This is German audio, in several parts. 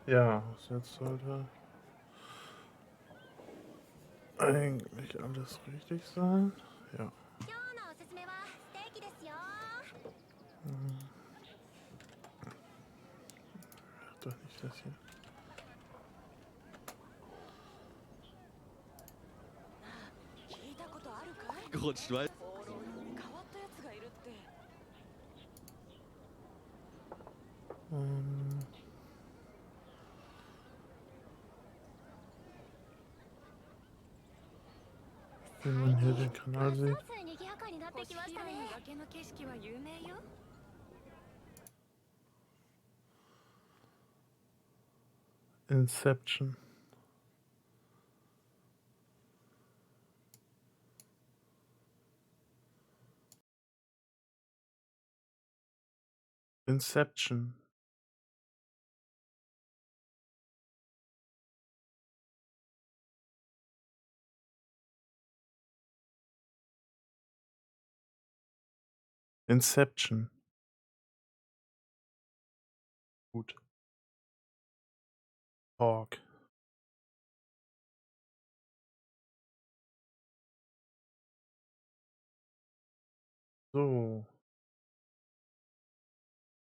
Ja, jetzt sollte eigentlich alles richtig sein. Ja. Hm, doch nicht das hier. Gerutscht, weil. Ähm, wie man hier den Kanal sieht. Inception. Inception. Inception. Gut. Talk. So.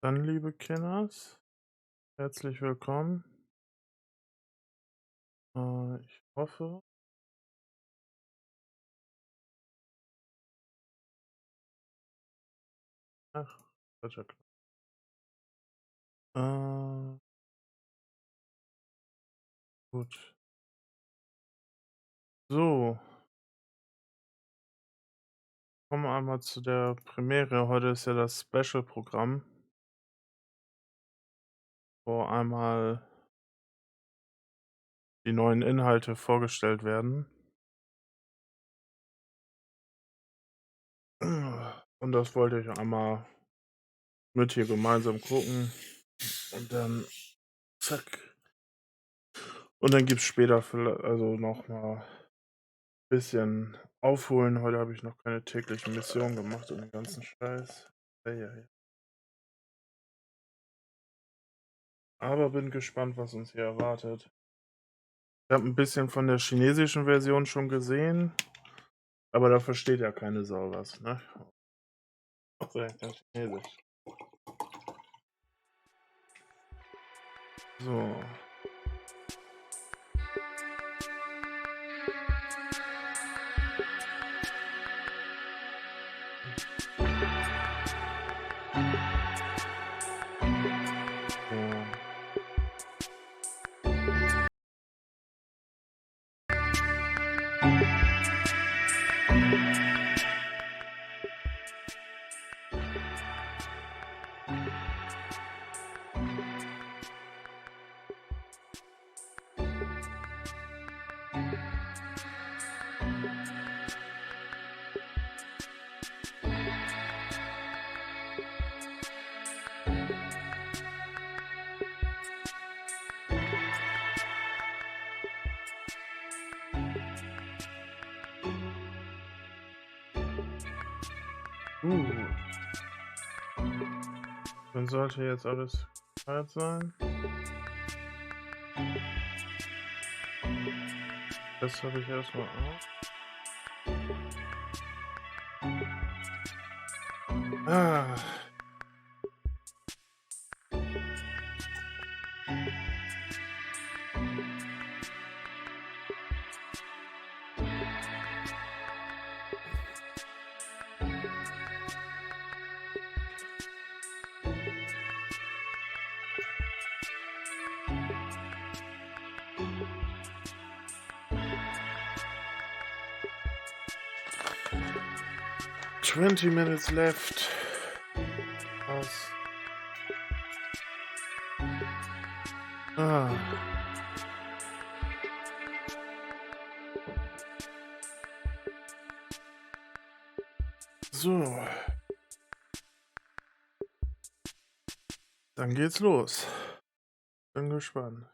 Dann, liebe Kinders, herzlich willkommen. Ich hoffe, ach, falscher Knopf. Gut. So, kommen wir einmal zu der Premiere. Heute ist ja das Special-Programm, wo einmal die neuen Inhalte vorgestellt werden. Und das wollte ich einmal mit hier gemeinsam gucken. Und dann zack. Und dann gibt's später also noch mal ein bisschen aufholen. Heute habe ich noch keine täglichen Missionen gemacht und den ganzen Scheiß. Ja, ja, ja. Aber bin gespannt, was uns hier erwartet. Ich habe ein bisschen von der chinesischen Version schon gesehen, aber da versteht ja keine Sau was, ne? Achso, ja, kein Chinesisch. So. So. Dann sollte jetzt alles klar sein. Das habe ich erstmal auf. Ah. 20 minutes left. Aus. Ah. So. Dann geht's los. Bin gespannt.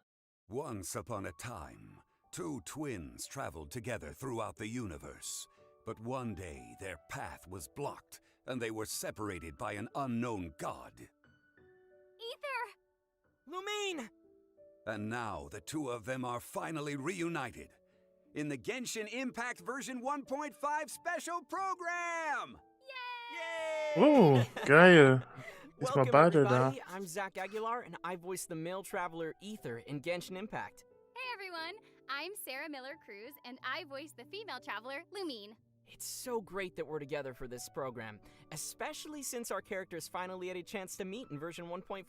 Once upon a time, two twins traveled together throughout the universe. But one day, their path was blocked, and they were separated by an unknown god. Ether! Lumine! And now the two of them are finally reunited in the Genshin Impact version 1.5 special program! Yay! Oh, geil. Diesmal Welcome, beide da. everybody. I'm Zach Aguilar, and I voice the male traveler Ether in Genshin Impact. Hey everyone, I'm Sarah Miller-Cruz, and I voice the female traveler, Lumine. It's so great that we're together for this program, especially since our characters finally had a chance to meet in version 1.4.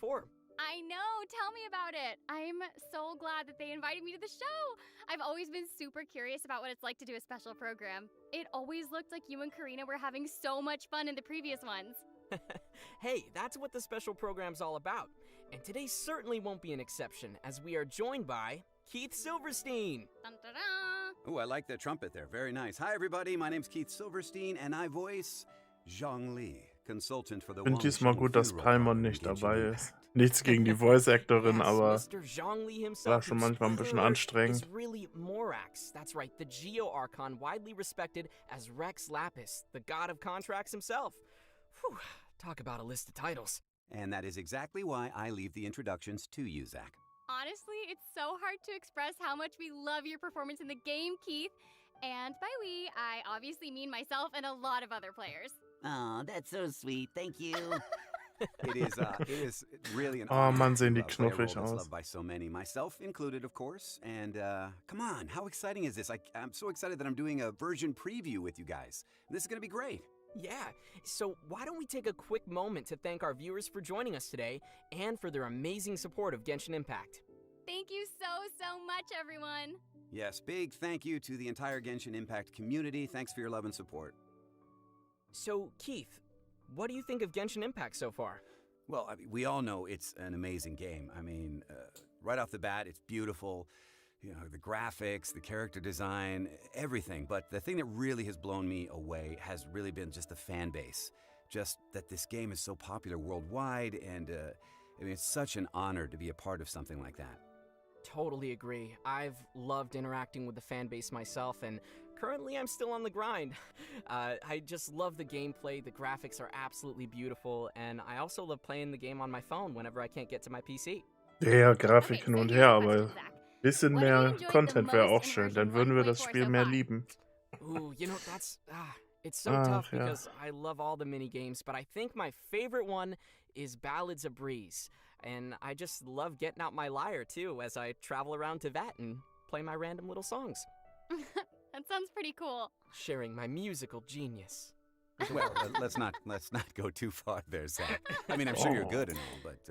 I know, tell me about it. I'm so glad that they invited me to the show. I've always been super curious about what it's like to do a special program. It always looked like you and Karina were having so much fun in the previous ones. Hey, that's what the special program's all about. And today certainly won't be an exception, as we are joined by Keith Silverstein. Dun, dun, dun. Ooh, I like the trumpet there. Very nice. Hi, everybody. My name's Keith Silverstein, and I voice Zhongli, consultant for the Ich finde diesmal gut, dass Paimon nicht dabei ist. Nichts gegen die Voice-Actorin, Yes, aber Mr. Zhongli himself, war schon whose manchmal ein bisschen other anstrengend. is really Morax. That's right, the Geo-Archon, widely respected as Rex Lapis, the god of contracts himself. Whew, talk about a list of titles. And that is exactly why I leave the introductions to you, Zach. Honestly, it's so hard to express how much we love your performance in the game, Keith. And by we, I obviously mean myself and a lot of other players. Oh, that's so sweet. Thank you. It is really an Oh honor Mann, sehen die to play a role knuffig that's aus. loved by so many, myself included, of course. And come on, how exciting is this? I'm so excited that I'm doing a version preview with you guys. This is going to be great. Yeah, so why don't we take a quick moment to thank our viewers for joining us today and for their amazing support of Genshin Impact. Thank you so much, everyone. Yes, big thank you to the entire Genshin Impact community. Thanks for your love and support. So, Keith, what do you think of Genshin Impact so far? Well, I mean, we all know it's an amazing game. I mean, right off the bat, it's beautiful. You know, the graphics, the character design, everything. But the thing that really has blown me away has really been just the fan base. Just that this game is so popular worldwide, and I mean, it's such an honor to be a part of something like that. Totally agree. I've loved interacting with the fan base myself, and currently I'm still on the grind. I just love the gameplay, the graphics are absolutely beautiful, and I also love playing the game on my phone whenever I can't get to my PC. Ja, Okay, Grafik hin so und here's her, the aber question, Zach. ein bisschen What have you mehr enjoyed the Content wäre most auch in schön. version Dann würden wir das 1.4 Spiel so mehr far? lieben. Ooh, you know, it's so Ach, tough ja. because I love all the mini games, but I think my favorite one is Ballads of Breeze. And I just love getting out my lyre too as I travel around Teyvat and play my random little songs, That sounds pretty cool. sharing my musical genius. Well, let's not go too far there, Zach. I mean, I'm sure you're Oh. good and all, but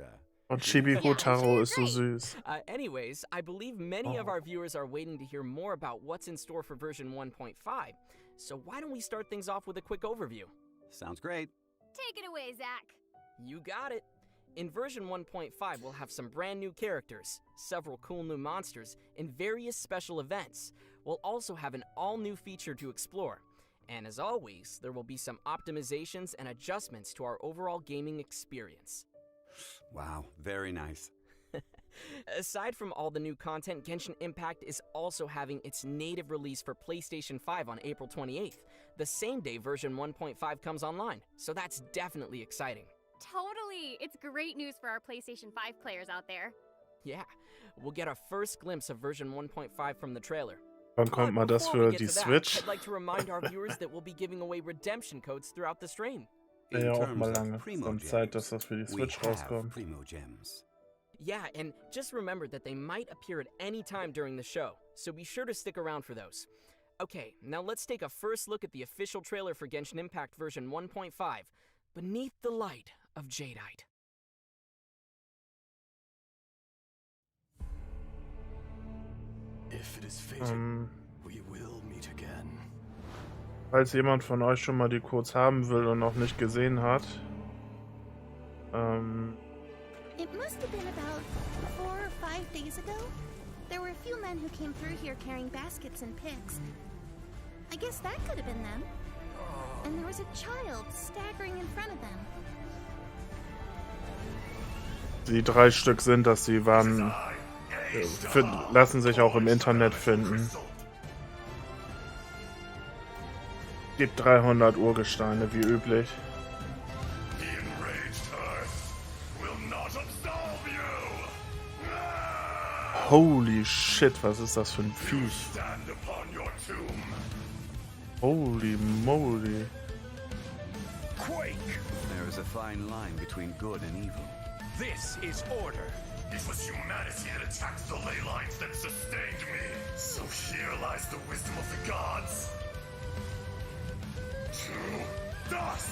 Und Chibi Yeah, I'm sure Hotaro you're ist so great. süß. Anyways, I believe many of Oh. our viewers are waiting to hear more about what's in store for version 1.5. So why don't we start things off with a quick overview? sounds great. Take it away, Zach. You got it. In version 1.5, we'll have some brand new characters, several cool new monsters, and various special events. We'll also have an all-new feature to explore. And as always, there will be some optimizations and adjustments to our overall gaming experience. Wow, very nice. Aside from all the new content, Genshin Impact is also having its native release for PlayStation 5 on April 28th, the same day version 1.5 comes online, so that's definitely exciting. Totally. It's great news for our PlayStation 5 players out there. Yeah, we'll get a first glimpse of version 1.5 from the trailer. Wann kommt mal But das before we für get die to that, Switch? I'd like to remind our viewers that we'll be giving away redemption codes throughout the stream. In Ja, auch terms mal of lange. Primo Dann Zeit, dass Gems, das für die we Switch have rauskommt. Primo Gems. Yeah, and just remember that they might appear at any time during the show, so be sure to stick around for those. Okay, now let's take a first look at the official trailer for Genshin Impact version 1.5, Beneath the Light of Jadeite. If it is fated, we will meet again. Falls jemand von euch schon mal die Codes haben will und noch nicht gesehen hat, It must have been about 4 or 5 days ago. There were a few men who came through here carrying baskets and picks. I guess that could have been them. And there was a child staggering in front of them. die 3 Stück sind, dass sie waren, lassen sich auch im Internet finden. Gibt 300 Urgesteine, wie üblich. The enraged earth will not absolve you! Holy shit, was ist das für ein Viech? Stand upon your tomb. Holy moly. Quake! There is a fine line between good and evil. This is order. It was humanity that attacked the ley lines that sustained me. So here lies the wisdom of the gods. To dust!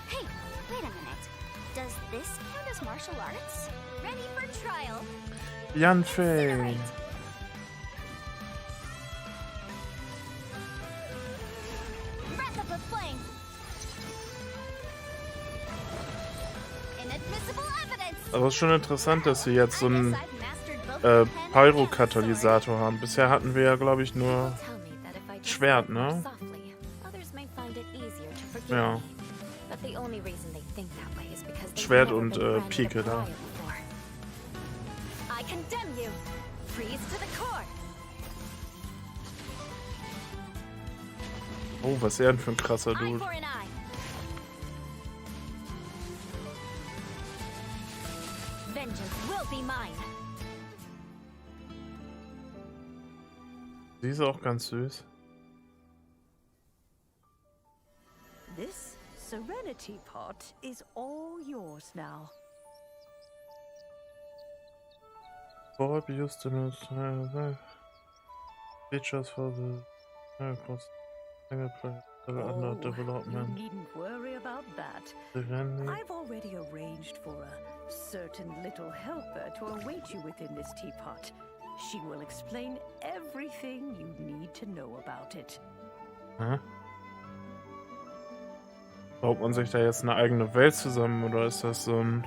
Hey, wait a minute. Does this count as martial arts? Ready for trial. Jan Fei. Breath of the flame. Inadmissible evidence. Aber es ist schon interessant, dass sie jetzt so I einen guess I've mastered both the pen and the Pyrokatalysator haben. Bisher hatten wir ja, glaube ich, nur Tell me that if I just Schwert, say it more ne? softly, others may find it easier to forgive Ja. me. But the only reason they think that way is because they've Schwert never und, been branded a Pike da. pariah before. I condemn you. Freeze to the core. Oh, was ist er denn für ein krasser Eye Dude? for an eye. Vengeance will be mine. Sie ist auch ganz süß. This serenity pot is all yours now. Bob used to know features for the single player under You development. needn't worry about that. Serenity. I've already arranged for a certain little helper to await you within this teapot. She will explain everything you need to know about it. Hä? Baut man sich da jetzt eine eigene Welt zusammen oder ist das so ein...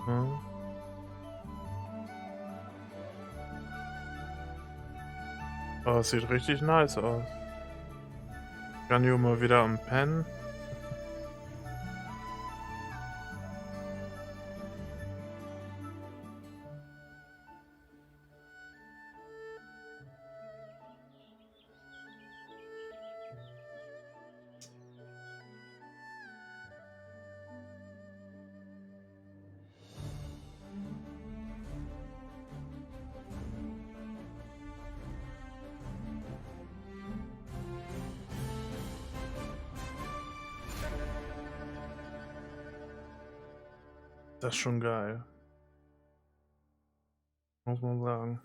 Hm? Oh, es sieht richtig nice aus. Ganyu mal wieder am Pennen. Das ist schon geil. Muss man sagen.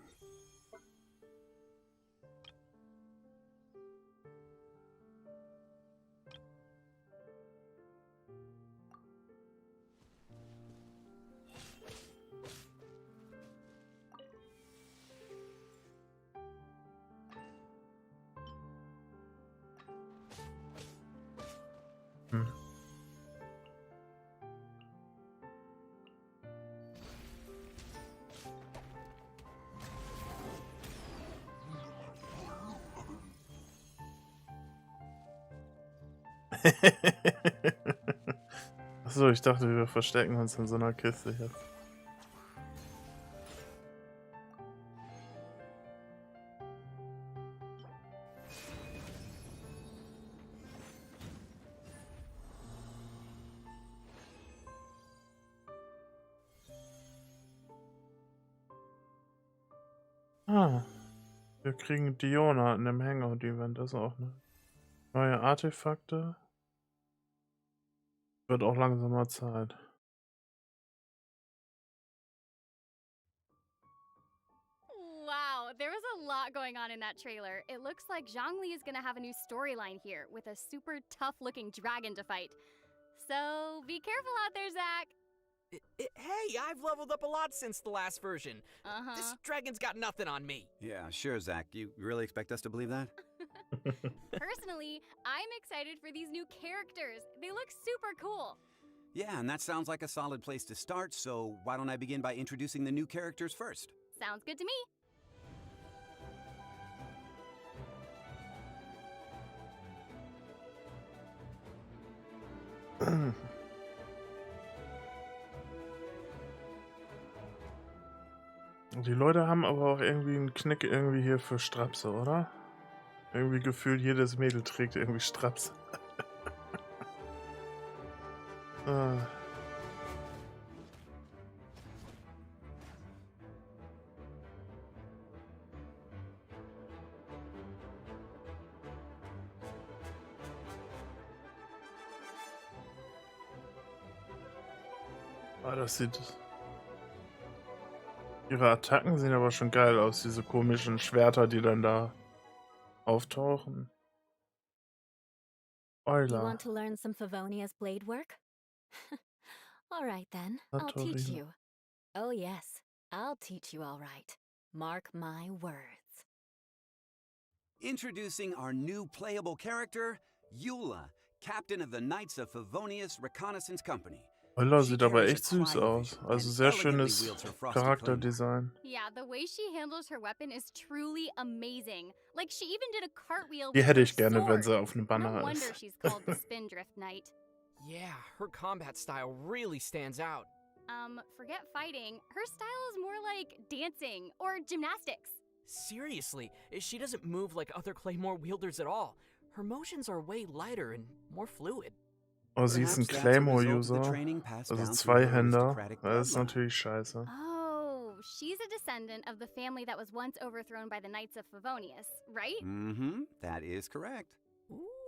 Hm. Achso, ich dachte, wir verstecken uns in so einer Kiste jetzt. Ah, wir kriegen Diona in dem Hangout-Event, das ist auch eine neue Artefakte. Wird auch langsam mal Zeit. Wow, there was a lot going on in that trailer. It looks like Zhongli is gonna have a new storyline here with a super tough looking dragon to fight. So be careful out there, Zach. Hey, I've leveled up a lot since the last version. This dragon's got nothing on me. Yeah, sure, Zach. You really expect us to believe that? Personally, I'm excited for these new characters. They look super cool. Yeah, and that sounds like a solid place to start, so why don't I begin by introducing the new characters first? Sounds good to me. Die Leute haben aber auch irgendwie einen Knick irgendwie hier für Strapse, oder? Irgendwie gefühlt jedes Mädel trägt irgendwie Straps. Ah. Ah, das sieht. Ihre Attacken sehen aber schon geil aus, diese komischen Schwerter, die dann da auftauchen. You Euler. want to learn some Favonia's blade work? All right then, I'll teach Hattorina. you. Oh yes, I'll teach you all right. Mark my words. Introducing our new playable character, Eula, captain of the Knights of Favonius Reconnaissance Company. Euler She sieht aber carries a echt süß aus. cryovision Also and sehr elegantly schönes wields her frosted Charakterdesign. Yeah, the way she handles her weapon is truly amazing. Like, she even did a cartwheel Die with hätte her ich gerne, wenn sword. sie auf einem No Banner wonder ist. she's called the Spindrift Knight. Yeah, her combat style really stands out. Forget fighting. Her style is more like dancing or gymnastics. Seriously, she doesn't move like other Claymore wielders at all. Her motions are way lighter and more fluid. Oh, sie ist ein Perhaps that's a result of the Claymore-User. training passed Also down through her Zweihänder. aristocratic Das ist bloodline. natürlich scheiße. Oh, she's a descendant of the family that was once overthrown by the Knights of Favonius, right? Mm-hmm, that is correct.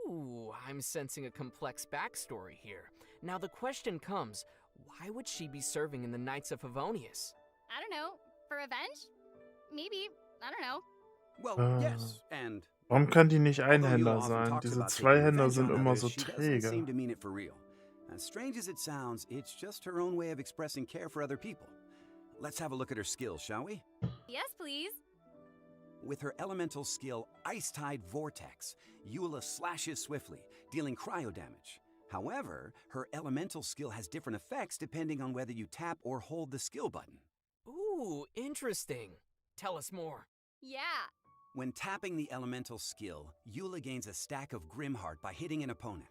Ooh, I'm sensing a complex backstory here. Now the question comes, why would she be serving in the Knights of Favonius? I don't know. For revenge? Maybe. I don't know. Well, yes, and Warum kann die nicht although Eula Einhänder often sein? talks Diese about taking Zweihänder revenge sind on immer others, so she doesn't seem träge. to mean it for real. As strange as it sounds, it's just her own way of expressing care for other people. Let's have a look at her skills, shall we? Yes, please. With her elemental skill, Ice Tide Vortex, Eula slashes swiftly, dealing cryo damage. However, her elemental skill has different effects depending on whether you tap or hold the skill button. Ooh, interesting. Tell us more. Yeah. When tapping the elemental skill, Eula gains a stack of Grimheart by hitting an opponent.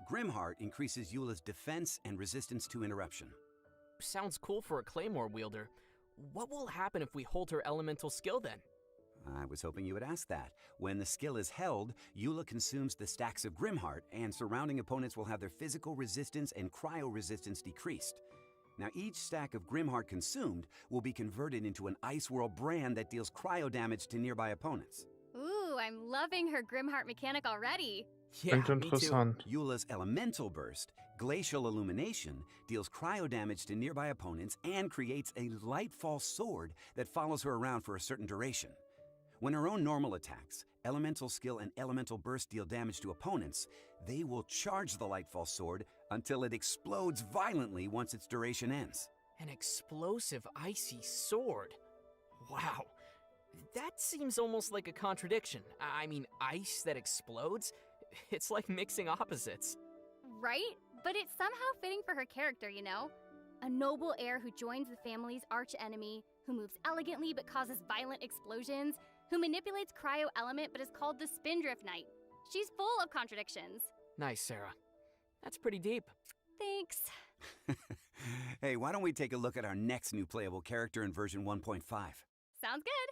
Grimheart increases Eula's defense and resistance to interruption. Sounds cool for a Claymore wielder. What will happen if we hold her elemental skill then? I was hoping you would ask that. When the skill is held, Eula consumes the stacks of Grimheart, and surrounding opponents will have their physical resistance and cryo resistance decreased. Now, each stack of Grimheart consumed will be converted into an Ice World brand that deals cryo damage to nearby opponents. Ooh, I'm loving her Grimheart mechanic already. Yeah, Klingt me too. interessant. Eula's Elemental Burst, Glacial Illumination, deals cryo damage to nearby opponents and creates a Lightfall sword that follows her around for a certain duration. When her own normal attacks, Elemental Skill and Elemental Burst deal damage to opponents, they will charge the Lightfall sword until it explodes violently once its duration ends. An explosive icy sword. Wow. That seems almost like a contradiction. I mean, ice that explodes? It's like mixing opposites. Right? But it's somehow fitting for her character, you know? A noble heir who joins the family's arch-enemy, who moves elegantly but causes violent explosions, who manipulates cryo element but is called the Spindrift Knight. She's full of contradictions. Nice, Sarah. That's pretty deep. Thanks. Hey, why don't we take a look at our next new playable character in version 1.5? Sounds good.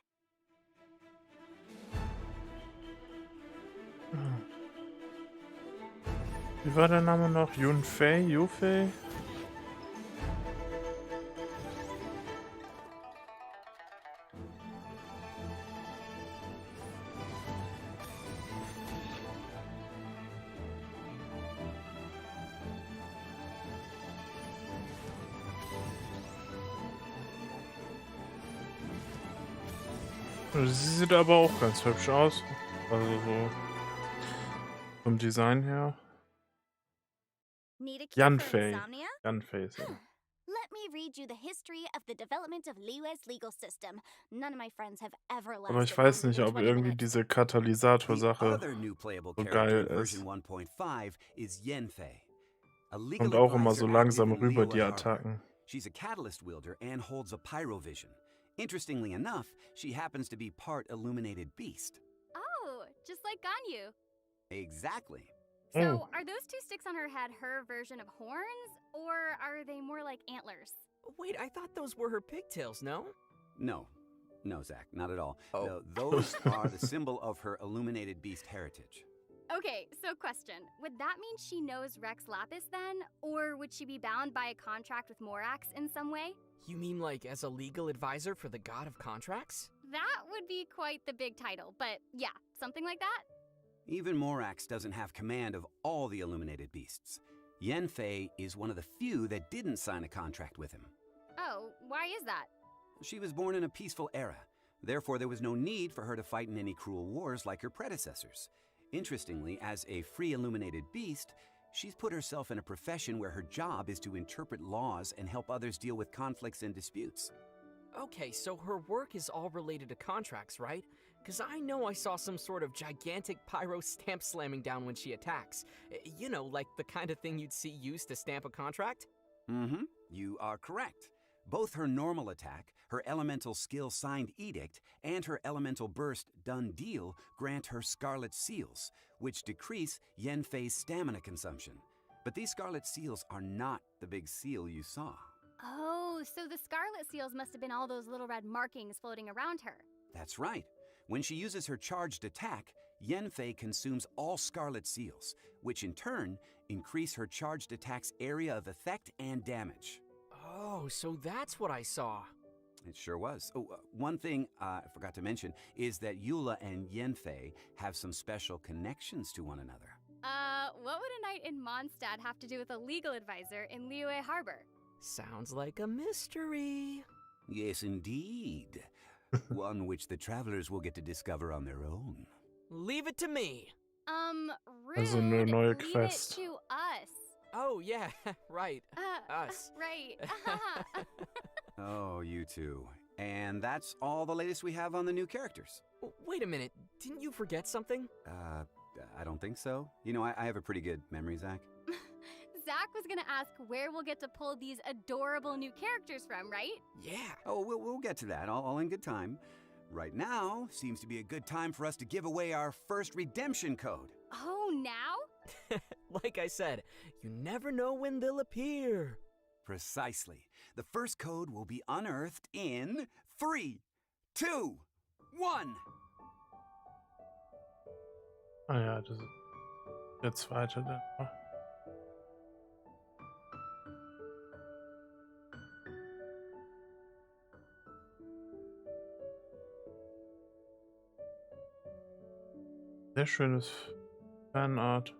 Wie war der Name noch? Yunfei? Yufei? Sie sieht aber auch ganz hübsch aus. Also so vom Design her. Need a cue for Yanfei. insomnia? Yanfei ist sie. Let me read you the history of the development of Liyue's legal system. None of my friends have ever lasted Aber ich weiß longer nicht, than ob 20 irgendwie minutes. diese The Katalysator-Sache other new playable so character geil in ist. version 1.5 is Yenfei. A Kommt legal auch immer advisor so langsam active in rüber, die Liyue Harbor. Attacken. She's a catalyst wielder and holds a pyrovision. Interestingly enough, she happens to be part illuminated beast. Oh, just like Ganyu. Exactly. So, Oh. are those two sticks on her head her version of horns, or are they more like antlers? Wait, I thought those were her pigtails, no? No. No, Zach, not at all. Oh. No, those are the symbol of her illuminated beast heritage. Okay, so question. Would that mean she knows Rex Lapis then? Or would she be bound by a contract with Morax in some way? You mean like as a legal advisor for the god of contracts? That would be quite the big title, but yeah, something like that? Even Morax doesn't have command of all the illuminated beasts. Yenfei is one of the few that didn't sign a contract with him. Oh, why is that? She was born in a peaceful era. Therefore, there was no need for her to fight in any cruel wars like her predecessors. Interestingly, as a free illuminated beast, she's put herself in a profession where her job is to interpret laws and help others deal with conflicts and disputes. Okay, so her work is all related to contracts, right? Because I know I saw some sort of gigantic pyro stamp slamming down when she attacks. You know, like the kind of thing you'd see used to stamp a contract? Mm-hmm, you are correct. Both her normal attack, her elemental skill signed edict, and her elemental burst done deal grant her scarlet seals, which decrease Yenfei's stamina consumption. But these scarlet seals are not the big seal you saw. Oh, so the scarlet seals must have been all those little red markings floating around her. That's right. When she uses her charged attack, Yenfei consumes all scarlet seals, which in turn increase her charged attack's area of effect and damage. Oh, so that's what I saw. It sure was. Oh, one thing I forgot to mention is that Eula and Yenfei have some special connections to one another. What would a night in Mondstadt have to do with a legal advisor in Liyue Harbor? Sounds like a mystery. Yes, indeed. One which the travelers will get to discover on their own. Leave it to me. Rude. Also eine neue Leave Quest. it to us. Oh, yeah, right. Us. Right. Oh, you two. And that's all the latest we have on the new characters. Wait a minute, didn't you forget something? I don't think so. You know, I have a pretty good memory, Zach. Zach was gonna ask where we'll get to pull these adorable new characters from, right? Yeah. Oh, we'll get to that, all in good time. Right now seems to be a good time for us to give away our first redemption code. Oh, now? Like I said, you never know when they'll appear. Precisely. The first code will be unearthed in 3, 2, 1. Ah ja, das ist der zweite dann. Sehr schönes Fanart.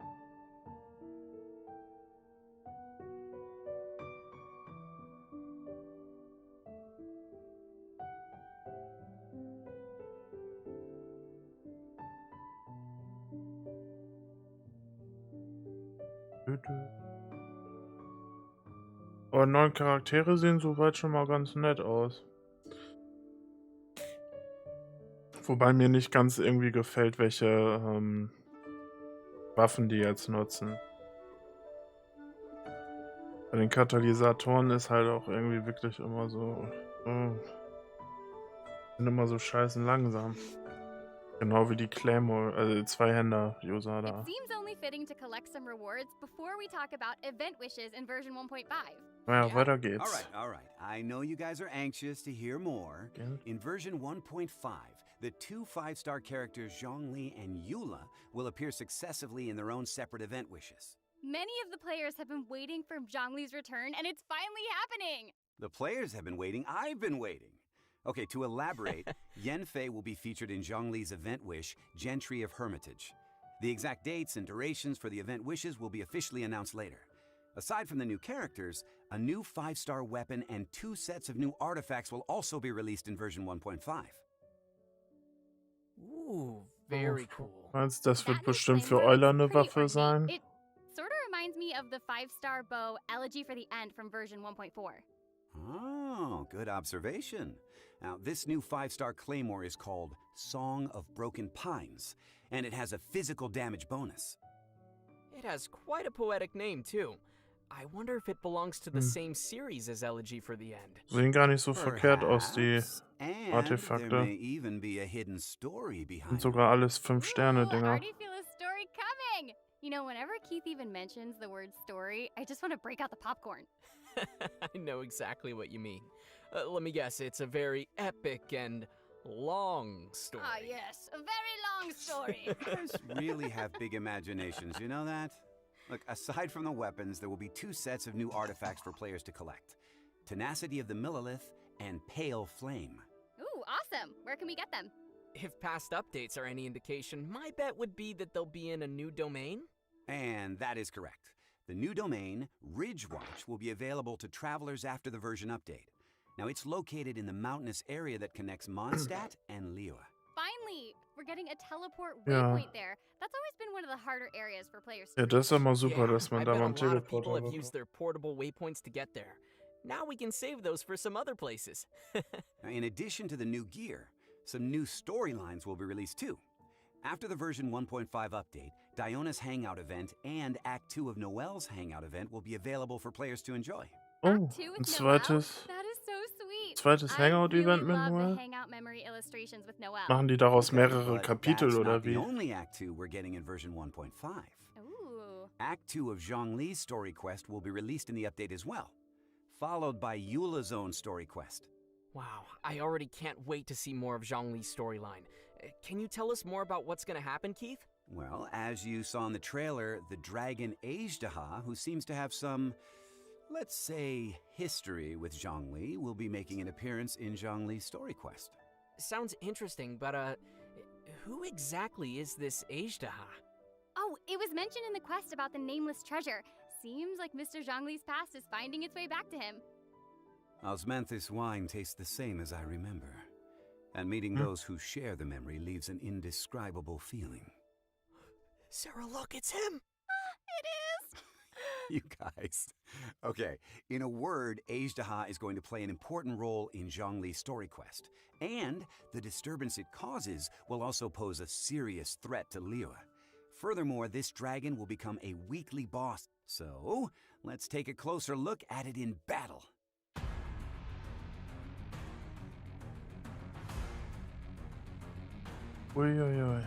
Aber neue Charaktere sehen soweit schon mal ganz nett aus. Wobei mir nicht ganz irgendwie gefällt, welche Waffen die jetzt nutzen. Bei den Katalysatoren ist halt auch irgendwie wirklich immer so... sind immer so scheißen langsam. Genau wie die Claymore, also die Zweihänder-User It seems only fitting to collect some rewards before we talk about event wishes in version 1.5. Naja, Yeah. weiter geht's. All right. I know you guys are anxious to hear more. Yeah. In version 1.5, the two 5-star characters Zhongli and Eula will appear successively in their own separate event wishes. Many of the players have been waiting for Zhongli's return, and it's finally happening! The players have been waiting. I've been waiting. Okay, to elaborate, Yenfei will be featured in Zhongli's event wish, Gentry of Hermitage. The exact dates and durations for the event wishes will be officially announced later. Aside from the new characters, a new 5-star weapon and 2 sets of new artifacts will also be released in version 1.5. Ooh, very cool. Meinst du, das wird That new bestimmt für Claymore Euler looks eine pretty Waffe ornate. sein? It sort of reminds me of the 5-star bow Elegy for the End from version 1.4. Oh, good observation. Now, this new 5-star claymore is called Song of Broken Pines, and it has a physical damage bonus. It has quite a poetic name, too. I wonder if it belongs to the same series as Elegy for the End. Sehen gar nicht so verkehrt aus, die Perhaps. And Artefakte. there may even be a hidden story behind sind sogar alles Ooh, 5-Sterne-Dinger. already feel a story coming! You know, whenever Keith even mentions the word story, I just want to break out the popcorn. I know exactly what you mean. Let me guess, it's a very epic and long story. Ah, yes, a very long story. You guys really have big imaginations, you know that? Look, aside from the weapons, there will be 2 sets of new artifacts for players to collect. Tenacity of the Millilith and Pale Flame. Ooh, awesome. Where can we get them? If past updates are any indication, my bet would be that they'll be in a new domain. And that is correct. The new domain, Ridgewatch, will be available to travelers after the version update. Now, it's located in the mountainous area that connects Mondstadt and Liyue. Finally, we're getting a teleport Ja. waypoint there. That's always been one of the harder areas for players to Ja, das ist immer super, Yeah, dass man I da bet mal a einen lot of people Teleporter have bekommt. used their portable waypoints to get there. Now we can save those for some other places. Now, in addition to the new gear, some new storylines will be released too. After the version 1.5 update, Diona's Hangout event and Act 2 of Noelle's Hangout event will be available for players to enjoy. Oh, Act 2 ein with Noelle? zweites, That is so sweet. zweites I Hangout-Event really mit love the Noel? Hangout memory illustrations with Noelle. Machen die daraus Okay, mehrere but Kapitel that's oder not the wie? only Act 2 we're getting in version 1.5. Ooh. Act 2 of Zhongli's story quest will be released in the update as well, followed by Eula's own story quest. Wow, I already can't wait to see more of Zhongli's storyline. Can you tell us more about what's gonna happen, Keith? Well, as you saw in the trailer, the dragon Ajdaha, who seems to have some, let's say, history with Zhongli, will be making an appearance in Zhongli's story quest. Sounds interesting, but who exactly is this Ajdaha? Oh, it was mentioned in the quest about the nameless treasure. Seems like Mr. Zhongli's past is finding its way back to him. Osmanthus wine tastes the same as I remember, and meeting those who share the memory leaves an indescribable feeling. Sarah, look, it's him! It is! You guys. Okay, in a word, Ajdaha is going to play an important role in Zhongli's story quest, and the disturbance it causes will also pose a serious threat to Liyue. Furthermore, this dragon will become a weekly boss, so let's take a closer look at it in battle. Uiuiui.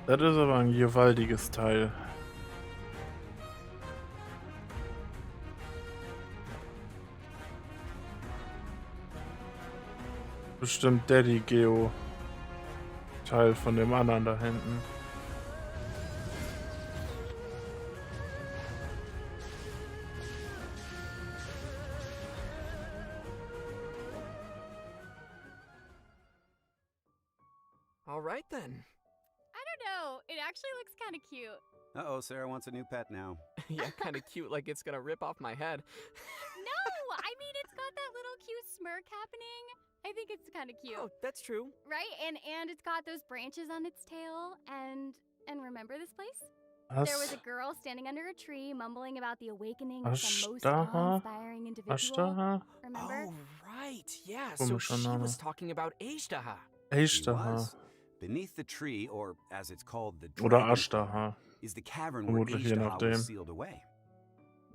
Das ist aber ein gewaltiges Teil. Bestimmt Daddy Geo. Teil von dem anderen da hinten. All right then. I don't know. It actually looks kind of cute. Uh-oh, Sarah wants a new pet now. Yeah, kind of cute, like it's gonna rip off my head. No, I mean it's got that little cute smirk happening. I think it's kind of cute, Oh, that's true. right? And it's got those branches on its tail. And remember this place? Was? There was a girl standing under a tree, mumbling about the awakening of some most Ashtaha? awe-inspiring individual. Ashtaha? Remember? Oh, right. Yeah, so Komischer she Name. was talking about Ajdaha. She Ashtaha. was. Beneath the tree, or as it's called, the Oder dragon, Ashtaha. is the cavern where Vermutlich, je Ajdaha nachdem. was sealed away.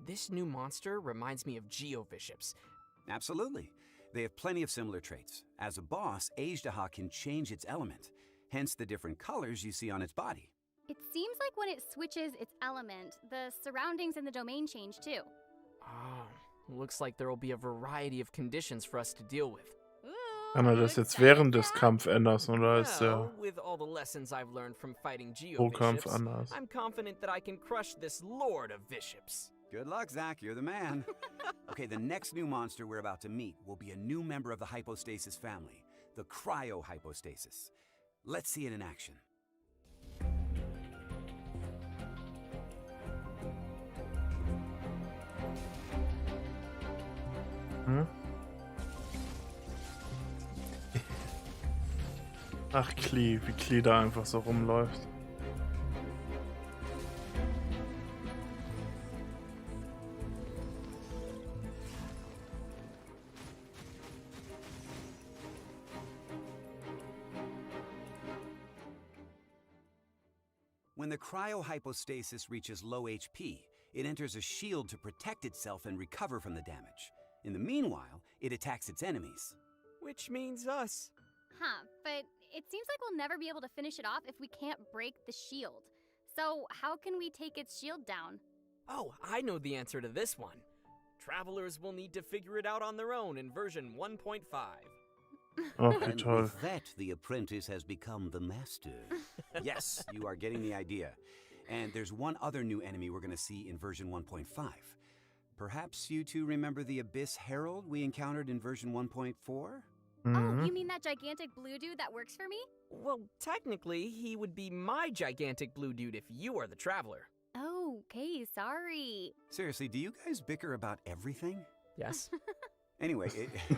This new monster reminds me of Geobishops. Absolutely. They have plenty of similar traits. As a boss, Ajdaha can change its element, hence the different colors you see on its body. It seems like when it switches its element, the surroundings and the domain change too. Ah, looks like there will be a variety of conditions for us to deal with. Ooh, Kann er you das jetzt excited während for des that? Kampfs ändern oder ist Well, der with all the lessons I've learned from fighting pro Kampf Geobishops, anders? I'm confident that I can crush this Lord of Bishops. Good luck, Zach. You're the man. Okay, the next new monster we're about to meet will be a new member of the hypostasis family, the cryohypostasis. Let's see it in action. Hm? Ach, Klee, wie Klee da einfach so rumläuft. When the cryohypostasis reaches low HP, it enters a shield to protect itself and recover from the damage. In the meanwhile, it attacks its enemies. Which means us. Huh, but it seems like we'll never be able to finish it off if we can't break the shield. So, how can we take its shield down? Oh, I know the answer to this one. Travelers will need to figure it out on their own in version 1.5. Okay, And toll. with that, the apprentice has become the master. Yes, you are getting the idea. And there's one other new enemy we're going to see in version 1.5. Perhaps you two remember the Abyss Herald we encountered in version 1.4? Oh, you mean that gigantic blue dude that works for me? Well, technically, he would be my gigantic blue dude if you are the traveler. Oh, okay, sorry. Seriously, do you guys bicker about everything? Yes? Anyway,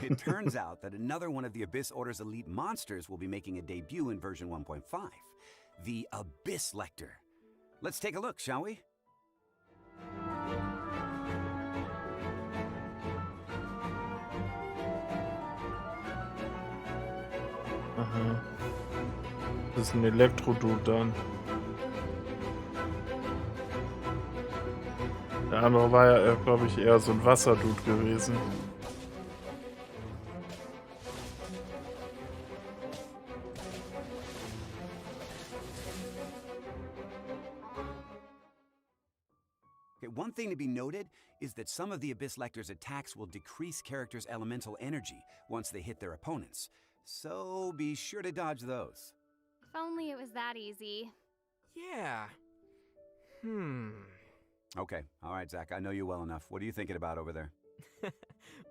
it turns out that another one of the Abyss Order's elite monsters will be making a debut in version 1.5, the Abyss Lector. Let's take a look, shall we? Aha. Das ist ein Elektro-Dude dann. Der andere war ja, glaube ich, eher so ein Wasserdude gewesen. Okay, one thing to be noted is that some of the Abyss Lector's attacks will decrease characters' elemental energy once they hit their opponents. So be sure to dodge those. If only it was that easy. Yeah. Okay, all right, Zach, I know you well enough. What are you thinking about over there?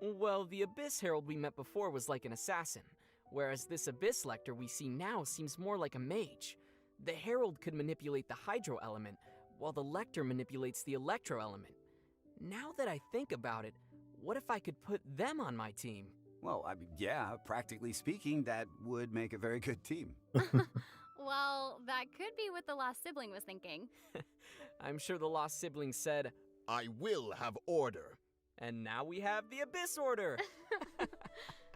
Well, the Abyss Herald we met before was like an assassin, whereas this Abyss Lector we see now seems more like a mage. The Herald could manipulate the Hydro element, while the Lector manipulates the Electro element. Now that I think about it, what if I could put them on my team? Well, I mean, yeah, practically speaking, that would make a very good team. Well, that could be what the lost sibling was thinking. I'm sure the lost sibling said, I will have order. and now we have the Abyss Order!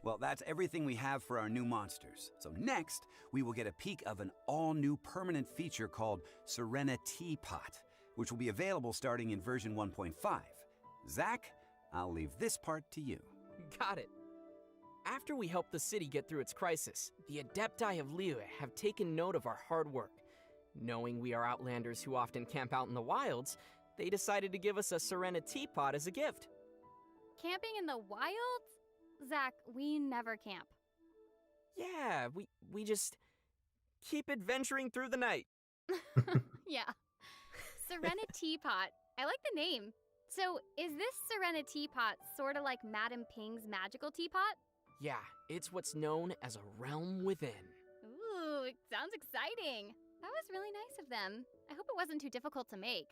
Well, that's everything we have for our new monsters. So next, we will get a peek of an all-new permanent feature called Serena Teapot, which will be available starting in version 1.5. Zach, I'll leave this part to you. Got it. After we helped the city get through its crisis, the Adepti of Liyue have taken note of our hard work. Knowing we are outlanders who often camp out in the wilds, they decided to give us a Serena Teapot as a gift. Camping in the wilds? Zach, we never camp. Yeah, we just keep adventuring through the night. Yeah. Serena Teapot. I like the name. So, is this Serena Teapot sort of like Madame Ping's magical teapot? Yeah, it's what's known as a realm within. Ooh, it sounds exciting. That was really nice of them. I hope it wasn't too difficult to make.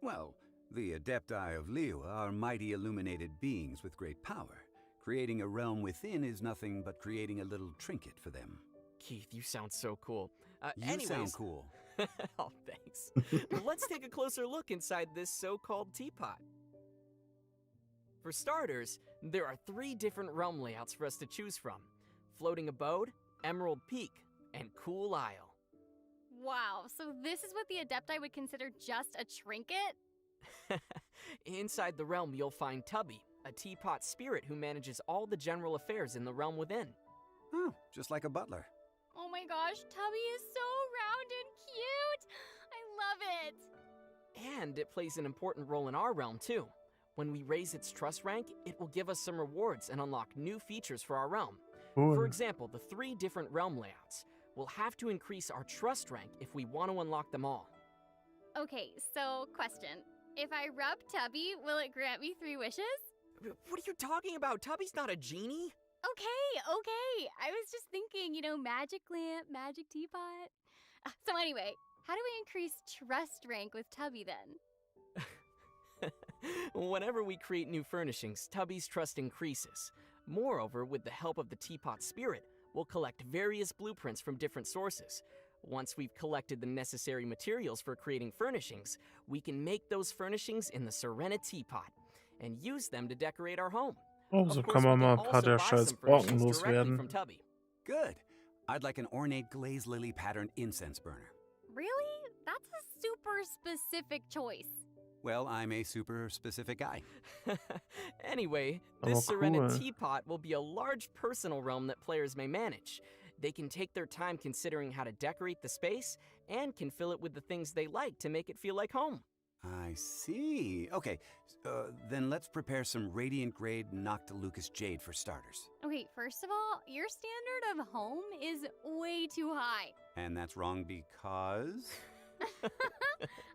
Well, the Adepti of Liyue are mighty illuminated beings with great power. Creating a realm within is nothing but creating a little trinket for them. Keith, you sound so cool. You sound cool. Oh, thanks. Let's take a closer look inside this so-called teapot. For starters, there are 3 different realm layouts for us to choose from: Floating Abode, Emerald Peak, and Cool Isle. Wow, so this is what the Adepti would consider just a trinket? Inside the realm, you'll find Tubby, a teapot spirit who manages all the general affairs in the realm within. Oh, just like a butler. Oh my gosh, Tubby is so round and cute! I love it! And it plays an important role in our realm, too. When we raise its trust rank, it will give us some rewards and unlock new features for our realm. Cool. For example, the 3 different realm layouts. We'll have to increase our trust rank if we want to unlock them all. Okay, so question. If I rub Tubby, will it grant me 3 wishes? What are you talking about? Tubby's not a genie. Okay. I was just thinking, magic lamp, magic teapot. So anyway, how do we increase trust rank with Tubby then? Whenever we create new furnishings, Tubby's trust increases. Moreover, with the help of the teapot spirit, we'll collect various blueprints from different sources. Once we've collected the necessary materials for creating furnishings, we can make those furnishings in the Serena Teapot and use them to decorate our home. Oh, so Of course, kann man we mal can ein paar also der buy scheiß some Brocken furnishings directly loswerden. from Tubby. Good. I'd like an ornate glazed lily patterned incense burner. Really? That's a super specific choice. Well, I'm a super specific guy. Anyway, Aber this Serena cool. Teapot will be a large personal realm that players may manage. They can take their time considering how to decorate the space and can fill it with the things they like to make it feel like home. I see. Okay, then let's prepare some radiant grade Noctilucus jade for starters. Okay, first of all, your standard of home is way too high. And that's wrong because...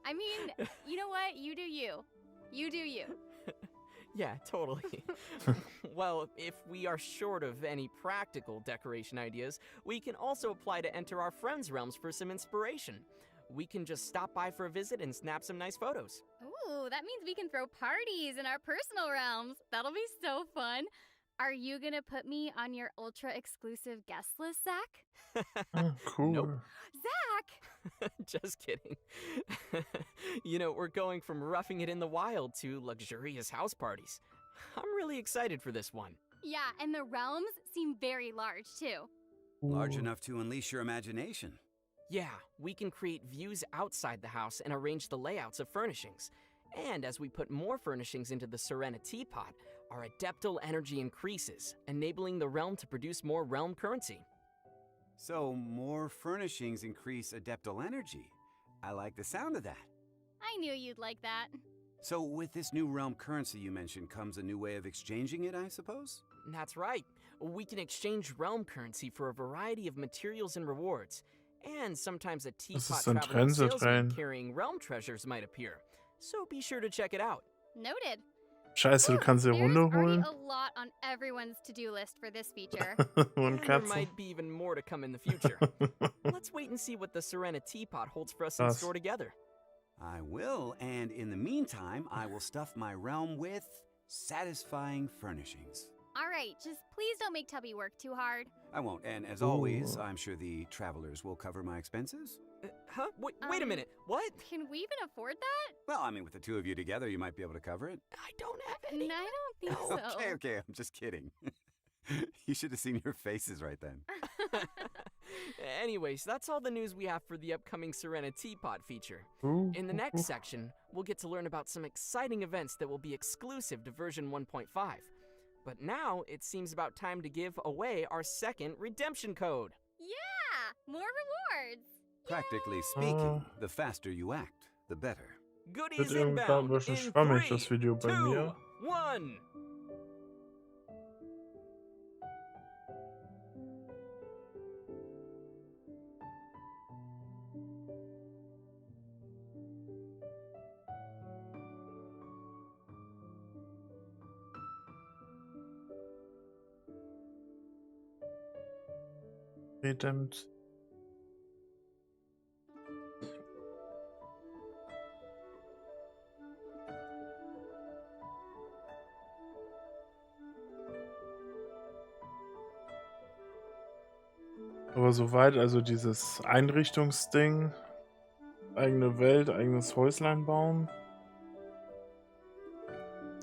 I mean, you know what? You do you. You do you. Yeah, totally. Well, if we are short of any practical decoration ideas, we can also apply to enter our friends' realms for some inspiration. We can just stop by for a visit and snap some nice photos. Ooh, that means we can throw parties in our personal realms. That'll be so fun. Are you gonna put me on your ultra exclusive guest list, Zach? Oh, cool. Nope. Zach! Just kidding. You know, we're going from roughing it in the wild to luxurious house parties. I'm really excited for this one. Yeah, and the realms seem very large, too. Large Ooh. enough to unleash your imagination. Yeah, we can create views outside the house and arrange the layouts of furnishings. And as we put more furnishings into the Serena teapot, our adeptal energy increases, enabling the realm to produce more realm currency. So more furnishings increase adeptal energy. I like the sound of that. I knew you'd like that. So with this new realm currency you mentioned comes a new way of exchanging it, I suppose? That's right. We can exchange realm currency for a variety of materials and rewards. And sometimes a teapot ist ein traveling salesman Trensetrain. carrying realm treasures might appear. So be sure to check it out. Noted. Scheiße, du kannst dir There's Runde already holen? a lot on everyone's to-do list for this feature. Und And there Katze. might be even more to come in the future. Let's wait and see what the Serena teapot holds for us in Krass. store together. I will, and in the meantime, I will stuff my realm with satisfying furnishings. All right, just please don't make Tubby work too hard. I won't, and as always, Ooh. I'm sure the travelers will cover my expenses. Huh? Wait a minute. What? Can we even afford that? Well, I mean, with the two of you together, you might be able to cover it. I don't have I any. don't think so. Okay, I'm just kidding. You should have seen your faces right then. Anyways, that's all the news we have for the upcoming Serena Teapot feature. Ooh, In the ooh, next ooh. section, we'll get to learn about some exciting events that will be exclusive to version 1.5. But now, it seems about time to give away our second redemption code. Yeah, more rewards. Practically speaking, the faster you act, the better. Goodies Wird irgendwie gerade ein inbound bisschen in schwammig, 3, das Video bei 2, mir. 1. Redempt. Aber soweit, also dieses Einrichtungsding, eigene Welt, eigenes Häuslein bauen,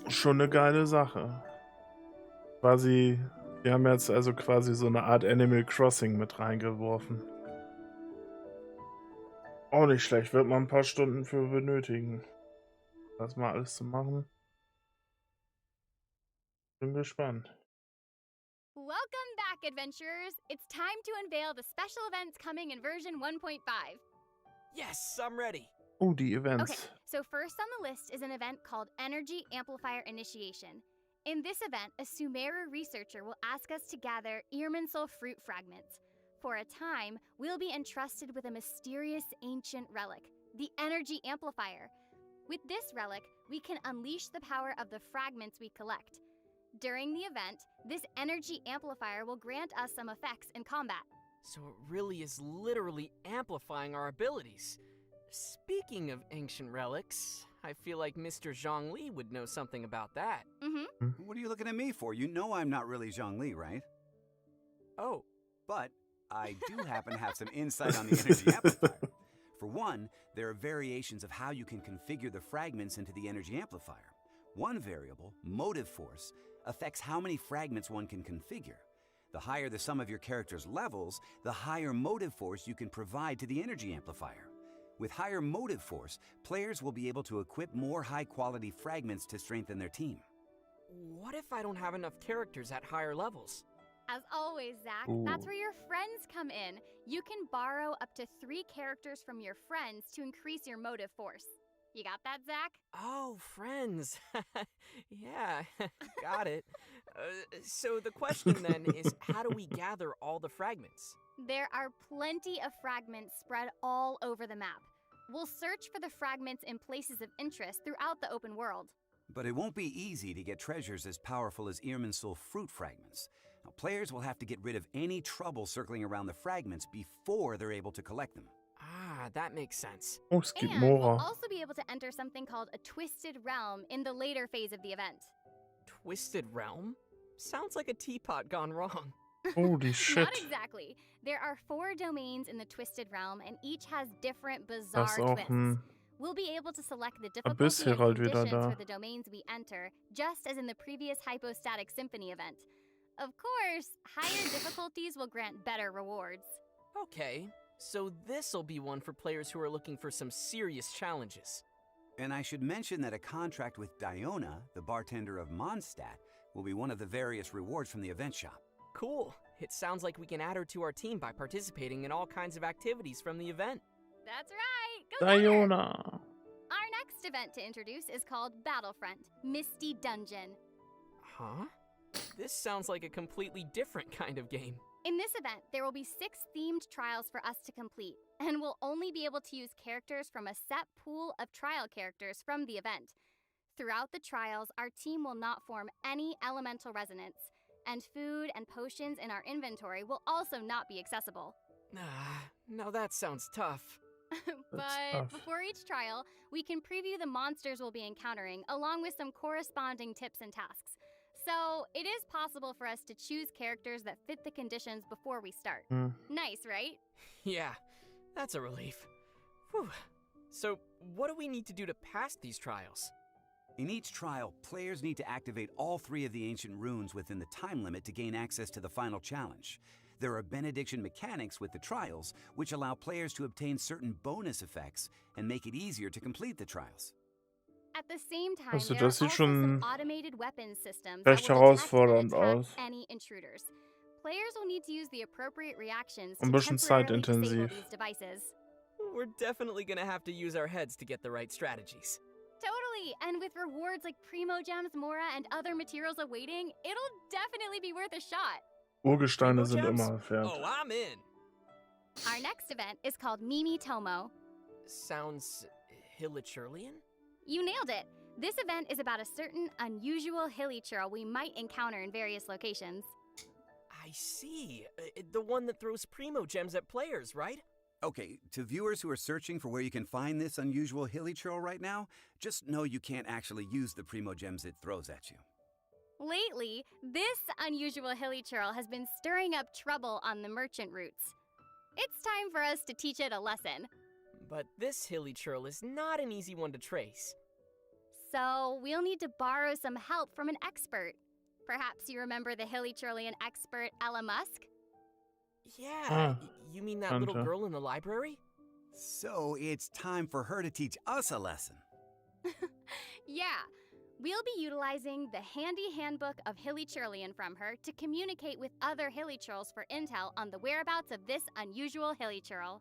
schon eine geile Sache. Quasi, wir haben jetzt also quasi so eine Art Animal Crossing mit reingeworfen. Auch nicht schlecht, wird man ein paar Stunden für benötigen, das mal alles zu machen. Bin gespannt. Welcome back, adventurers. It's time to unveil the special events coming in version 1.5. Yes, I'm ready. Oh, die Events. Okay, so first on the list is an event called Energy Amplifier Initiation. In this event, a Sumeru researcher will ask us to gather Irminsul fruit fragments. For a time, we'll be entrusted with a mysterious ancient relic, the Energy Amplifier. With this relic, we can unleash the power of the fragments we collect. During the event, this Energy Amplifier will grant us some effects in combat. So it really is literally amplifying our abilities. Speaking of ancient relics, I feel like Mr. Zhongli would know something about that. Mm-hmm. What are you looking at me for? You know I'm not really Zhongli, right? Oh, But I do happen to have some insight on the energy amplifier. For one, there are variations of how you can configure the fragments into the energy amplifier. One variable, motive force, affects how many fragments one can configure. The higher the sum of your character's levels, the higher motive force you can provide to the energy amplifier. With higher motive force, players will be able to equip more high-quality fragments to strengthen their team. what if I don't have enough characters at higher levels? As always, Zach, Ooh. that's where your friends come in. You can borrow up to 3 characters from your friends to increase your motive force. You got that, Zach? Oh, friends. Yeah, got it. So the question then is, how do we gather all the fragments? There are plenty of fragments spread all over the map. We'll search for the fragments in places of interest throughout the open world. But it won't be easy to get treasures as powerful as Irminsul fruit fragments. Now, players will have to get rid of any trouble circling around the fragments before they're able to collect them. Ah, that makes sense. Oh, es gibt And we'll Mora. also be able to enter something called a Twisted Realm in the later phase of the event. Twisted Realm? Sounds like a teapot gone wrong. Holy shit. Not exactly. There are 4 domains in the Twisted Realm, and each has different Das bizarre ist auch twists. ein We'll be able to select the Abyss difficulty and Herald wieder conditions da. for the domains we enter, just as in the previous Hypostatic Symphony event. Of course, higher difficulties will grant better rewards. Okay, so this'll be one for players who are looking for some serious challenges. And I should mention that a contract with Diona, the bartender of Mondstadt, will be one of the various rewards from the event shop. Cool. It sounds like we can add her to our team by participating in all kinds of activities from the event. That's right. Go get her! Diona. Our next event to introduce is called Battlefront, Misty Dungeon. Huh? This sounds like a completely different kind of game. In this event, there will be 6 themed trials for us to complete, and we'll only be able to use characters from a set pool of trial characters from the event. Throughout the trials, our team will not form any elemental resonance, and food and potions in our inventory will also not be accessible. Now that sounds tough. But tough. before each trial, we can preview the monsters we'll be encountering, along with some corresponding tips and tasks. So it is possible for us to choose characters that fit the conditions before we start. Hm. Nice, right? Yeah, that's a relief. Whew. So, what do we need to do to pass these trials? In each trial, players need to activate all 3 of the ancient runes within the time limit to gain access to the final challenge. There are benediction mechanics with the trials, which allow players to obtain certain bonus effects and make it easier to complete the trials. At the same time, Also, there are das sieht also schon some automated weapons systems recht that will detect herausfordernd and aus. attack any intruders. Players will need to use the appropriate reactions Ein to bisschen temporarily disable zeitintensiv. these devices. We're definitely gonna have to use our heads to get the right strategies. Totally, and with rewards like Primo Gems, Mora, and other materials awaiting, it'll definitely be worth a shot. Urgesteine sind Gems? immer wert. Oh, I'm in. Our next event is called Mimi Tomo. Sounds Hilichurlian? You nailed it. This event is about a certain unusual hilly churl we might encounter in various locations. I see. The one that throws Primo Gems at players, right? Okay, to viewers who are searching for where you can find this unusual hilly churl right now, just know you can't actually use the Primo Gems it throws at you. Lately, this unusual hilly churl has been stirring up trouble on the merchant routes. It's time for us to teach it a lesson. But this Hilichurl is not an easy one to trace. So we'll need to borrow some help from an expert. Perhaps you remember the Hilichurlian expert Ella Musk? Yeah, you mean that little Tante. girl in the library? So it's time for her to teach us a lesson. Yeah, we'll be utilizing the handy handbook of Hilichurlian from her to communicate with other Hilichurls for intel on the whereabouts of this unusual Hilichurl.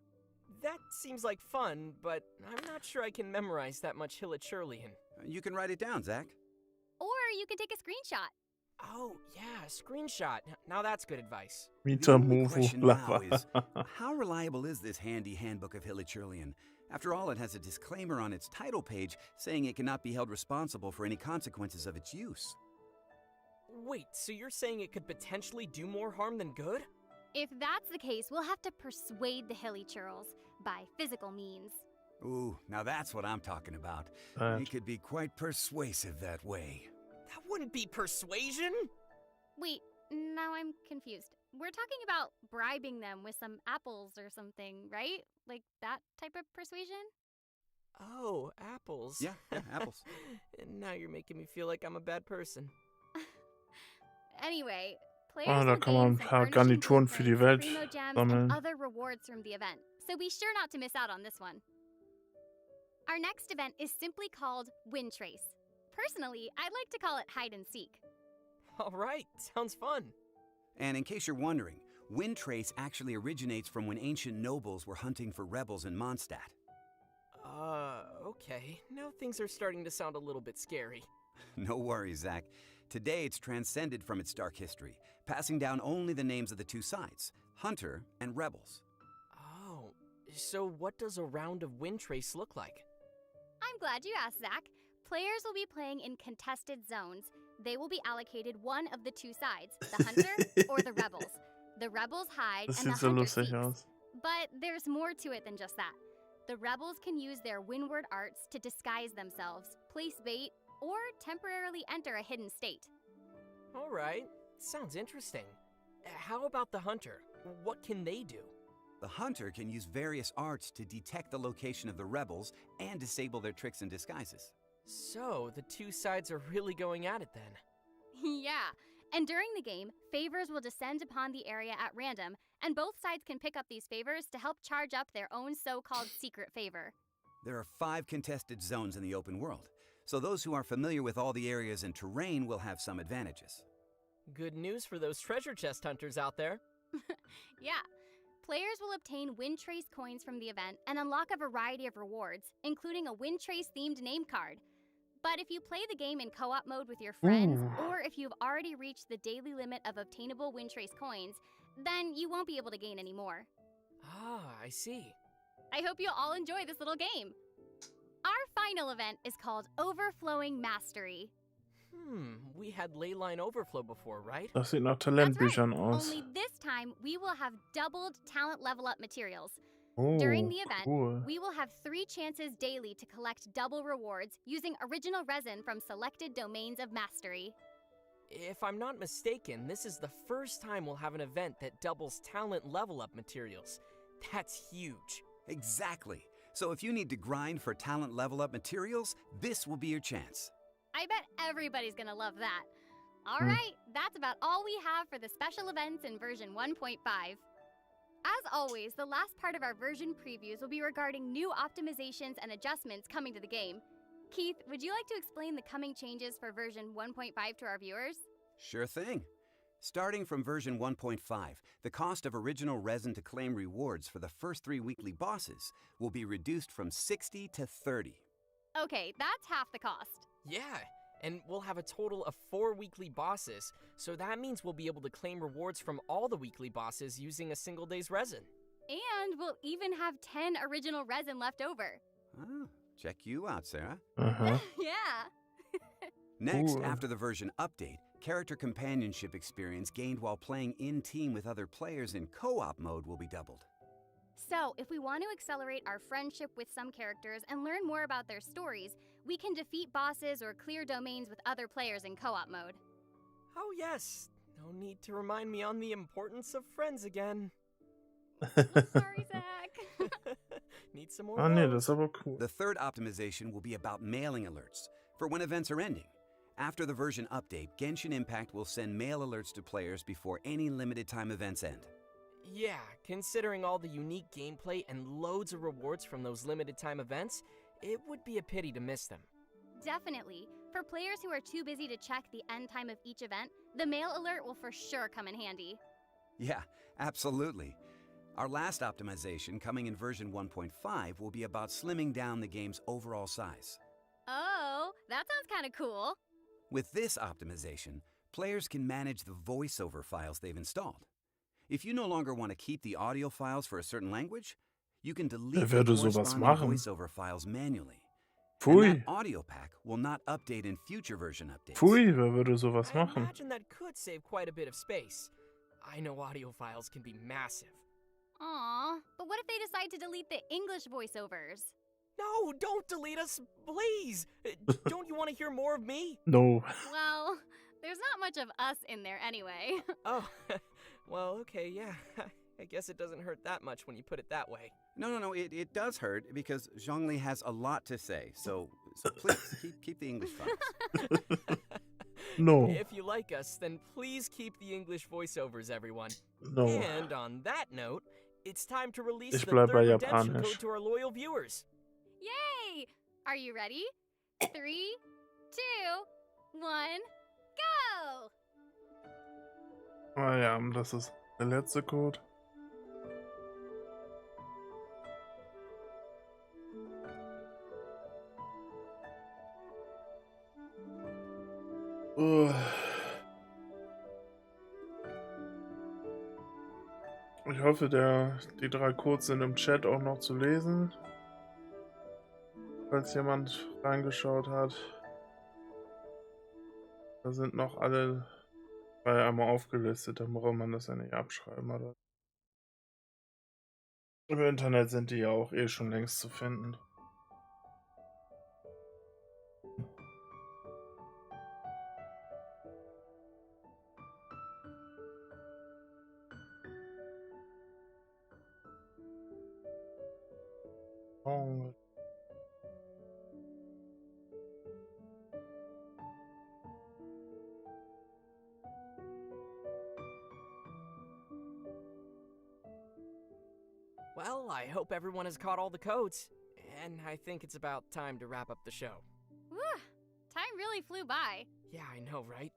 That seems like fun, but I'm not sure I can memorize that much Hilichurlian. You can write it down, Zach. Or you can take a screenshot. Oh, yeah, screenshot. Now that's good advice. The Mita only Muvu question now Lava. is, how reliable is this handy handbook of Hilichurlian? After all, it has a disclaimer on its title page saying it cannot be held responsible for any consequences of its use. Wait, so you're saying it could potentially do more harm than good? If that's the case, we'll have to persuade the Hilichurls by physical means. Ooh, now that's what I'm talking about. Right. It could be quite persuasive that way. That wouldn't be persuasion! Wait, now I'm confused. We're talking about bribing them with some apples or something, right? Like that type of persuasion? Oh, apples. Yeah, apples. And now you're making me feel like I'm a bad person. Anyway, players Ah, da will kann man gain ein some paar furnishing Garnituren für die Welt blueprints, Primo Gems, sammeln. and other rewards from the event, so be sure not to miss out on this one. Our next event is simply called Wind Trace. Personally, I'd like to call it Hide and Seek. All right, sounds fun. And in case you're wondering, wind trace actually originates from when ancient nobles were hunting for rebels in Mondstadt. Okay. Now things are starting to sound a little bit scary. No worries, Zach. Today it's transcended from its dark history, passing down only the names of the two sides, Hunter and Rebels. Oh, so what does a round of wind trace look like? I'm glad you asked, Zach. Players will be playing in contested zones. They will be allocated one of the two sides, the Hunter or the Rebels. The Rebels hide Das and the sieht so Hunter lustig seeks. aus. But there's more to it than just that. The Rebels can use their windward arts to disguise themselves, place bait, or temporarily enter a hidden state. All right. Sounds interesting. How about the Hunter? What can they do? The Hunter can use various arts to detect the location of the Rebels and disable their tricks and disguises. So, the two sides are really going at it then. Yeah, and during the game, favors will descend upon the area at random, and both sides can pick up these favors to help charge up their own so-called secret favor. There are 5 contested zones in the open world, so those who are familiar with all the areas and terrain will have some advantages. Good news for those treasure chest hunters out there. Yeah. Players will obtain Wind Trace coins from the event and unlock a variety of rewards, including a Wind Trace-themed name card. But if you play the game in co-op mode with your friends, or if you've already reached the daily limit of obtainable Wind Trace coins, then you won't be able to gain any more. Ah, I see. I hope you'll all enjoy this little game. Our final event is called Overflowing Mastery. We had Leyline Overflow before, right? Das sieht nach That's right. Talentbüchern aus. Only this time, we will have doubled talent level up materials. Oh, During the event, cool. we will have 3 chances daily to collect double rewards using original resin from selected domains of mastery. If I'm not mistaken, this is the first time we'll have an event that doubles talent level up materials. That's huge. Exactly. So if you need to grind for talent level up materials, this will be your chance. I bet everybody's gonna love that. All right, that's about all we have for the special events in version 1.5. As always, the last part of our version previews will be regarding new optimizations and adjustments coming to the game. Keith, would you like to explain the coming changes for version 1.5 to our viewers? Sure thing. Starting from version 1.5, the cost of original resin to claim rewards for the first 3 weekly bosses will be reduced from 60 to 30. Okay, that's half the cost. Yeah, and we'll have a total of 4 weekly bosses, so that means we'll be able to claim rewards from all the weekly bosses using a single day's resin. And we'll even have 10 original resin left over. Ah, check you out, Sarah. Aha. Yeah. Next, Cool. after the version update, character companionship experience gained while playing in team with other players in co-op mode will be doubled. So, if we want to accelerate our friendship with some characters and learn more about their stories, we can defeat bosses or clear domains with other players in co-op mode. Oh yes, no need to remind me on the importance of friends again. Sorry, Zach. Need some more Ah, nee, rose. das ist aber cool. The third optimization will be about mailing alerts for when events are ending. After the version update, Genshin Impact will send mail alerts to players before any limited time events end. Yeah, considering all the unique gameplay and loads of rewards from those limited time events, it would be a pity to miss them. Definitely. For players who are too busy to check the end time of each event, the mail alert will for sure come in handy. Yeah, absolutely. Our last optimization, coming in version 1.5, will be about slimming down the game's overall size. Oh, that sounds kind of cool. With this optimization, players can manage the voiceover files they've installed. If you no longer want to keep the audio files for a certain language, you can delete Wer the würde sowas corresponding machen? voiceover files manually. And Pfui, that audio pack will not update in future version updates. pfui, wer würde sowas I machen? imagine that could save quite a bit of space. I know audio files can be massive. Aw, but what if they decide to delete the English voiceovers? No, don't delete us, please! Don't you want to hear more of me? No. Well, there's not much of us in there anyway. Oh, well, okay, yeah. I guess it doesn't hurt that much when you put it that way. No, it does hurt because Zhongli has a lot to say. So please keep the English files. No. If you like us, then please keep the English voiceovers, everyone. No. And on that note, it's time to release Ich the bleib third bei redemption Japanisch. code to our loyal viewers. Yay! Are you ready? 3, 2, 1, go! Ah ja, das ist der letzte Code. Ich hoffe, die 3 Codes sind im Chat auch noch zu lesen, falls jemand reingeschaut hat. Da sind noch alle 3 einmal aufgelistet, dann braucht man das ja nicht abschreiben, oder? Im Internet sind die ja auch eh schon längst zu finden. Oh. Well, I hope everyone has caught all the codes. And I think it's about time to wrap up the show. Whew, time really flew by. Yeah, I know, right?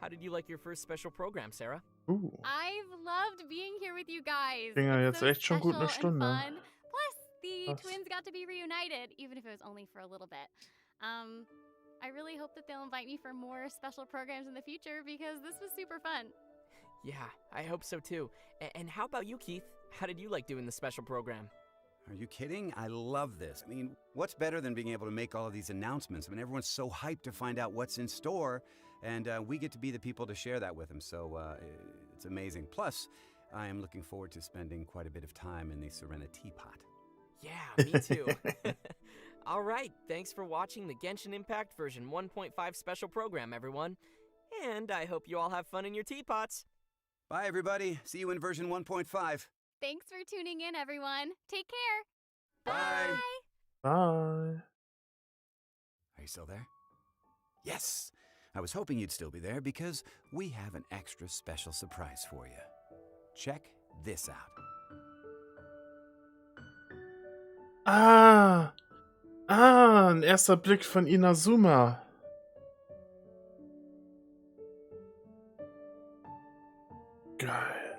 How did you like your first special program, Sarah? I've loved being here with you guys. Ging ja It's jetzt so echt schon gut eine special and Stunde. fun. Plus, the Krass. twins got to be reunited, even if it was only for a little bit. I really hope that they'll invite me for more special programs in the future because this was super fun. Yeah, I hope so too. And how about you, Keith? How did you like doing the special program? Are you kidding? I love this. I mean, what's better than being able to make all of these announcements? I mean, everyone's so hyped to find out what's in store, and we get to be the people to share that with them, so it's amazing. Plus, I am looking forward to spending quite a bit of time in the Serena Teapot. Yeah, me too. All right, thanks for watching the Genshin Impact version 1.5 special program, everyone. And I hope you all have fun in your teapots. Bye, everybody. See you in version 1.5. Thanks for tuning in, everyone. Take care. Bye. Bye. Are you still there? Yes! I was hoping you'd still be there because we have an extra special surprise for you. Check this out. Ein erster Blick von Inazuma. Geil.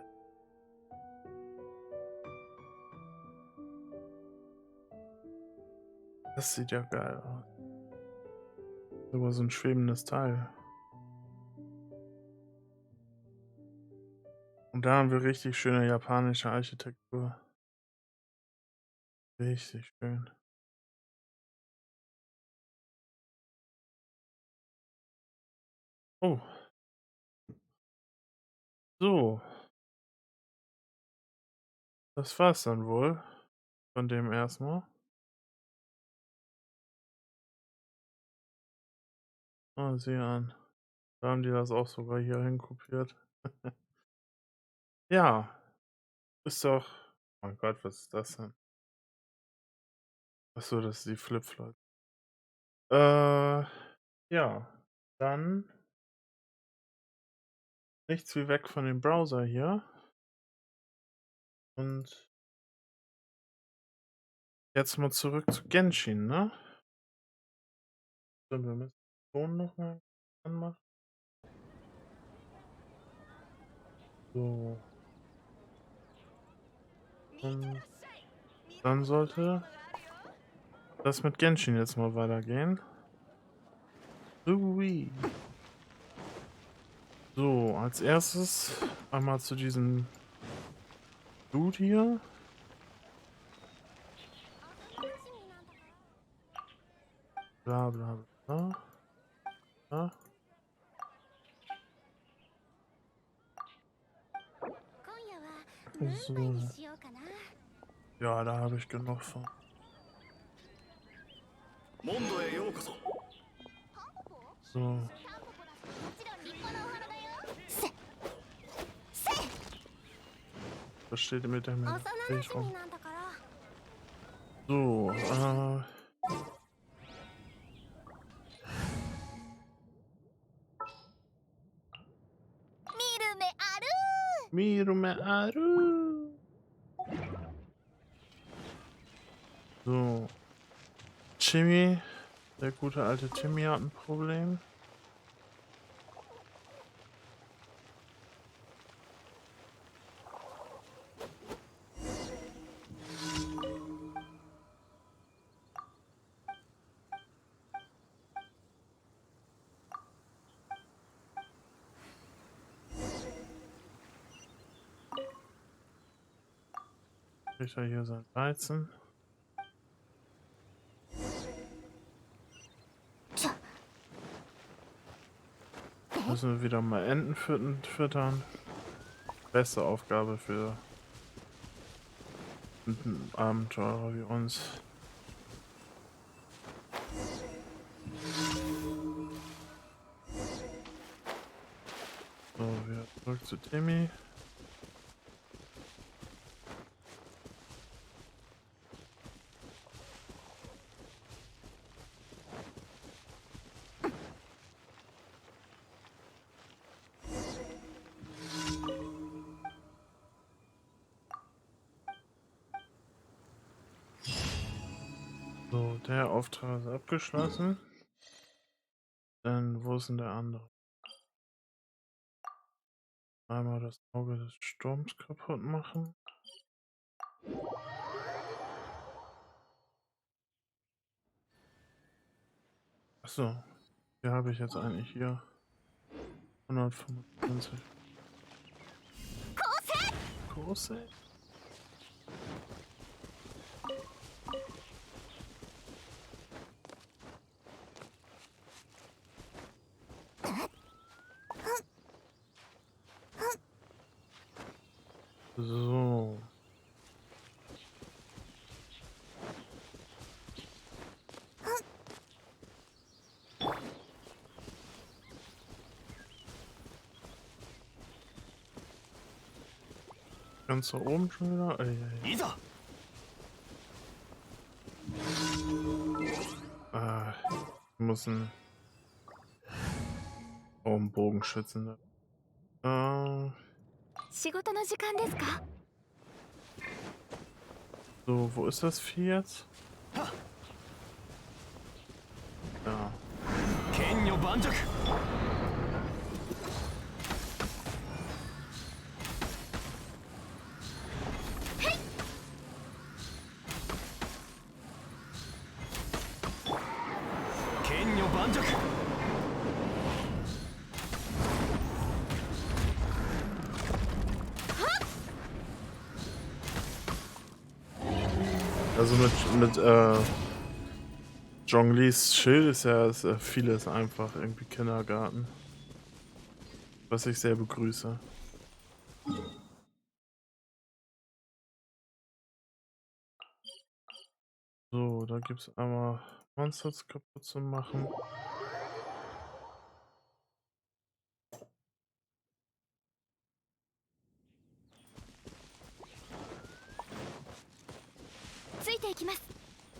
Das sieht ja geil aus. Sogar so ein schwebendes Teil. Und da haben wir richtig schöne japanische Architektur. Richtig schön. Oh. So. Das war's dann wohl. Von dem erstmal. Oh, sieh an. Da haben die das auch sogar hier hinkopiert. Ja. Ist doch. Oh mein Gott, was ist das denn? Achso, das ist die Flipflop. Ja. Dann nichts wie weg von dem Browser hier. Und jetzt mal zurück zu Genshin, ne? So, wir müssen den Ton nochmal anmachen. So. Und dann sollte das mit Genshin jetzt mal weitergehen. Ui. So, als erstes einmal zu diesem Dude hier. Bla bla bla. Ja. So. Ja, da habe ich genug von. So. Was steht mit der Meldung? So, Mirume Aru. So. Timmy. Der gute alte Timmy hat ein Problem. Kriegt er hier sein Weizen. Müssen wir wieder mal Enten füttern. Beste Aufgabe für einen Abenteurer wie uns. So, wir zurück zu Timmy. So, der Auftrag ist abgeschlossen. Dann, wo ist denn der andere? Einmal das Auge des Sturms kaputt machen. Achso, hier habe ich jetzt eigentlich hier 125. Große? So. Ganz da oben schon wieder? Wir müssen einen Bogenschützen. 仕事の時間ですか？ So, wo ist das Vieh jetzt? Ja. 剣女盤石 剣女盤石 Also mit Zhonglis Schild ist ja vieles einfach irgendwie Kindergarten. Was ich sehr begrüße. So, da gibt es einmal Monsters kaputt zu machen.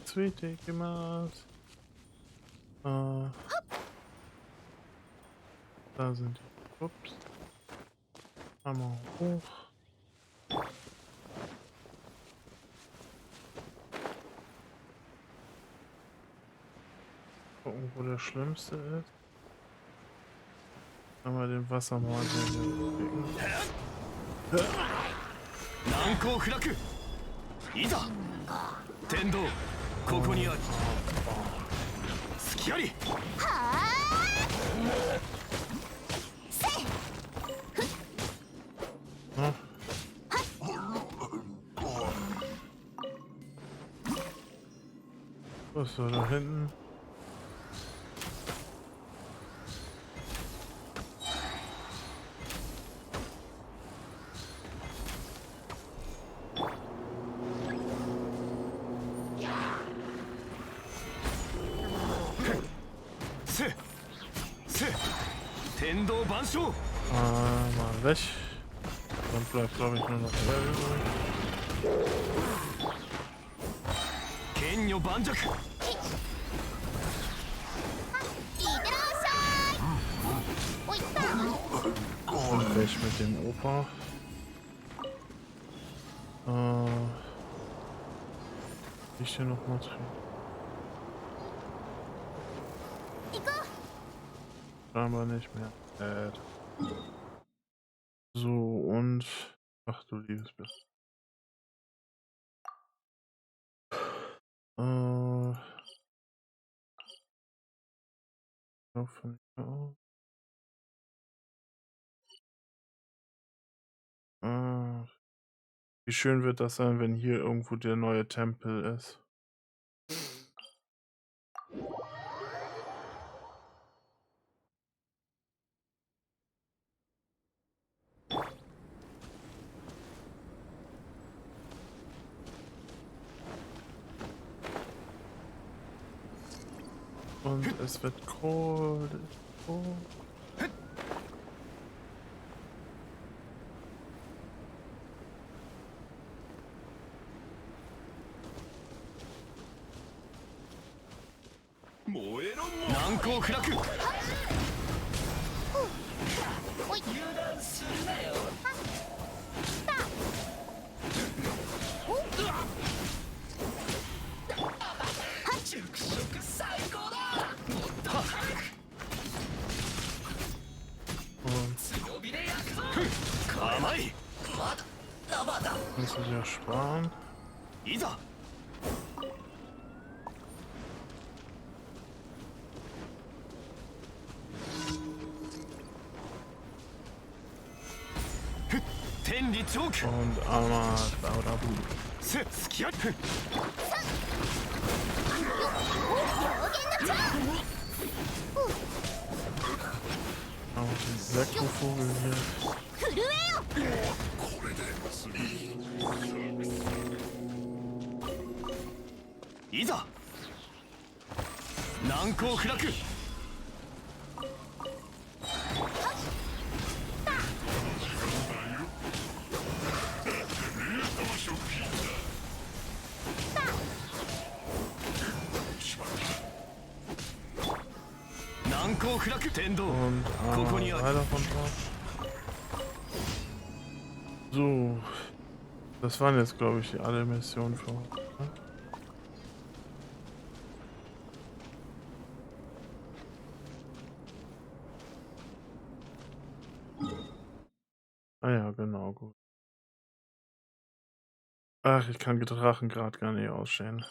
Sweetie gemacht. Da sind die. Ups. Einmal hoch. Gucken, wo der Schlimmste ist. Einmal den Wassermonster hier. 難攻不落いざ天道ここにあり隙あり Was ist da hinten? Mal weg. Dann bleibt, glaube ich, nur noch der übrig. 剣女盤石 Und weg mit dem Opa. Ich hier noch mal drin. Scheinbar nicht mehr. So, und... Ach du liebes Bild. Von hier aus. Die Wie schön wird das sein, wenn hier irgendwo der neue Tempel ist. Und es wird cold. Kannst du dir sparen? Und einmal Daudabu. Auch den Elektrovogel hier. Und weiter von drauf. So. Das waren jetzt, glaube ich, alle Missionen für heute. Ah ja, genau, gut. Ach, ich kann Drachen gerade gar nicht ausstehen.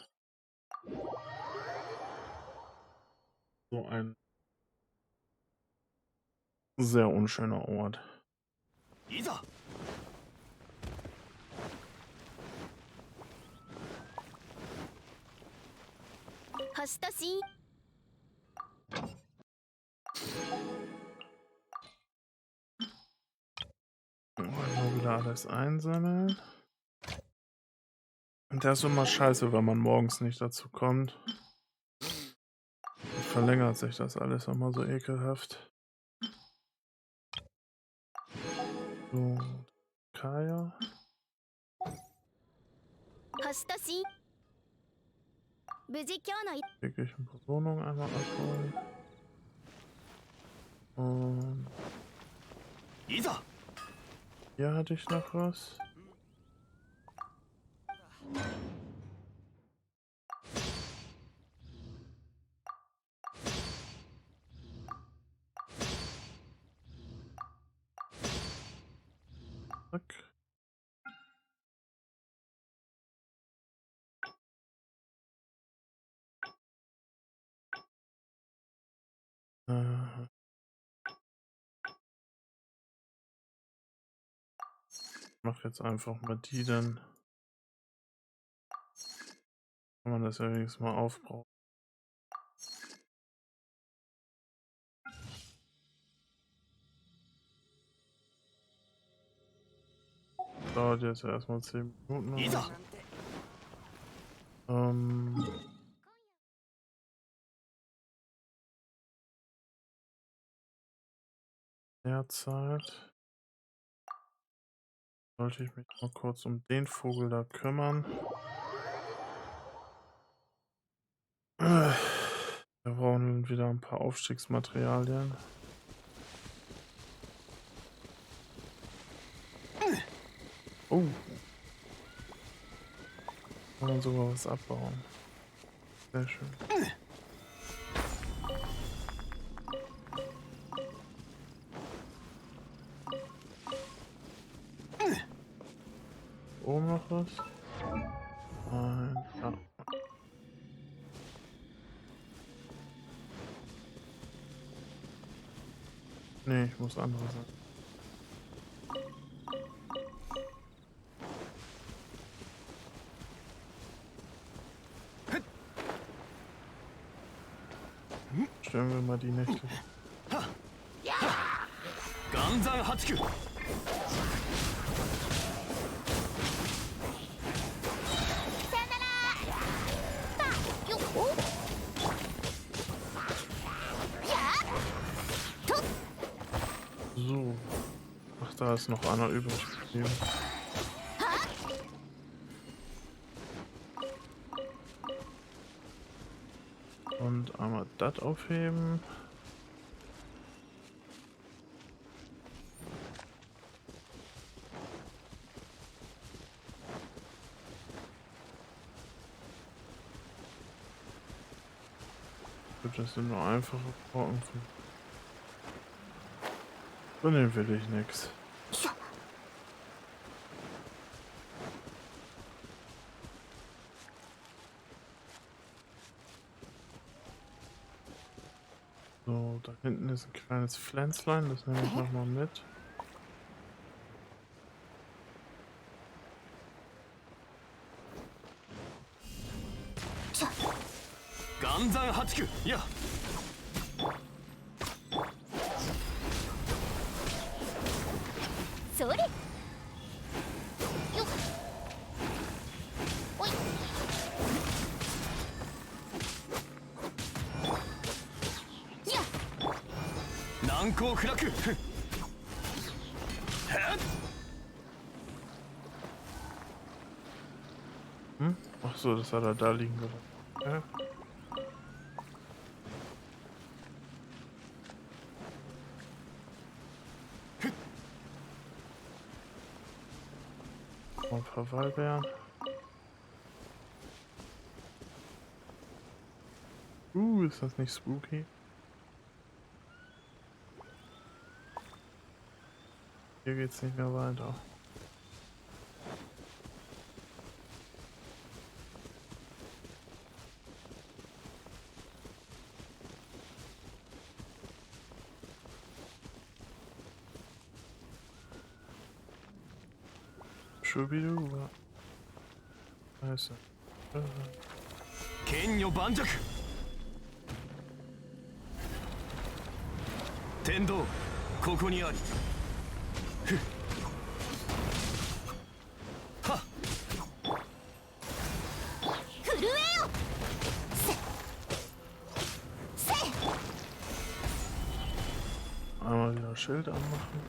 So ein sehr unschöner Ort. Mal wieder alles einsammeln. Und das ist immer scheiße, wenn man morgens nicht dazu kommt. Dann verlängert sich das alles immer so ekelhaft. So, Kaya. Täglichen Belohnung einmal abholen. Und hier hatte ich noch was. Zack. Ich mache jetzt einfach mal die, dann kann man das ja wenigstens mal aufbrauchen. Dauert jetzt erstmal 10 Minuten. Oder so. Derzeit sollte ich mich mal kurz um den Vogel da kümmern. Wir brauchen wieder ein paar Aufstiegsmaterialien. Oh. Kann man sogar was abbauen. Sehr schön. Oben noch was? Nein. Ah. Nee, ich muss andere sagen. zerstören wir mal die nächtliche. So. Ach, da ist noch einer übrig geblieben. Und einmal das aufheben. Das sind nur einfache Brocken. Von denen will ich nichts. So, da hinten ist ein kleines Pflänzlein, das nehme ich nochmal mit. Ja. Hm? Ach so, das hat er da liegen gelassen. Ja. Ein paar Walbeeren. Ist das nicht spooky? Hier geht's nicht mehr weiter. Schubidu. Scheiße. Kenyo Banjak. Tendo, ここにあり。はっ。震えよ。せ。 Einmal wieder Schild anmachen.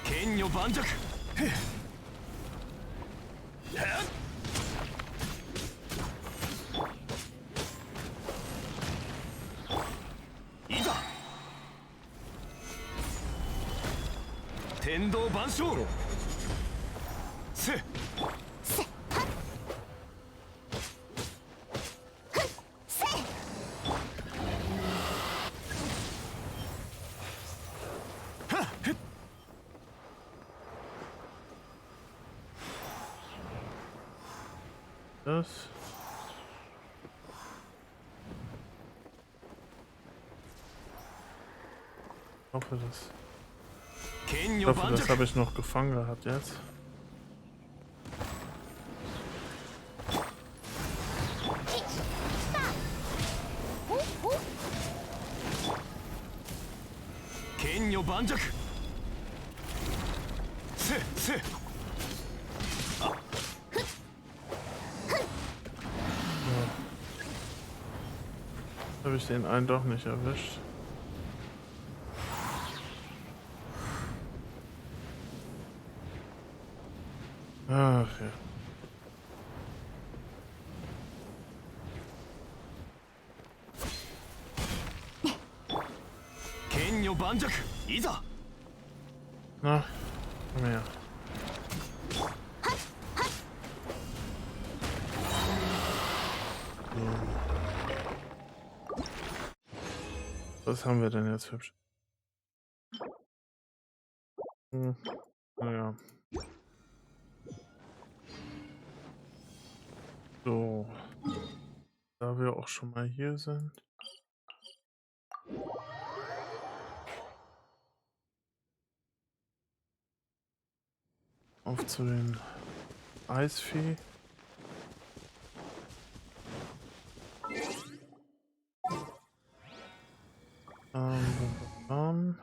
Kenyo Banjak. Tendo Banshou. Se. Das. Ich hoffe, das habe ich noch gefangen gehabt jetzt. Kenyo Banjak. Se, se. Habe ich den einen doch nicht erwischt. Ach ja. Kenyo Banjak, Iza. Na, komm her. Was haben wir denn jetzt hübsch? Naja. So. Da wir auch schon mal hier sind. Auf zu den Eisvieh. Bam, bam, bam.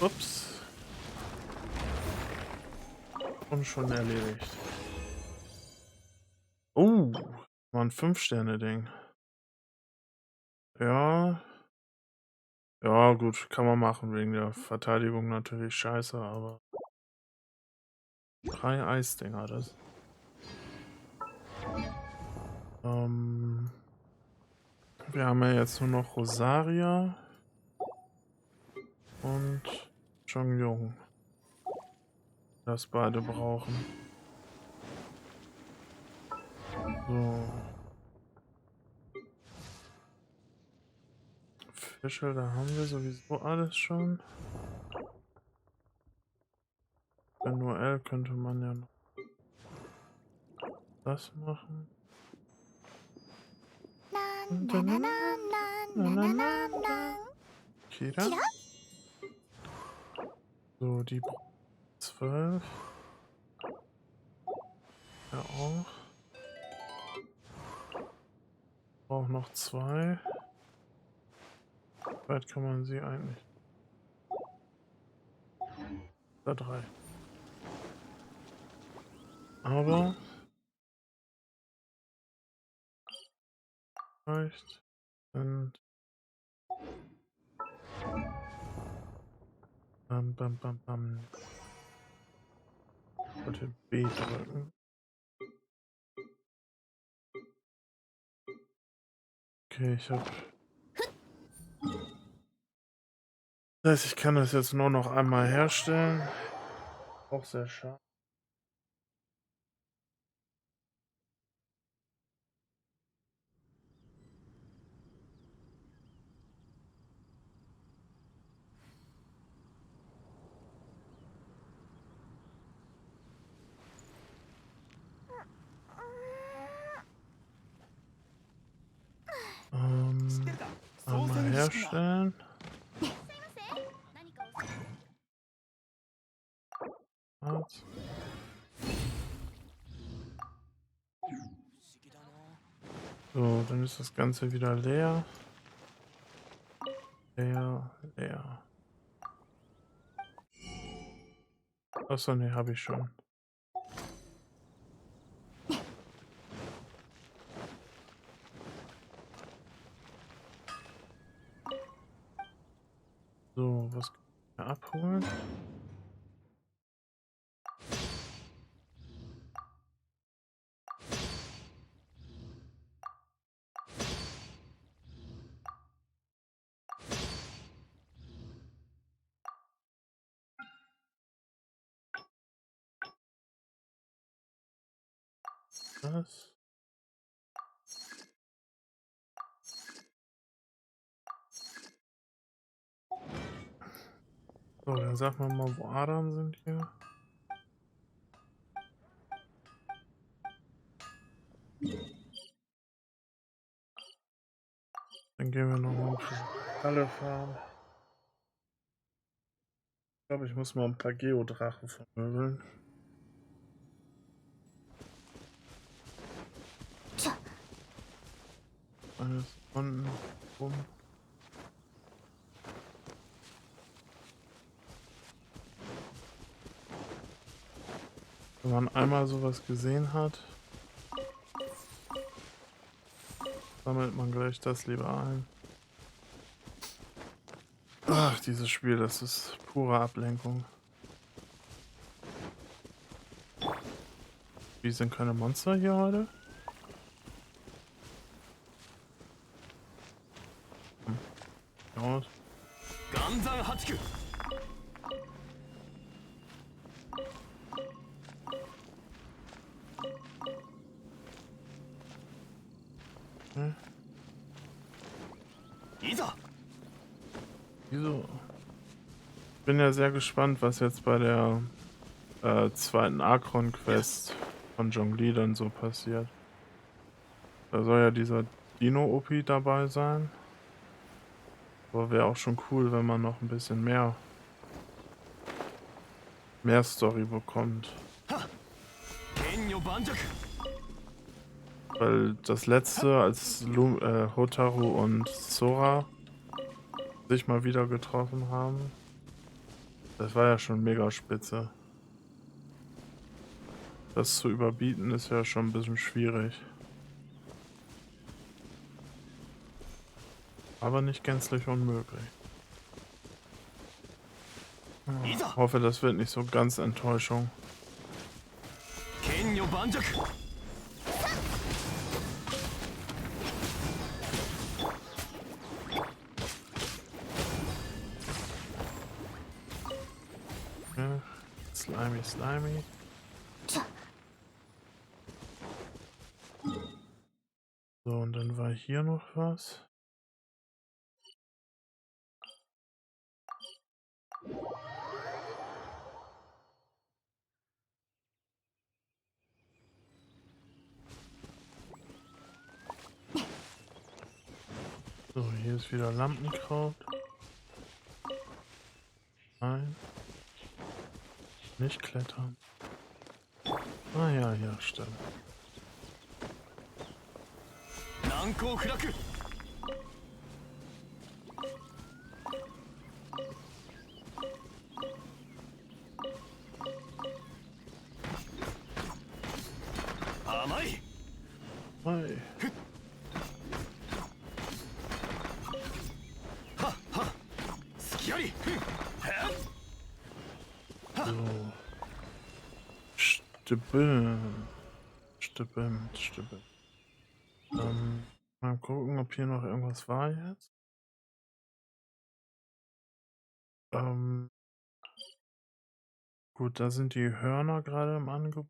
Ups. Und schon erledigt. Oh, war ein 5-Sterne-Ding. Ja. Ja, gut, kann man machen, wegen der Verteidigung natürlich scheiße, aber 3 Eisdinger, das. Wir haben ja jetzt nur noch Rosaria und Jongjong. Das beide brauchen. So. Fische, da haben wir sowieso alles schon. Bei Noel könnte man ja noch das machen. Kira? So, die 12. Ja auch. Braucht noch 2. Wie weit kann man sie eigentlich? Da 3. Aber reicht. Und bam, bam, bam, bam. Ich wollte B drücken. Okay, ich habe. Das heißt, ich kann das jetzt nur noch einmal herstellen. Auch sehr schade. Einmal herstellen. So, dann ist das Ganze wieder leer. Leer, leer. Achso, ne, habe ich schon. So, was kann ich hier abholen? Das. So, dann sagen wir mal, wo Adern sind hier. Dann gehen wir nochmal auf die Halle fahren. Ich glaube, ich muss mal ein paar Geodrachen vermöbeln. Alles unten rum. Wenn man einmal sowas gesehen hat, sammelt man gleich das lieber ein. Ach, dieses Spiel, das ist pure Ablenkung. Wie, sind keine Monster hier heute? Aus. Wieso? Ich bin ja sehr gespannt, was jetzt bei der zweiten Akron-Quest von Zhongli dann so passiert. Da soll ja dieser Dino-Opi dabei sein. Aber wäre auch schon cool, wenn man noch ein bisschen mehr Story bekommt. Weil das letzte, als Hotaru und Sora sich mal wieder getroffen haben, das war ja schon mega spitze. Das zu überbieten ist ja schon ein bisschen schwierig. Aber nicht gänzlich unmöglich. Ich hoffe, das wird nicht so ganz Enttäuschung. Ja, slimy. So, und dann war hier noch was. So, hier ist wieder Lampenkraut. Nein. Nicht klettern. Ah ja, stimmt. Hi. So. Stimmt. Mal gucken, ob hier noch irgendwas war jetzt. Gut, da sind die Hörner gerade im Angebot.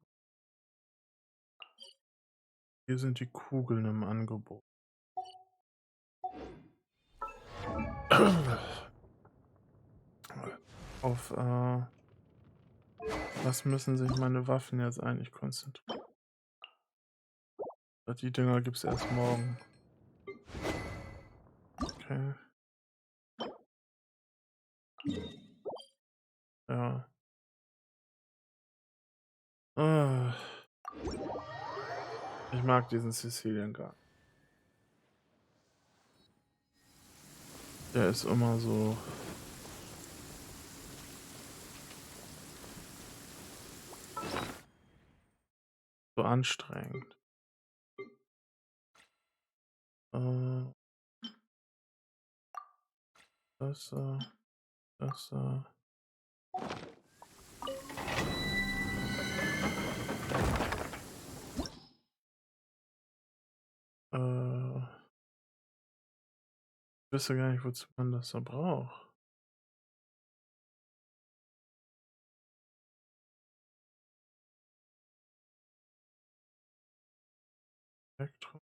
Hier sind die Kugeln im Angebot. Auf was müssen sich meine Waffen jetzt eigentlich konzentrieren? Die Dinger gibt es erst morgen. Okay. Ja. Ich mag diesen Siziliengarten. Der ist immer so anstrengend. Das ich wüsste gar nicht, wozu man das so braucht. Spektrum.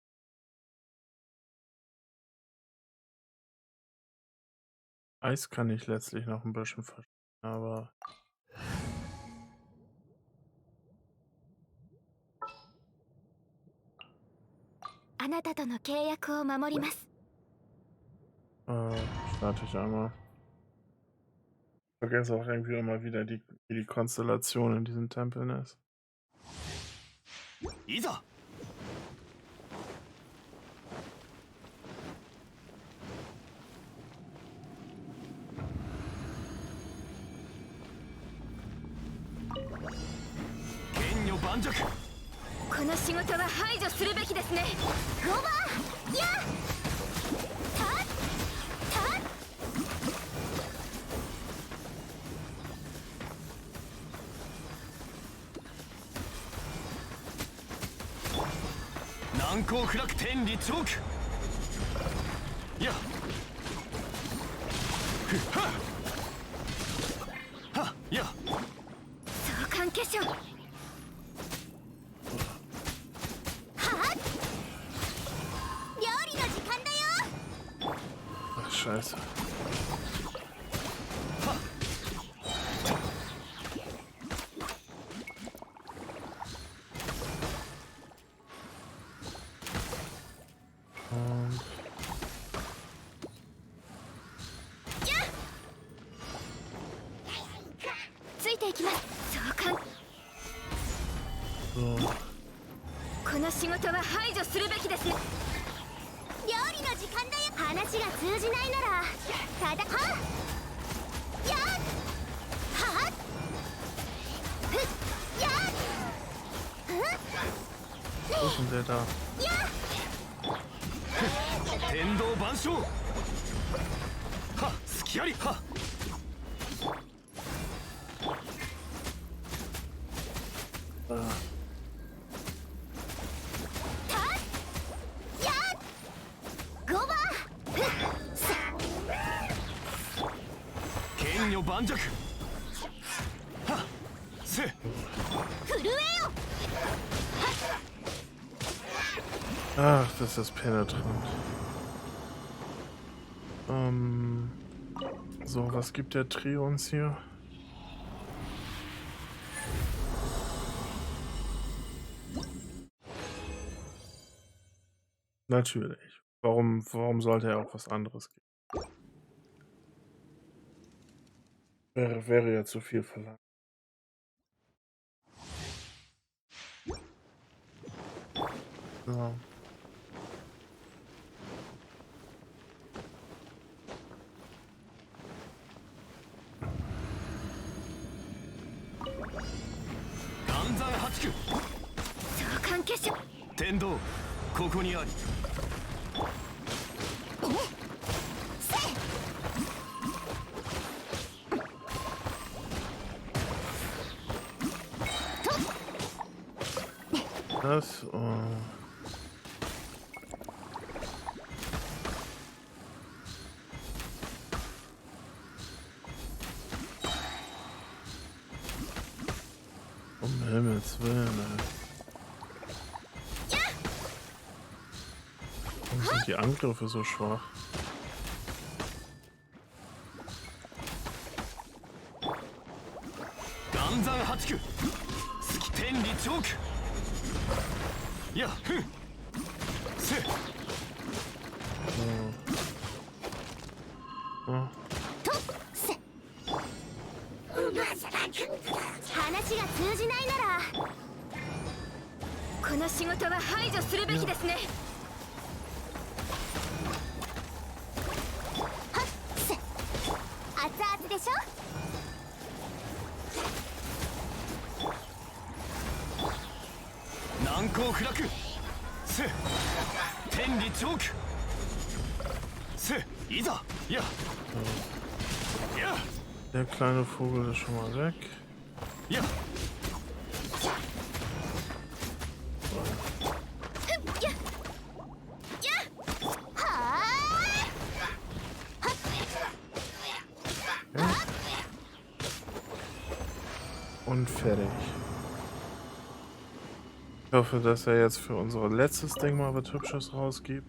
Eis kann ich letztlich noch ein bisschen verstehen, aber starte ich einmal. Ich vergesse auch irgendwie immer wieder, wie die Konstellation in diesen Tempeln ist. 難攻不落天理チョークやっふっはっはっやっ相関化粧はっ料理の時間だよ Ach, scheiße. Und ついていきます相関 so. この仕事は排除するべきですね料理の時間だよ話が通じないならただはっやっはっふっやっふっ Wo ist denn der da? やっ天道万象はっ隙ありはっ やっ5番ふっさ剣女盤石はっせ震えよ Ach, das ist penetrant. So, was gibt der Trio uns hier? Natürlich. Warum sollte er auch was anderes geben? Wäre ja zu viel verlangt. So.相関化粧天道ここにありDas. Um Himmels Willen, ey. Warum sind die Angriffe so schwach? Ja, se. Oh. 話が通じないならこの仕事は排除するべきですねはっせ熱々でしょ難攻不落せ天理チョークせいざやや Der kleine Vogel ist schon mal weg. Ja. Und fertig. Ich hoffe, dass er jetzt für unser letztes Ding mal was Hübsches rausgibt.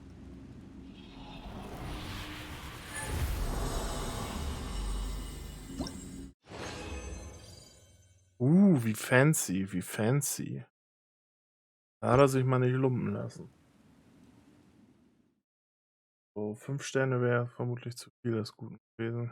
Wie fancy, wie fancy. Da hat er sich mal nicht lumpen lassen. So, 5 Sterne wäre vermutlich zu viel des Guten gewesen.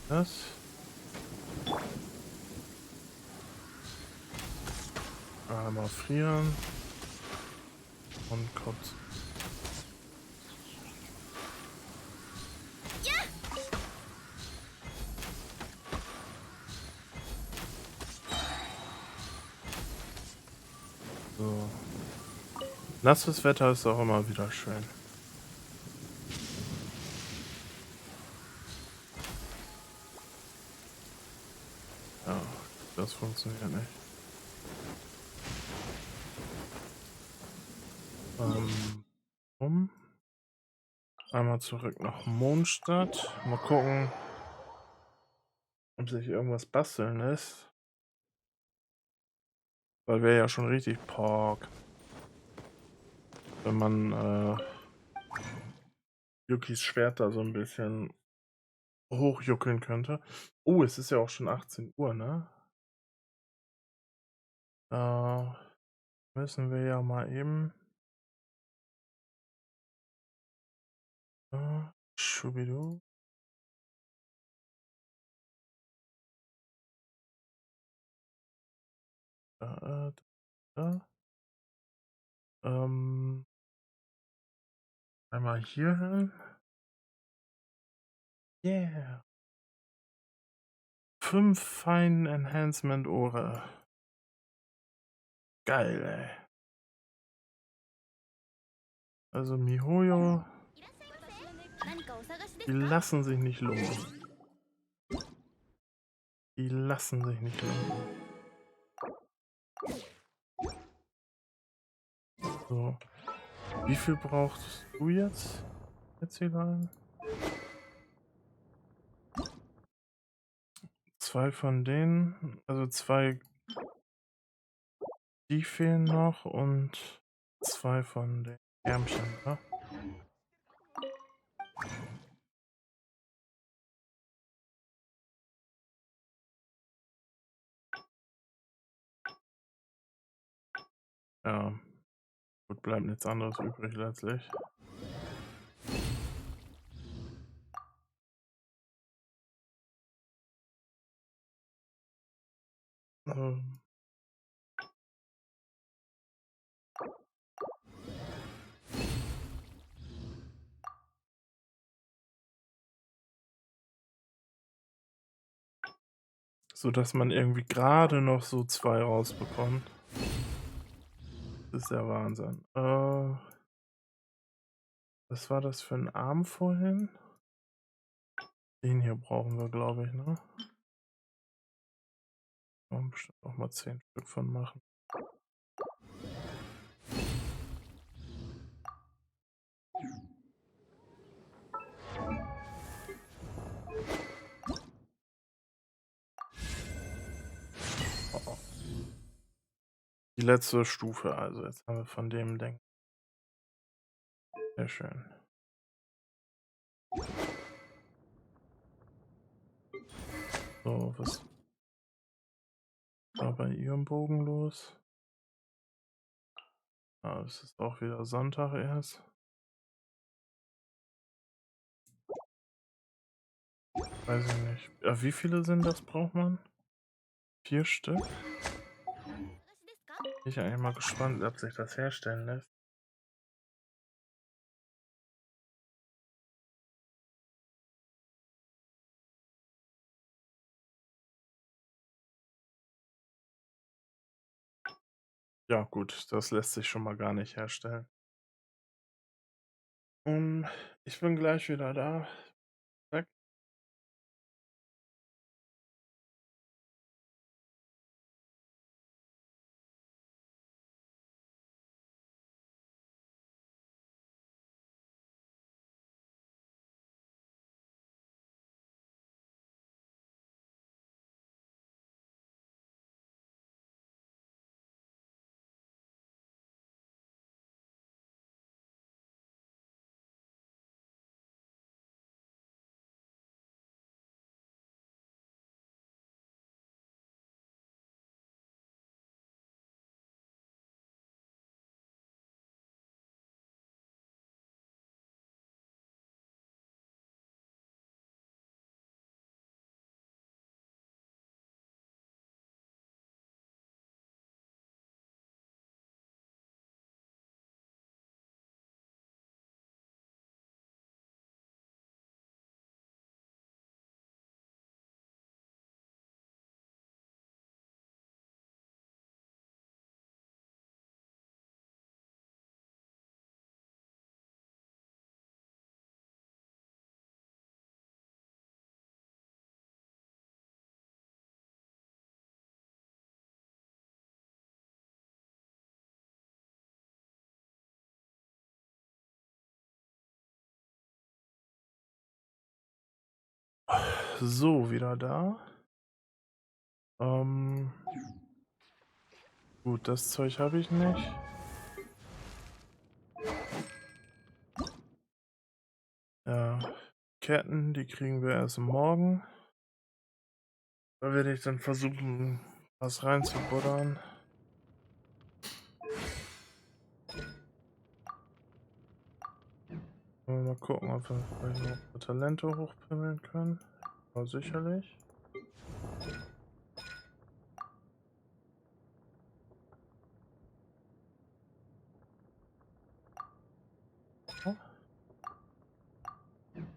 Das. Einmal frieren. Und kurz Nasses Wetter ist auch immer wieder schön. Ja, das funktioniert nicht. Einmal zurück nach Mondstadt. Mal gucken, ob sich irgendwas basteln lässt. Weil wäre ja schon richtig Pork, wenn man Yukis Schwert da so ein bisschen hochjuckeln könnte. Oh, es ist ja auch schon 18 Uhr, ne? Müssen wir ja mal eben. Schubidu. Da. Einmal hier hin. Yeah. 5 Fine Enhancement Ohre. Geil, ey. Also Mihoyo, die lassen sich nicht lumpen. Die lassen sich nicht lumpen. So. Wie viel brauchst du jetzt? Jetzt hier rein? 2 von denen. Also 2. Die fehlen noch und 2 von den Ärmchen, ne? Ja. Gut, bleibt nichts anderes übrig letztlich. Ähm. So dass man irgendwie gerade noch so 2 rausbekommt. Das ist der Wahnsinn. Was war das für ein Arm vorhin? Den hier brauchen wir, glaube ich, ne? Kann man bestimmt auch mal 10 Stück von machen. Oh, oh. Die letzte Stufe, also jetzt haben wir von dem Ding. Sehr schön. So, was war bei ihrem Bogen los? Ah, es ist auch wieder Sonntag erst. Weiß ich nicht. Ja, wie viele sind das, braucht man? 4 Stück? Bin ich eigentlich mal gespannt, ob sich das herstellen lässt. Ja, gut, das lässt sich schon mal gar nicht herstellen. Ich bin gleich wieder da. Zack. So, wieder da. Gut, das Zeug habe ich nicht. Ja, Ketten, die kriegen wir erst morgen. Da werde ich dann versuchen, was reinzubuddern. Mal gucken, ob wir vielleicht noch ein paar Talente hochpimmeln können. Aber sicherlich. Oh.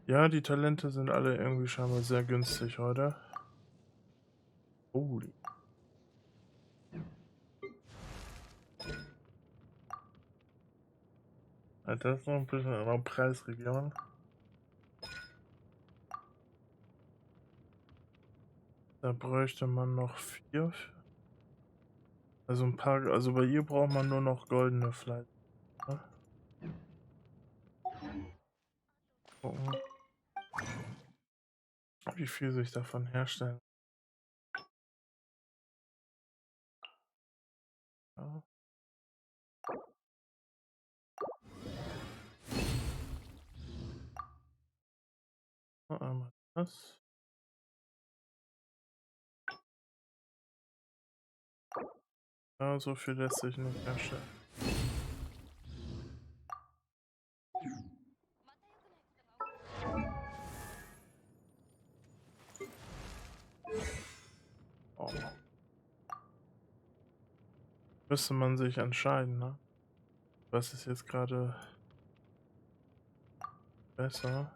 Ja, die Talente sind alle irgendwie scheinbar sehr günstig heute. Holy. Das ist noch ein bisschen in der Preisregion. Da bräuchte man noch 4. Also ein paar, also bei ihr braucht man nur noch goldene Fleisch. Ne? Gucken, wie viel sich davon herstellen. Ja. Einmal das. Ja, so viel lässt sich nicht herstellen. Oh. Müsste man sich entscheiden, ne? Was ist jetzt gerade besser?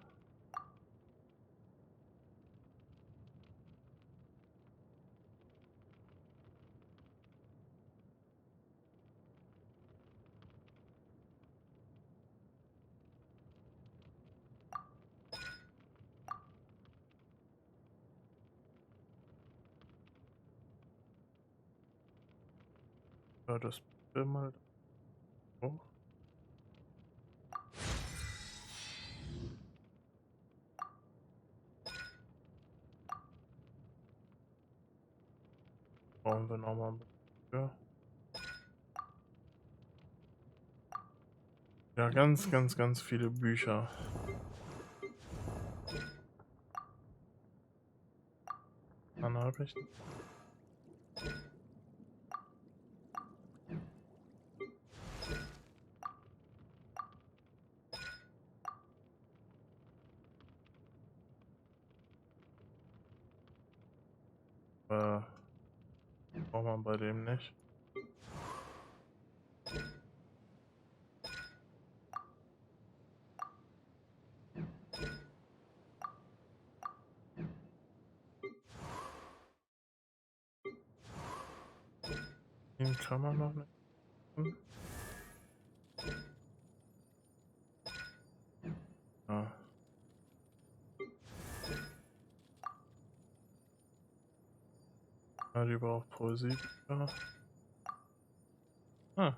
Ja, das mal hoch. Brauchen wir nochmal ein bisschen für. Ja, ganz viele Bücher. Dann habe ich. Braucht man bei dem nicht. Den kann man noch nicht. Ja. Ja, die braucht Poesie. Ja. Ah.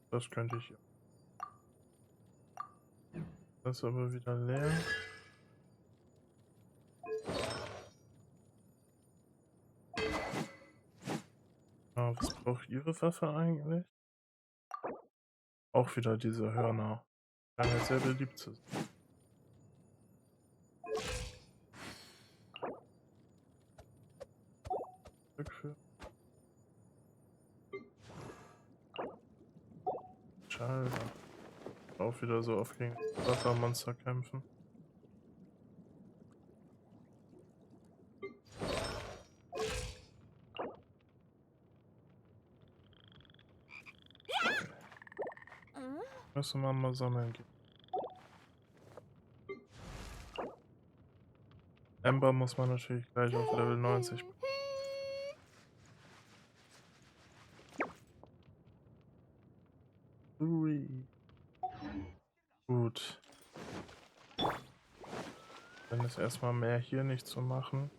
Das könnte ich. Das ist aber wieder leer. Ah, was braucht ihre Waffe eigentlich? Auch wieder diese Hörner. Scheinen ja sehr beliebt zu sein. Rückführen. Schade. Auch wieder so oft gegen Wassermonster kämpfen. Müssen wir mal sammeln gehen. Ember muss man natürlich gleich auf Level 90. Ui. Gut. Dann ist erstmal mehr hier nicht zu machen.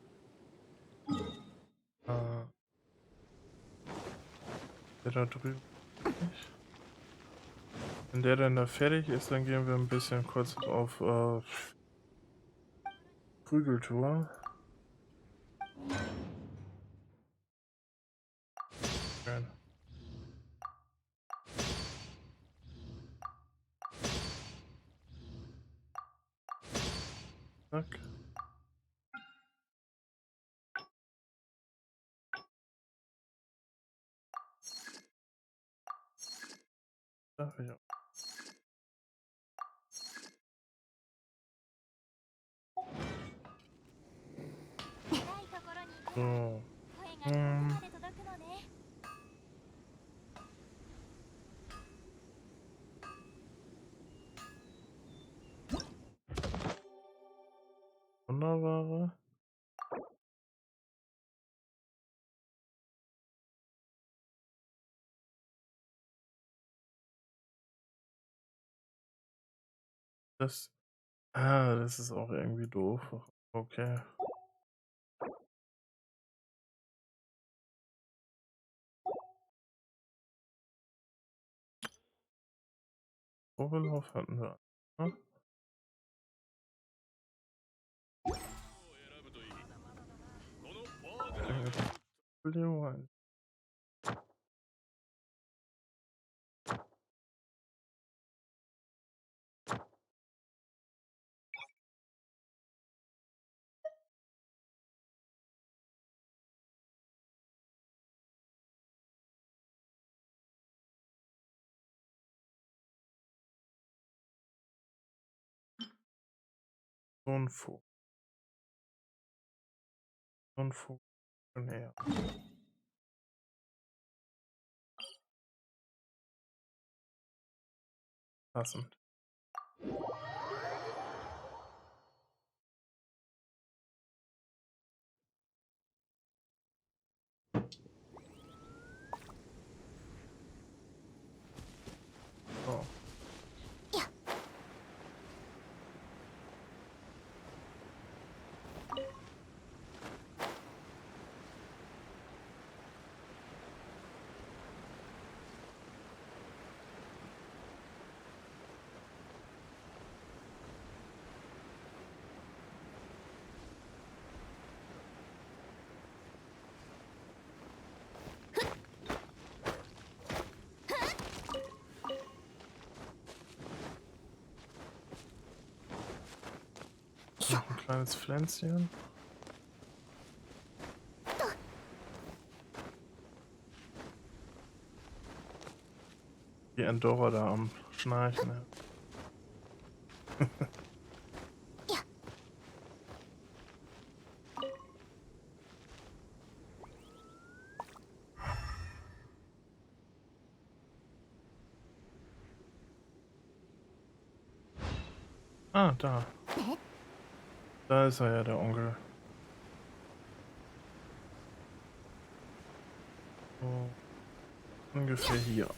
Der da drüben nicht. Wenn der dann da fertig ist, dann gehen wir ein bisschen kurz auf Prügeltour. Schön. Zack. Darf ich auch. So. Wunderware. Das. Ah, das ist auch irgendwie doof. Okay. Probelauf hatten wir. Ne? Video ein. So ein Vogel. So ein Vogel. Näher. Passend. So. Noch ein kleines Pflänzchen. Die Endora da am Schnarchen. Ah, da. Da ist er ja, der Onkel. So. Ungefähr hier.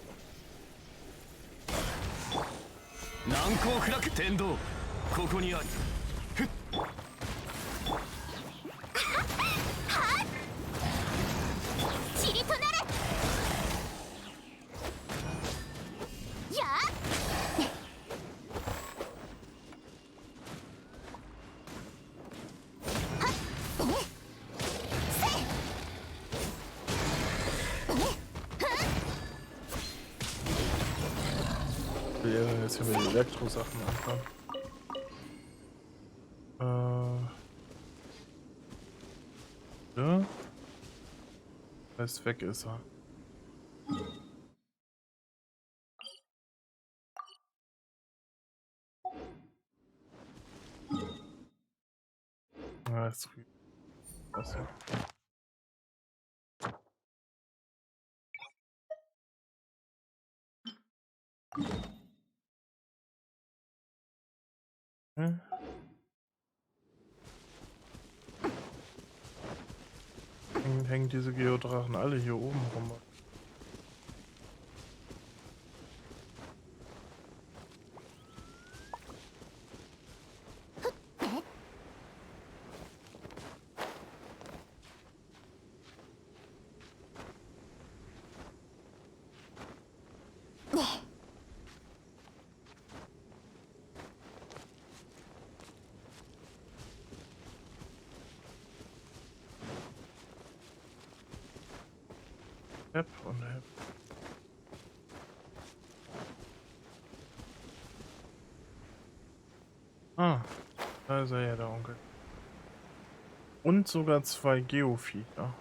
Jetzt hier mit den Elektro-Sachen anfangen. Ja. Heißt, weg ist er. Ah, ist das ja. Okay. Hängen diese Geodrachen alle hier oben rum. Hep und Hep. Ah, da ist er ja, der Onkel. Und sogar 2 Geoviecher.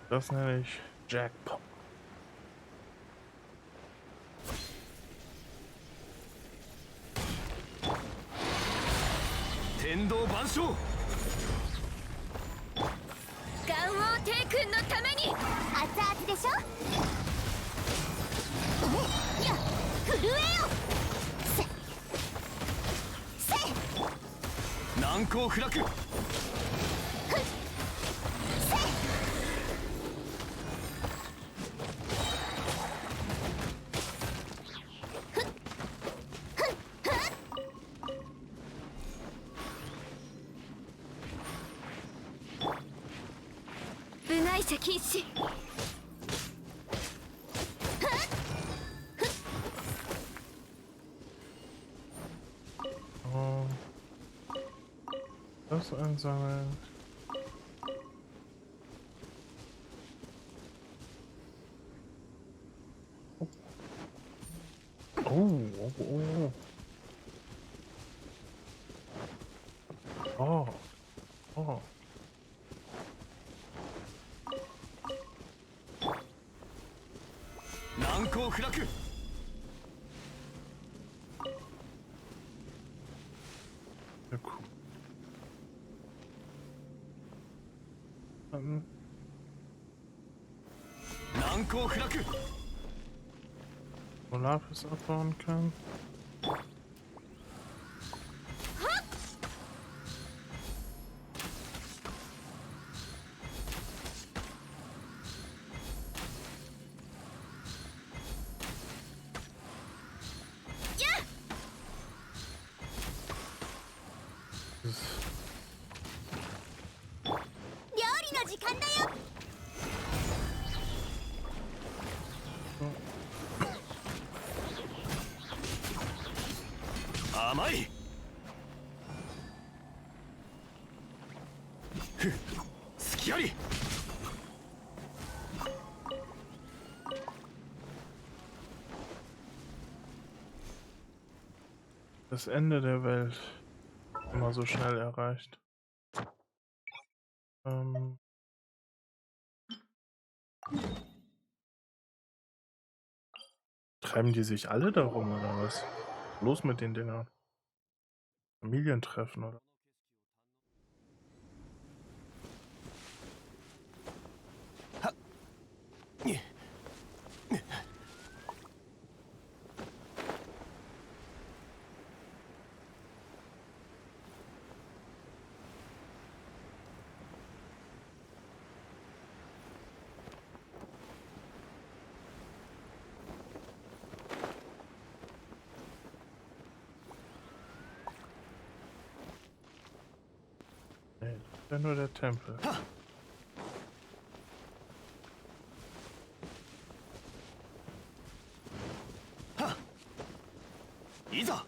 Das nenne ich Jackpot. Tendo Bansho! ガンオーテイ君のために熱々でしょ。いや震えよ。難攻不落。部外者禁止。Oh. Das einsammeln. Oh. Oh. Oh. 難攻不落。 Ja, cool. Dann 難攻不落。 Lapis abbauen kann. Das 料理の時間だよ。 甘い。ふっ、隙あり。 Das Ende der Welt immer so schnell erreicht. Treiben die sich alle darum oder was? Los mit den Dingern. Familientreffen oder? Nee, das ist ja nur der Tempel. Isa!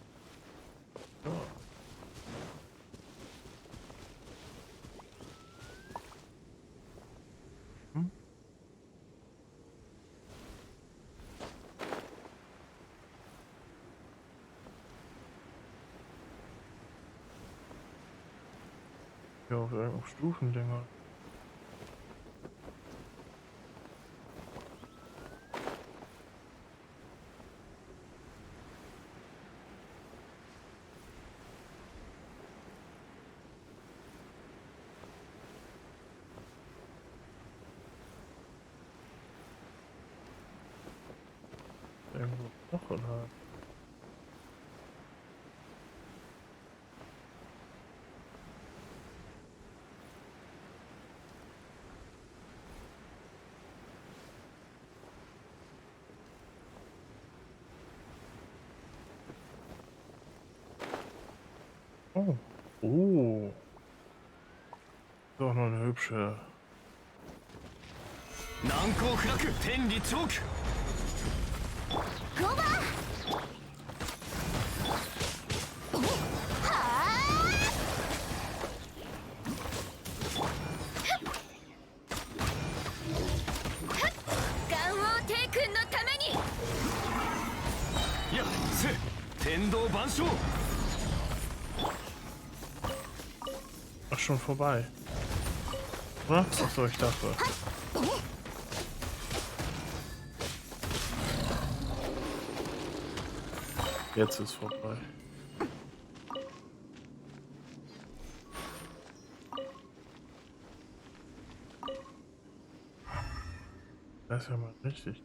Hm? Ja, auf Stufendinger. Irgendwo noch oder? Oh. Oh. Doch noch eine hübsche. 難攻不落。天理チョーク。 5番。はあ。Ach, schon vorbei. Oder? Achso, ich dachte. Jetzt ist vorbei. Das ist ja mal richtig.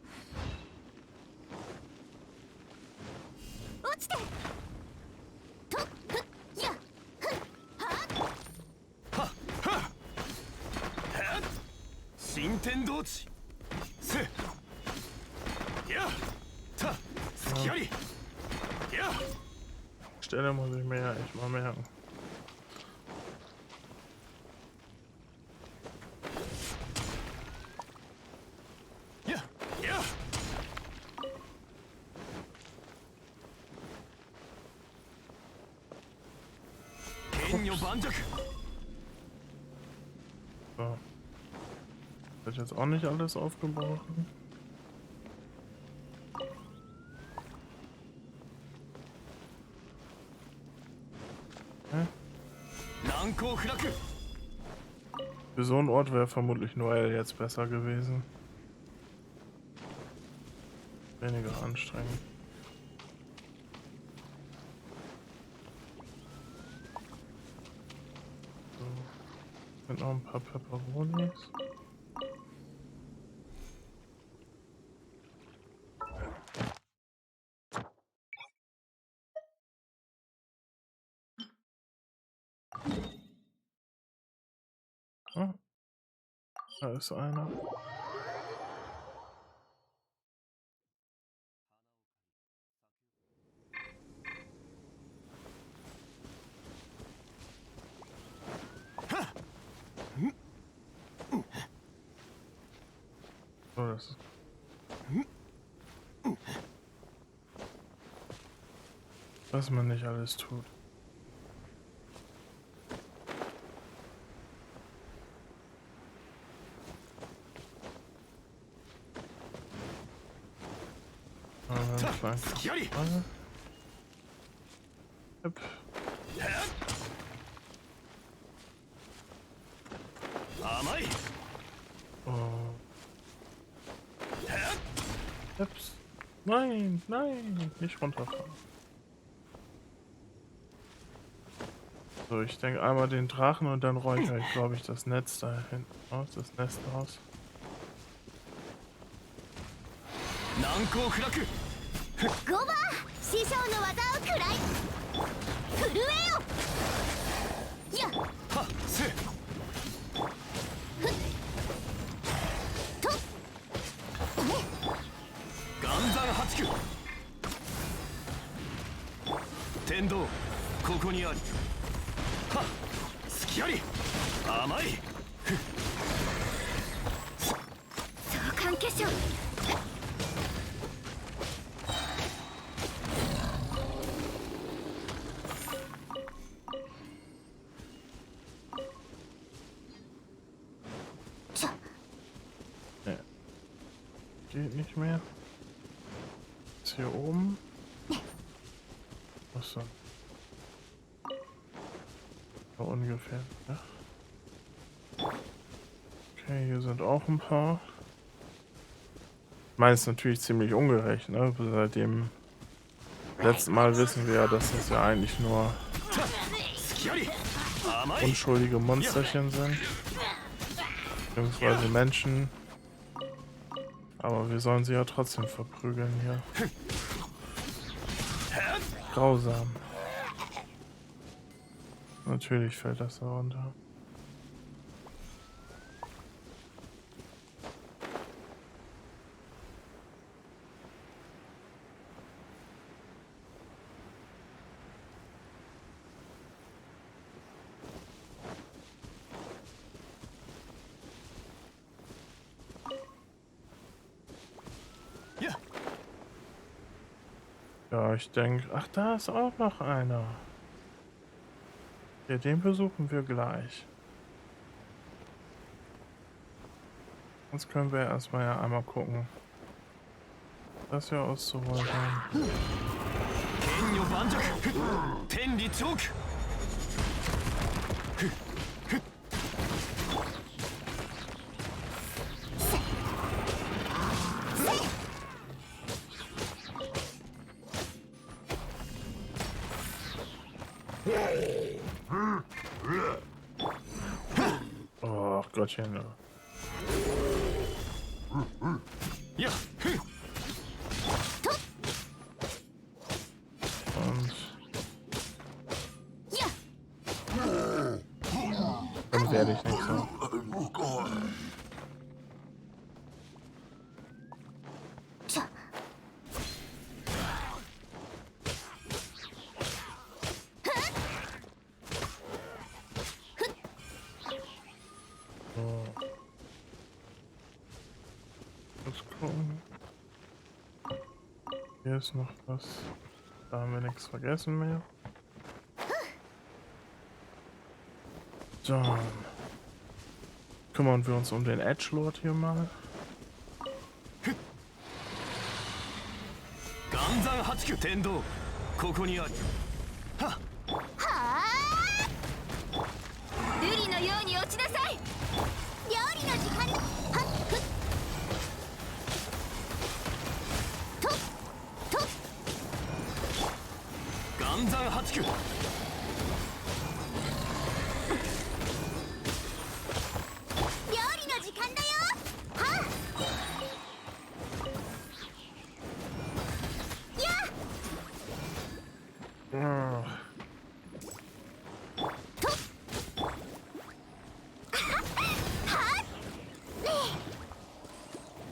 Stelle muss ich mir ja echt mal merken. So. Wird jetzt auch nicht alles aufgebrochen. Für so einen Ort wäre vermutlich Noel jetzt besser gewesen. Weniger anstrengend. So. Sind noch ein paar Peperonis. Ah, da ist einer. Oh, das ist... Was man nicht alles tut. Yep. Oh. Ups. Nein, nein, nicht runterfahren. So, ich denke einmal den Drachen und dann räuchere ich, glaube ich, das Netz da hinten aus, das Nest aus. Nee. Geht nicht mehr. Ist hier oben. Achso. So ungefähr. Ja. Okay, hier sind auch ein paar. Meist natürlich ziemlich ungerecht, ne? Seit dem letzten Mal wissen wir ja, dass das ja eigentlich nur unschuldige Monsterchen sind. Beziehungsweise Menschen. Aber wir sollen sie ja trotzdem verprügeln hier. Grausam. Natürlich fällt das da runter. Ja, ich denke... Ach, da ist auch noch einer. Ja, den besuchen wir gleich. Sonst können wir erstmal ja einmal gucken, was wir auszuholen haben. Oh Gottchen. Ja. Und damit werde ich nicht so. Hier ist noch was. Da haben wir nichts vergessen mehr. Dann kümmern wir uns um den Edgelord hier mal.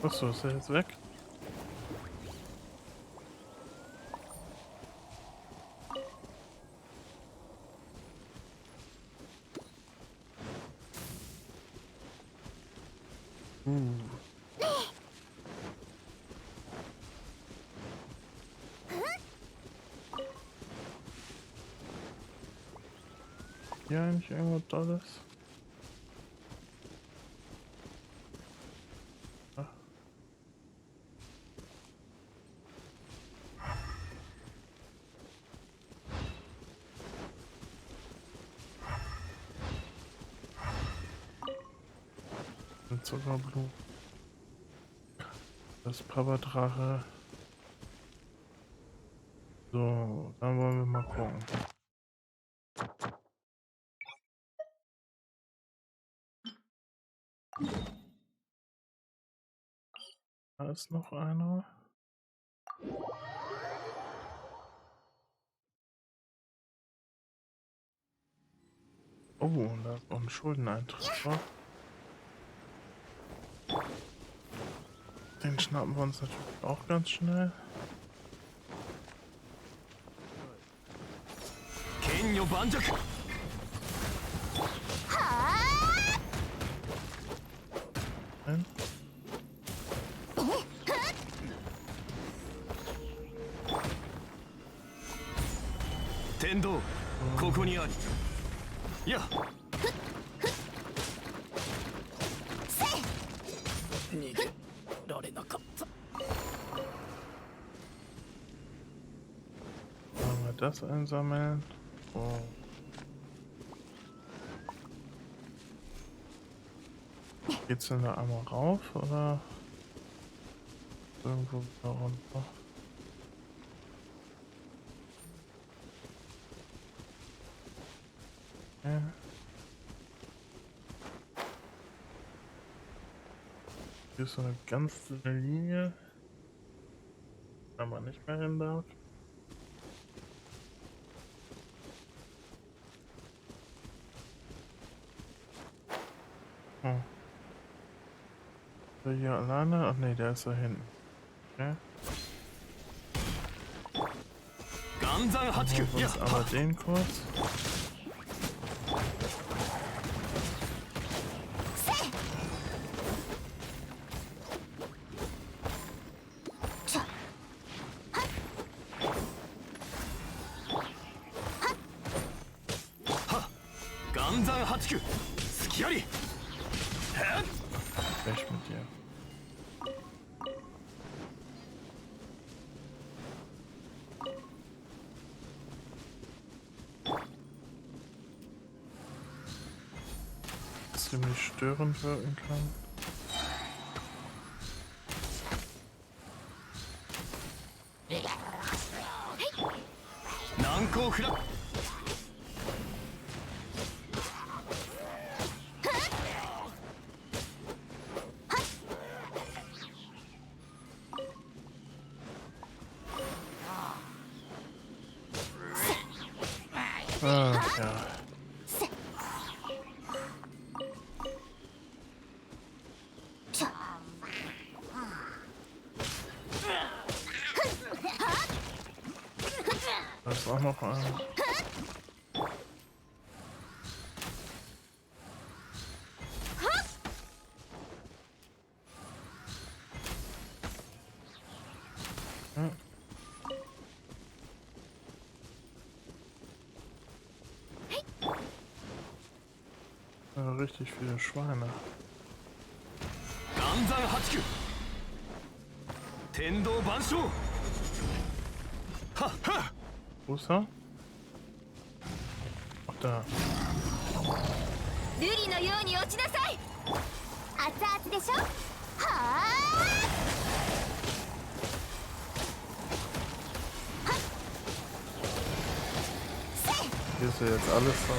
Achso, ist er jetzt weg? Hier eigentlich irgendwas Tolles? Zuckerblut. Das Papa-Drache. So, dann wollen wir mal gucken. Da ist noch einer. Oh, und da ist noch ein Schuldeneintrag. Den schnappen wir uns natürlich auch ganz schnell. Nein. Tendo, ここにあり。や。逃げられなかった。Wollen wir das einsammeln? Oh. Geht's denn da einmal rauf oder irgendwo wieder runter? Ja. Hier ist so eine ganz dünne Linie, da man nicht mehr hin darf. Hm. Ist er hier alleine? Ach nee, der ist da hinten. Okay. Dann machen wir uns aber den kurz. Weg mit dir. ziemlich störend wirken kann. Ah, ja. Da ist auch noch ein. Ja. Ja, richtig viele Schweine. Wo ist er? Ach, da. 瑠璃のように落ちなさい。熱々でしょ。はあ。Hier ist ja jetzt alles dabei.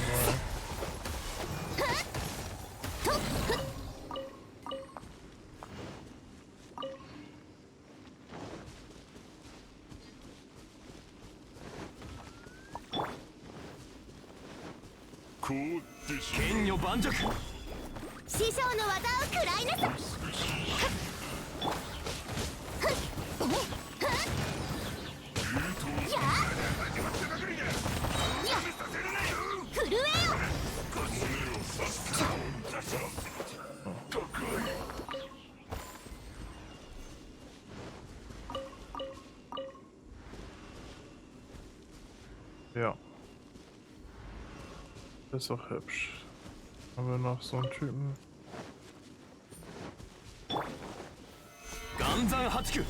Cool. 剣女盤石。師匠の技を食らいなさい。やあ。や。震えよ。 Ja. Ist doch hübsch. Haben wir noch so einen Typen? 岩山八九。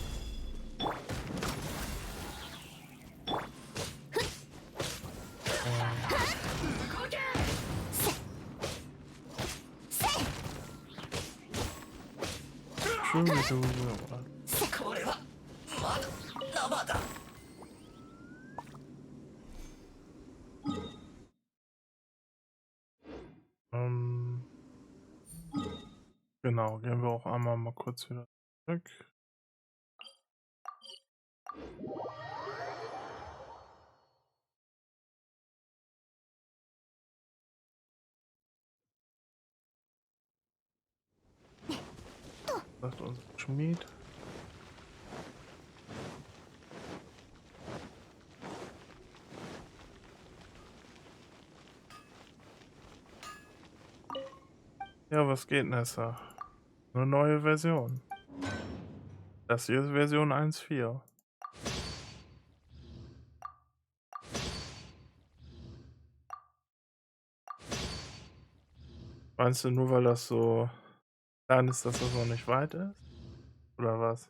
Genau, gehen wir auch einmal mal kurz wieder zurück. Sagt unser Schmied. Ja, was geht, Nessa? Eine neue Version. Das hier ist Version 1.4. Meinst du nur, weil das so klein ist, dass das noch nicht weit ist? Oder was?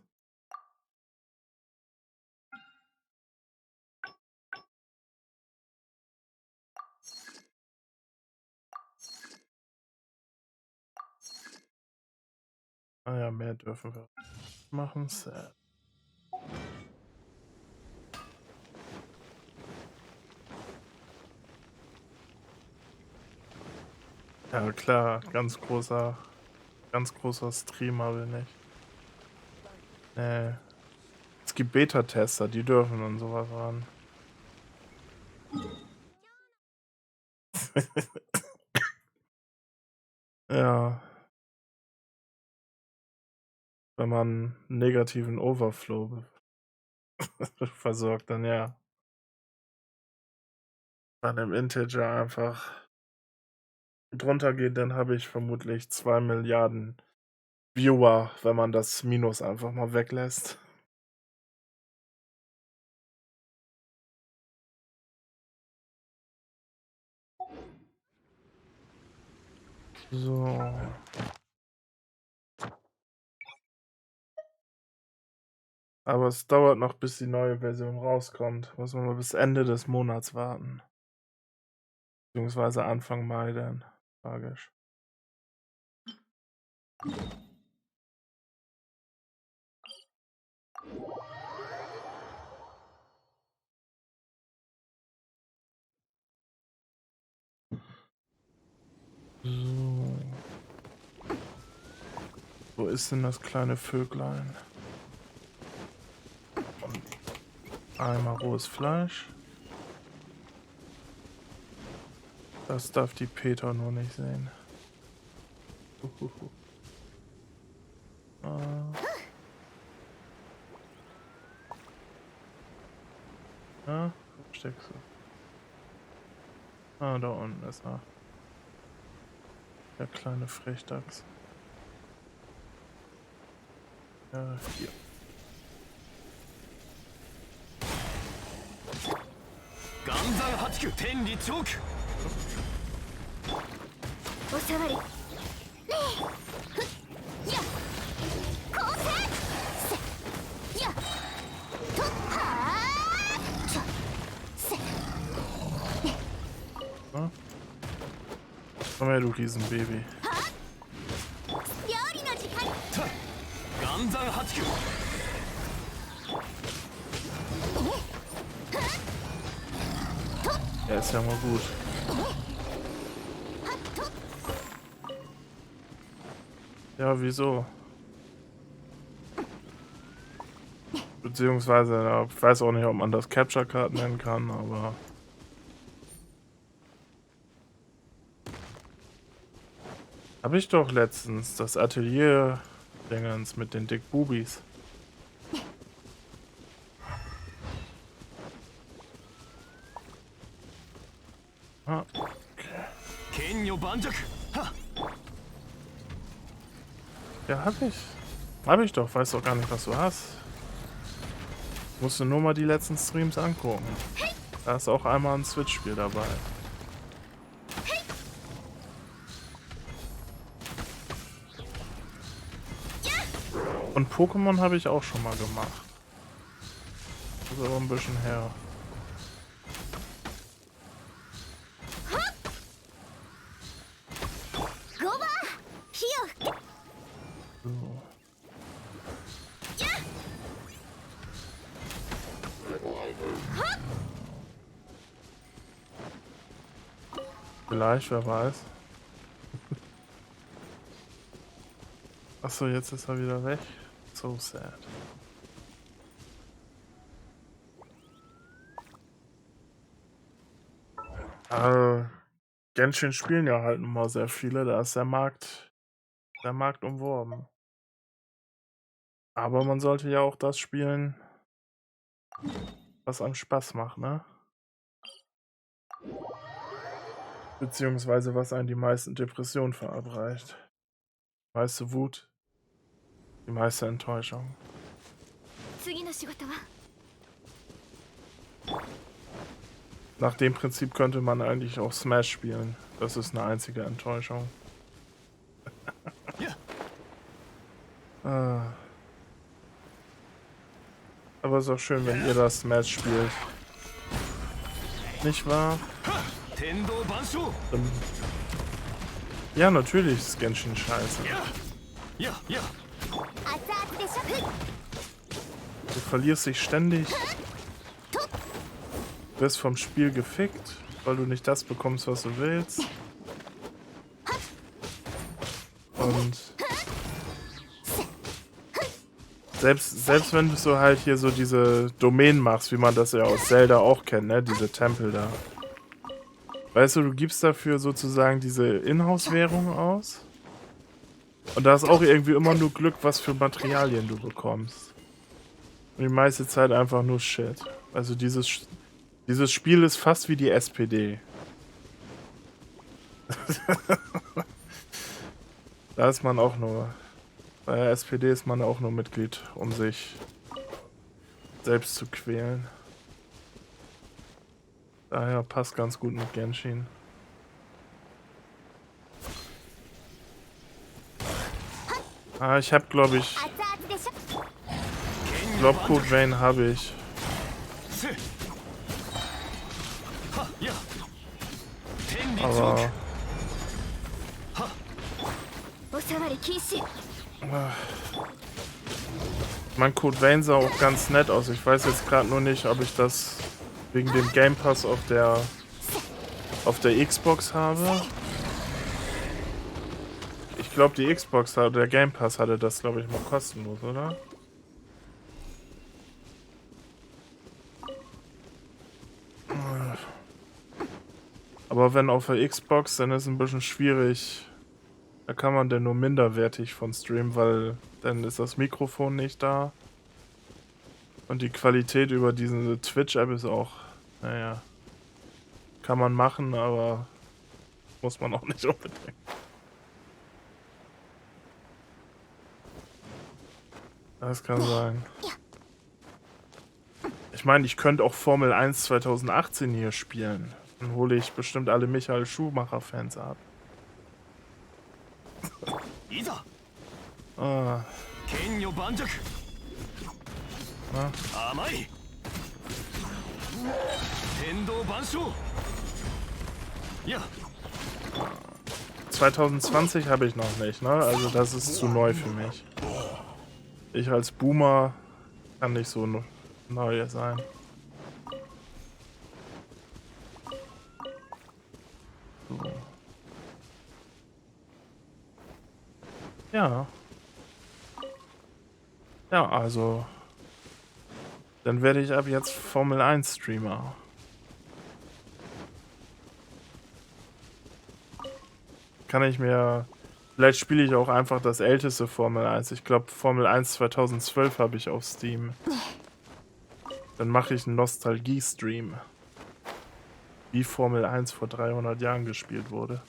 Ah ja, mehr dürfen wir machen. Sad. Ja klar, ganz großer Streamer bin ich. Es gibt Beta-Tester, die dürfen und sowas ran. Ja. Wenn man negativen Overflow versorgt, dann ja. Wenn im Integer einfach drunter geht, dann habe ich vermutlich 2 Milliarden Viewer, wenn man das Minus einfach mal weglässt. So. Aber es dauert noch, bis die neue Version rauskommt. Muss man mal bis Ende des Monats warten. Beziehungsweise Anfang Mai dann. Tragisch. So. Wo ist denn das kleine Vöglein? Und einmal rohes Fleisch. Das darf die Peter nur nicht sehen. Ja, wo steckst du? Ah, da unten ist er. Der kleine Frechdachs. Ja, hier. Ganzan Hachiku Tenri Choku. Osawari. Ja. Kose. Ja. To. Ha. Ja. Komm her, du Riesenbaby. Ganzan Hachiku. Ja, ist ja mal gut. Ja, wieso? Beziehungsweise, ja, ich weiß auch nicht, ob man das Capture Card nennen kann, aber... Habe ich doch letztens das Atelier-Dingens mit den Dick Bubis. Ah, okay. Ja, hab ich. Hab ich doch. Weiß doch gar nicht, was du hast. Musst du nur mal die letzten Streams angucken. Da ist auch einmal ein Switch-Spiel dabei. Und Pokémon habe ich auch schon mal gemacht. Das ist aber ein bisschen her. So. Vielleicht, wer weiß. Achso, jetzt ist er wieder weg. So sad. Genshin spielen ja halt nun mal sehr viele, da ist der Markt umworben. Aber man sollte ja auch das spielen, was einem Spaß macht, ne? Beziehungsweise was einem die meisten Depressionen verabreicht. Die meiste Wut, die meiste Enttäuschung. Nach dem Prinzip könnte man eigentlich auch Smash spielen. Das ist eine einzige Enttäuschung. Aber es ist auch schön, wenn ihr das Smash spielt. Nicht wahr? Ja, natürlich ist Genshin scheiße. Du verlierst dich ständig. Du wirst vom Spiel gefickt, weil du nicht das bekommst, was du willst. Und selbst wenn du so halt hier so diese Domänen machst, wie man das ja aus Zelda auch kennt, ne? Diese Tempel da. Weißt du, du gibst dafür sozusagen diese Inhouse-Währung aus. Und da ist auch irgendwie immer nur Glück, was für Materialien du bekommst. Und die meiste Zeit einfach nur Shit. Also dieses Spiel ist fast wie die SPD. Da ist man auch nur... Bei der SPD ist man auch nur Mitglied, um sich selbst zu quälen. Daher passt ganz gut mit Genshin. Ich habe, glaube ich... Code Vein habe ich. Aber... Mein Code Vein sah auch ganz nett aus. Ich weiß jetzt gerade nur nicht, ob ich das wegen dem Game Pass auf der Xbox habe. Ich glaube, die Xbox, der Game Pass hatte das, glaube ich, mal kostenlos, oder? Aber wenn auf der Xbox, dann ist es ein bisschen schwierig. Da kann man denn nur minderwertig von streamen, weil dann ist das Mikrofon nicht da. Und die Qualität über diese Twitch-App ist auch, naja, kann man machen, aber muss man auch nicht unbedingt. Das kann sein. Ich meine, ich könnte auch Formel 1 2018 hier spielen. Dann hole ich bestimmt alle Michael Schumacher-Fans ab. Ah. Na? 2020 habe ich noch nicht, ne? Also das ist zu neu für mich. Ich als Boomer kann nicht so neu sein. So. Ja. Ja, also dann werde ich ab jetzt Formel 1 Streamer. Kann ich mir... Vielleicht spiele ich auch einfach das älteste Formel 1. Ich glaube, Formel 1 2012 habe ich auf Steam. Dann mache ich einen Nostalgie-Stream. Wie Formel 1 vor 300 Jahren gespielt wurde.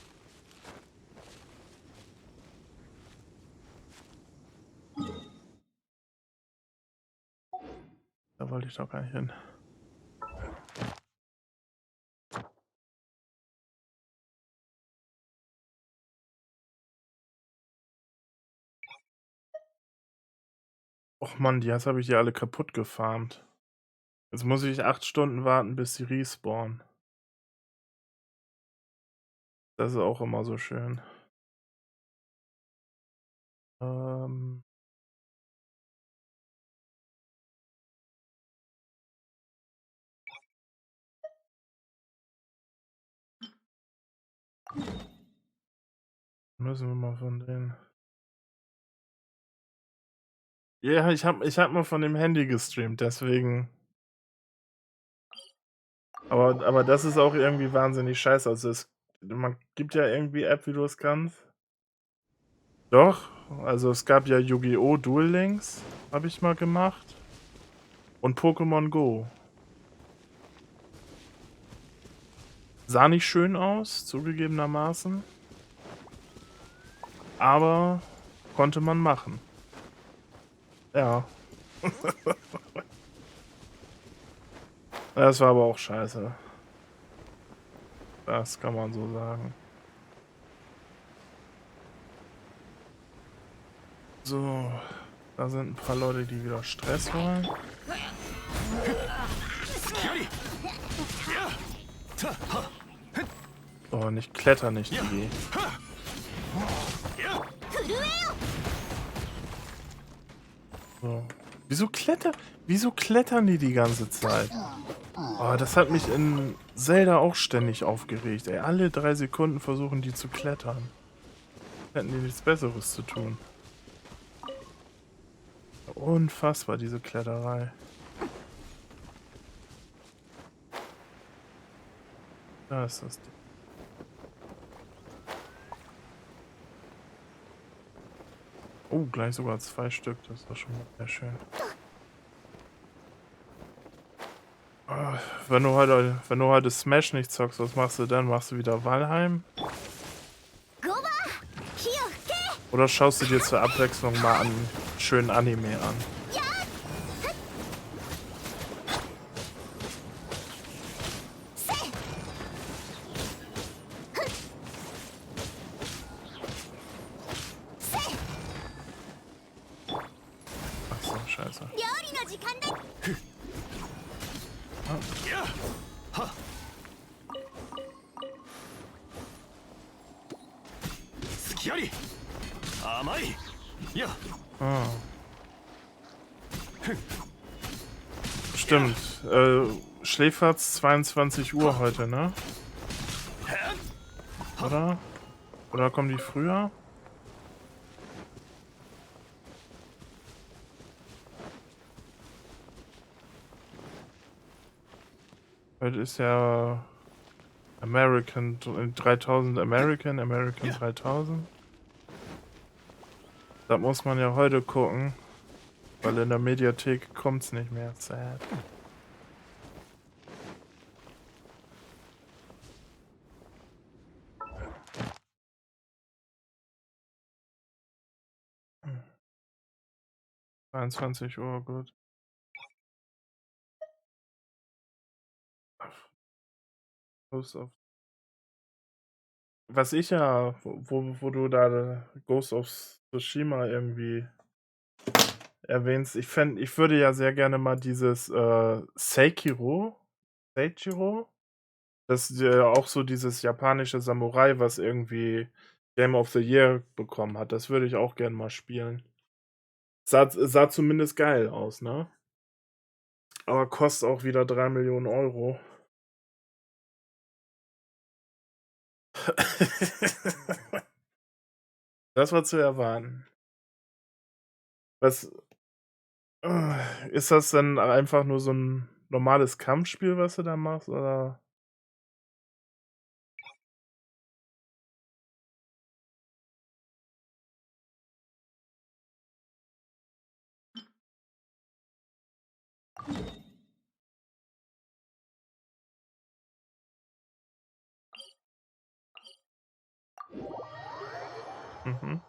Da wollte ich doch gar nicht hin. Och Mann, jetzt habe ich die alle kaputt gefarmt. Jetzt muss ich 8 Stunden warten, bis sie respawnen. Das ist auch immer so schön. Müssen wir mal von denen... Ja, ich hab mal von dem Handy gestreamt, deswegen... Aber das ist auch irgendwie wahnsinnig scheiße. Also man gibt ja irgendwie App, wie du es kannst. Doch, also es gab ja Yu-Gi-Oh! Duel Links, habe ich mal gemacht. Und Pokémon Go. Sah nicht schön aus, zugegebenermaßen. Aber konnte man machen. Ja. Das war aber auch scheiße. Das kann man so sagen. So, da sind ein paar Leute, die wieder Stress wollen. Oh, nicht klettern, nicht die. So. Wieso klettern die ganze Zeit? Oh, das hat mich in Zelda auch ständig aufgeregt. Ey, alle 3 Sekunden versuchen die zu klettern. Hätten die nichts Besseres zu tun. Unfassbar, diese Kletterei. Da ist das Ding. Oh, gleich sogar 2 Stück. Das ist doch schon mal sehr schön. Wenn du heute Smash nicht zockst, was machst du dann? Machst du wieder Valheim? Oder schaust du dir zur Abwechslung mal einen schönen Anime an? Achso, scheiße. 甘いや Ah. Stimmt. Schläferz 22 Uhr heute, ne? Oder? Oder kommen die früher? Heute ist ja American 3000 American 3000. Da muss man ja heute gucken, weil in der Mediathek kommt's nicht mehr. Sad. Hm. 22 Uhr, gut. Ghost of Was ich ja, wo du da Ghost of Tsushima irgendwie erwähnst, ich würde ja sehr gerne mal dieses Sekiro, das ist ja auch so dieses japanische Samurai, was irgendwie Game of the Year bekommen hat. Das würde ich auch gerne mal spielen. Sah zumindest geil aus, ne? Aber kostet auch wieder 3 Millionen Euro. Das war zu erwarten. Was ist das denn einfach nur so ein normales Kampfspiel, was du da machst, oder? Mhm.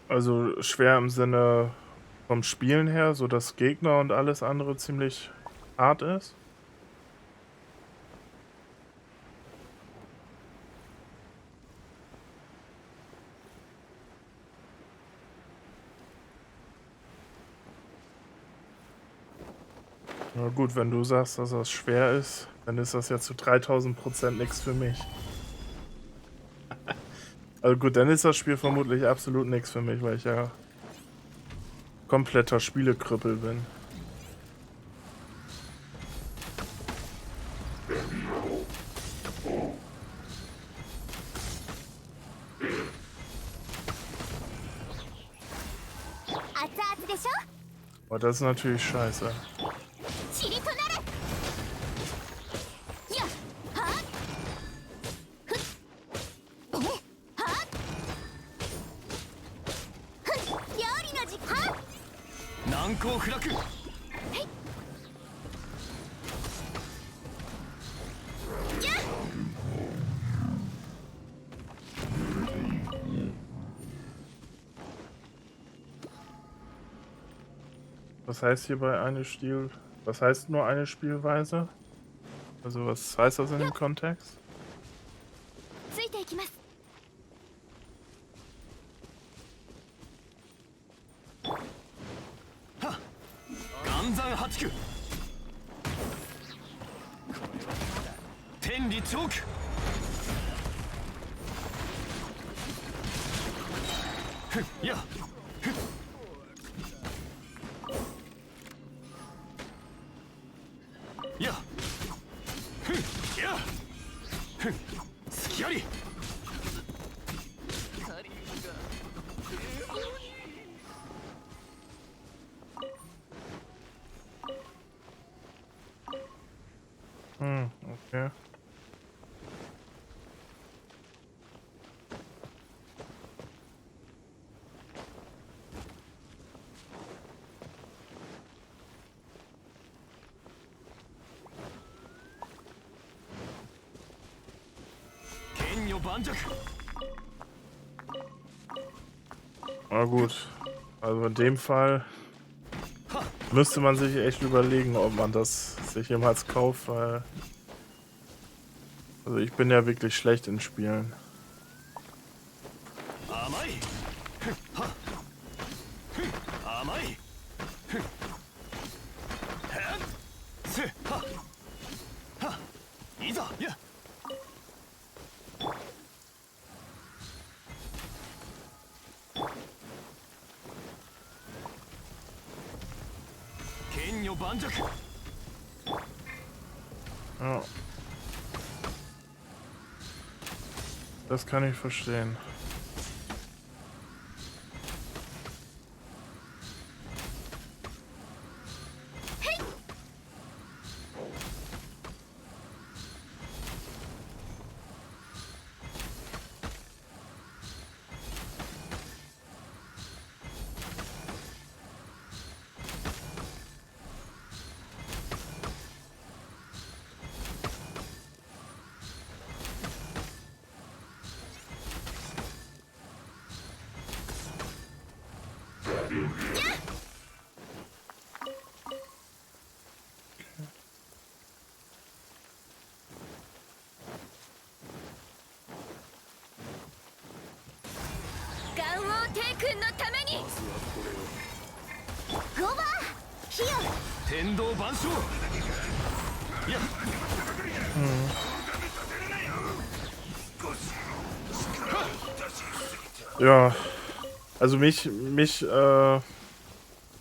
Also, schwer im Sinne vom Spielen her, sodass Gegner und alles andere ziemlich hart ist? Na gut, wenn du sagst, dass das schwer ist, dann ist das ja zu 3000% nix für mich. Also gut, dann ist das Spiel vermutlich absolut nix für mich, weil ich ja kompletter Spielekrüppel bin. Aber das ist natürlich scheiße. Was heißt hierbei eine Stil? Was heißt nur eine Spielweise? Also was heißt das in dem Kontext? Okay. Na gut. Also in dem Fall müsste man sich echt überlegen, ob man das sich jemals kauft, weil Also ich bin ja wirklich schlecht in Spielen. Amai. Ha. Amai. Ha. Se. Ha. Ha. Iza. Ja. Kenyo Banjak. Ja. Das kann ich verstehen. Tendo Banshou. Ja. Ja, also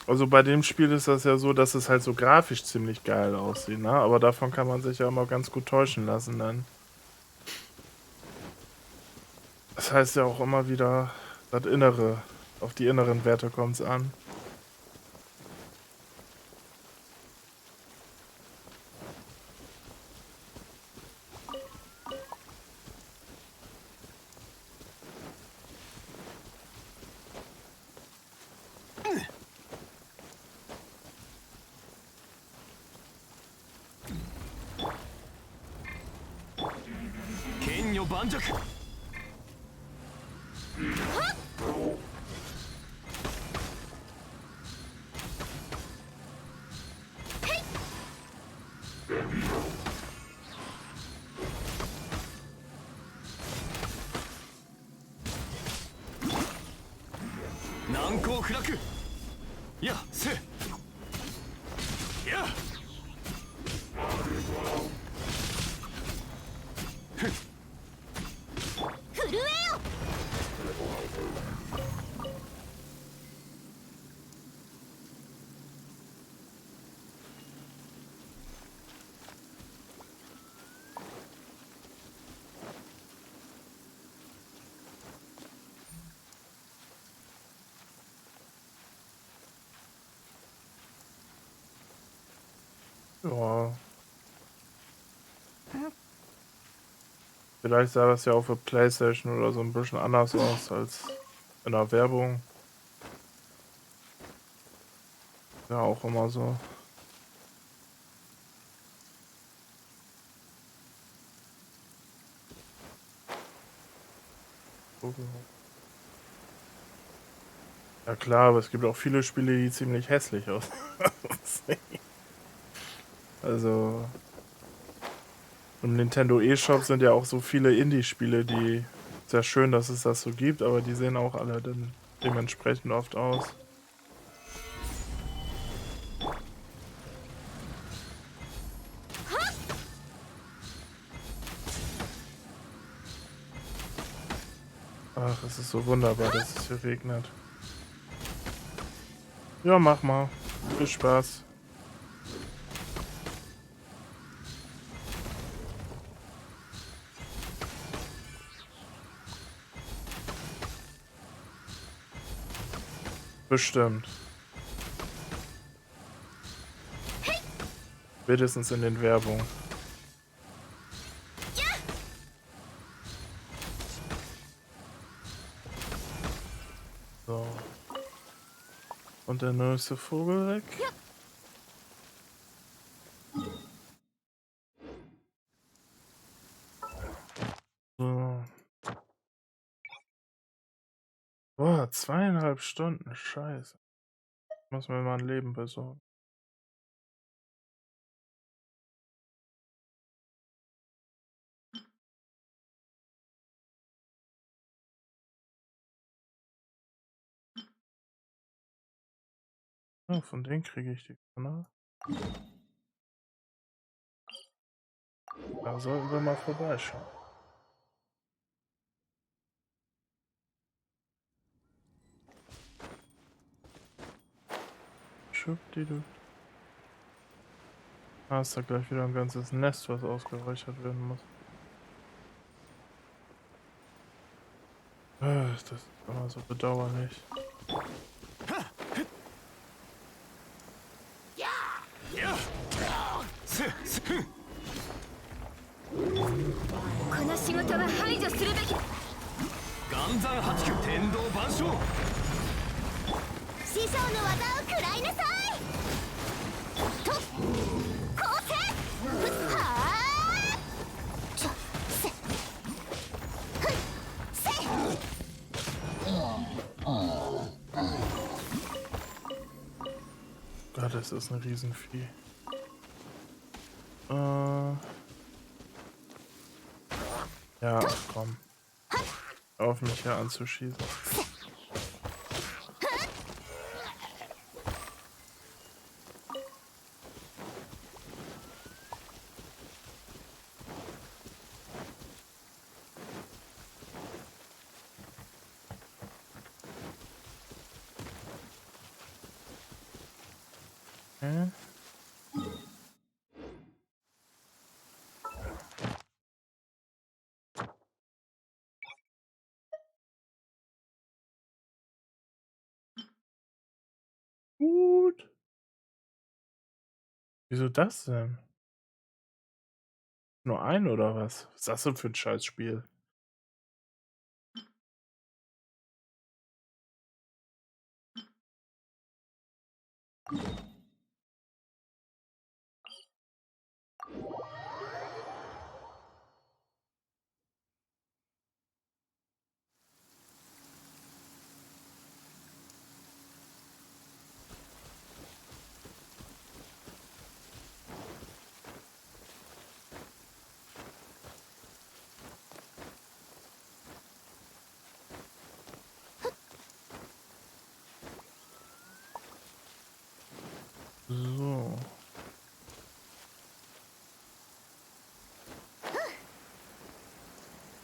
also bei dem Spiel ist das ja so, dass es halt so grafisch ziemlich geil aussieht, ne? Aber davon kann man sich ja immer ganz gut täuschen lassen dann. Das heißt ja auch immer wieder, das Innere, auf die inneren Werte kommt es an. Kenyo Banjak. Nankou Flaku. Ja, se. Ja. Ja. Vielleicht sah das ja auf der PlayStation oder so ein bisschen anders aus als in der Werbung. Ja, auch immer so. Ja klar, aber es gibt auch viele Spiele, die ziemlich hässlich aussehen. Also im Nintendo eShop sind ja auch so viele Indie-Spiele, die sehr schön, dass es das so gibt, aber die sehen auch alle dann dementsprechend oft aus. Ach, es ist so wunderbar, dass es hier regnet. Ja, mach mal. Viel Spaß. Bestimmt. Spätestens in den Werbungen. So. Und der neueste Vogel weg. So. Boah, 2,5 Stunden. Scheiße. Ich muss mir mal ein Leben besorgen. Ja, von denen kriege ich die Kanne. Da sollten wir mal vorbeischauen. Schubdidu. Ah, ist da gleich wieder ein ganzes Nest, was ausgeräuchert werden muss. Das ist immer so bedauerlich. Ja! この仕事は排除するべき。元山八九天道万象。師匠の技を食らいなさいとこうせはあちょせふっせ Gott, das ist ein Riesenvieh. Ja, komm. Auf mich hier anzuschießen. Okay. Gut. Wieso das denn? Nur ein oder was? Was ist das denn für ein Scheißspiel? So.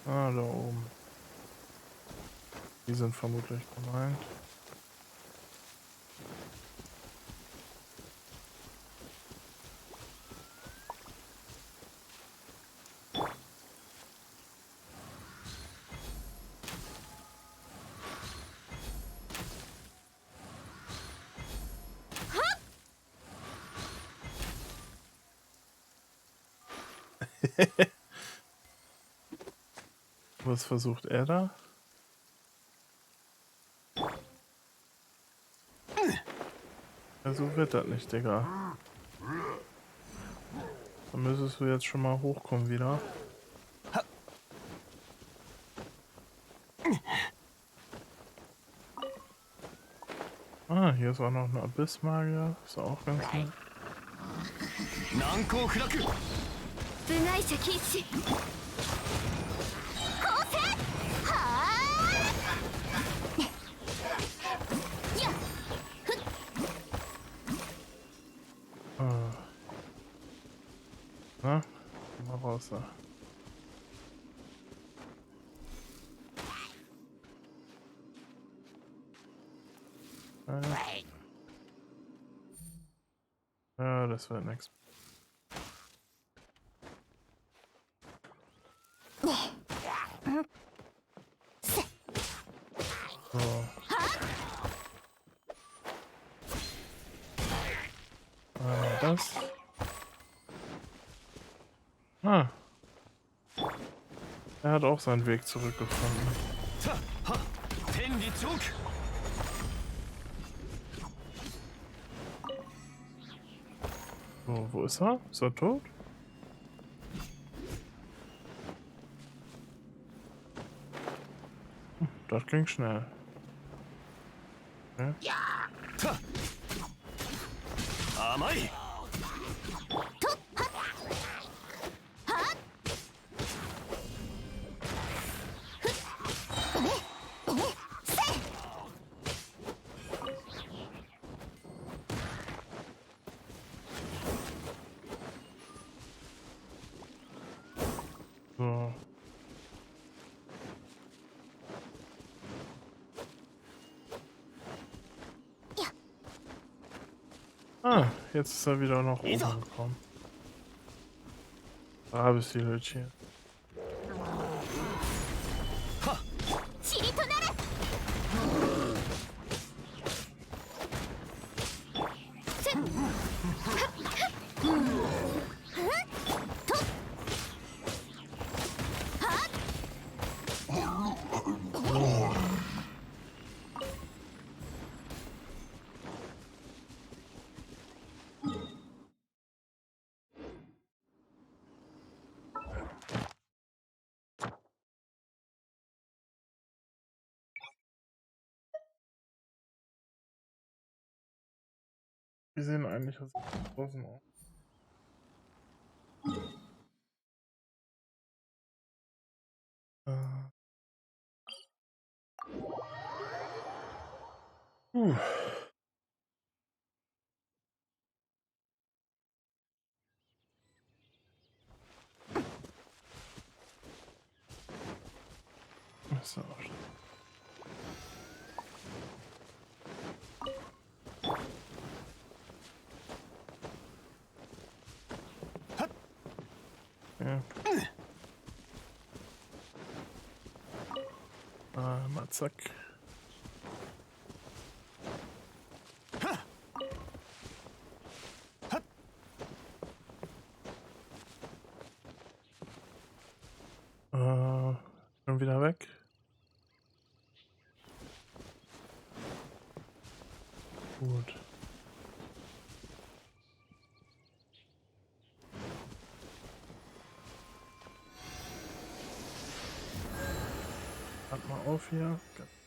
Ah, da oben. Die sind vermutlich gemeint. Was versucht er da? Ja, so wird das nicht, Digga. Dann müsstest du jetzt schon mal hochkommen wieder. Ah, hier ist auch noch ein Abyssmagier. Ist auch ganz nett. 難攻不落。部外者禁止。こうせはあやっふっ Na, mal raus da. Ja, das wird nix. So. Das. Ah. Er hat auch seinen Weg zurückgefunden. さあ、はっ、天理チョーク。 So, wo ist er? Ist er tot? Das ging schnell. Okay. 甘い。 Ja, So. Ah, jetzt ist er wieder nach oben gekommen. Da bist du, Hütchen. ちりとなれ。Wie sehen eigentlich aus draußen aus? Puh. So. Ja. Mal zack. Schon wieder weg. Gut. Halt mal auf hier.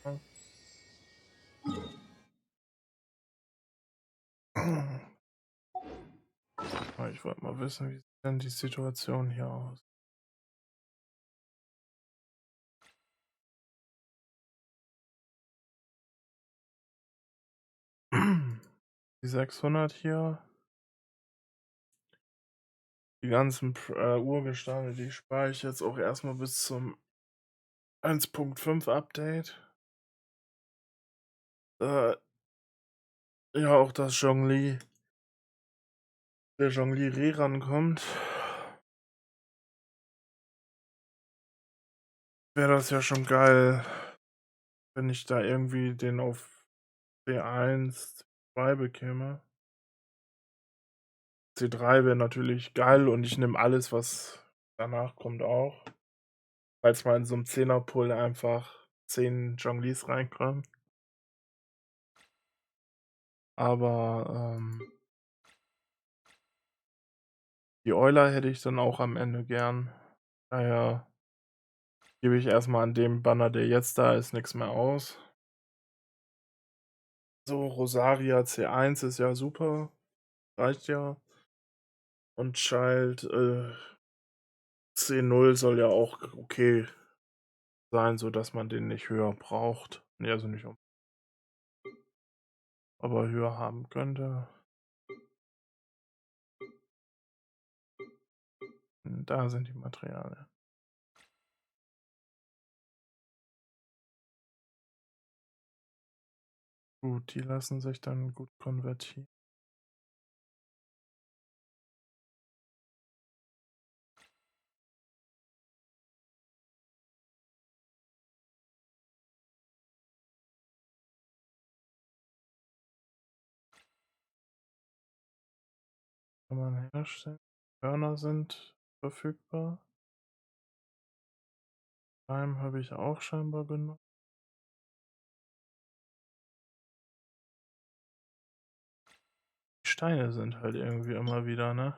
Genau. Ich wollte mal wissen, wie sieht denn die Situation hier aus? Die 600 hier. Die ganzen Urgesteine, die spare ich jetzt auch erstmal bis zum 1.5 Update. Ja, auch dass der Zhongli rankommt. Wäre das ja schon geil, wenn ich da irgendwie den auf C1, C2 bekäme. C3 wäre natürlich geil und ich nehme alles, was danach kommt, auch. Falls mal in so einem 10er-Pull einfach 10 Zhonglis reinkommen. Aber die Euler hätte ich dann auch am Ende gern. Daher gebe ich erstmal an dem Banner, der jetzt da ist, nichts mehr aus. So, Rosaria C1 ist ja super. Reicht ja. Und Child C0 soll ja auch okay sein, sodass man den nicht höher braucht. Nee, also nicht aber höher haben könnte. Da sind die Materialien. Gut, die lassen sich dann gut konvertieren. Kann man herstellen. Körner sind verfügbar. Time habe ich auch scheinbar genug. Die Steine sind halt irgendwie immer wieder, ne?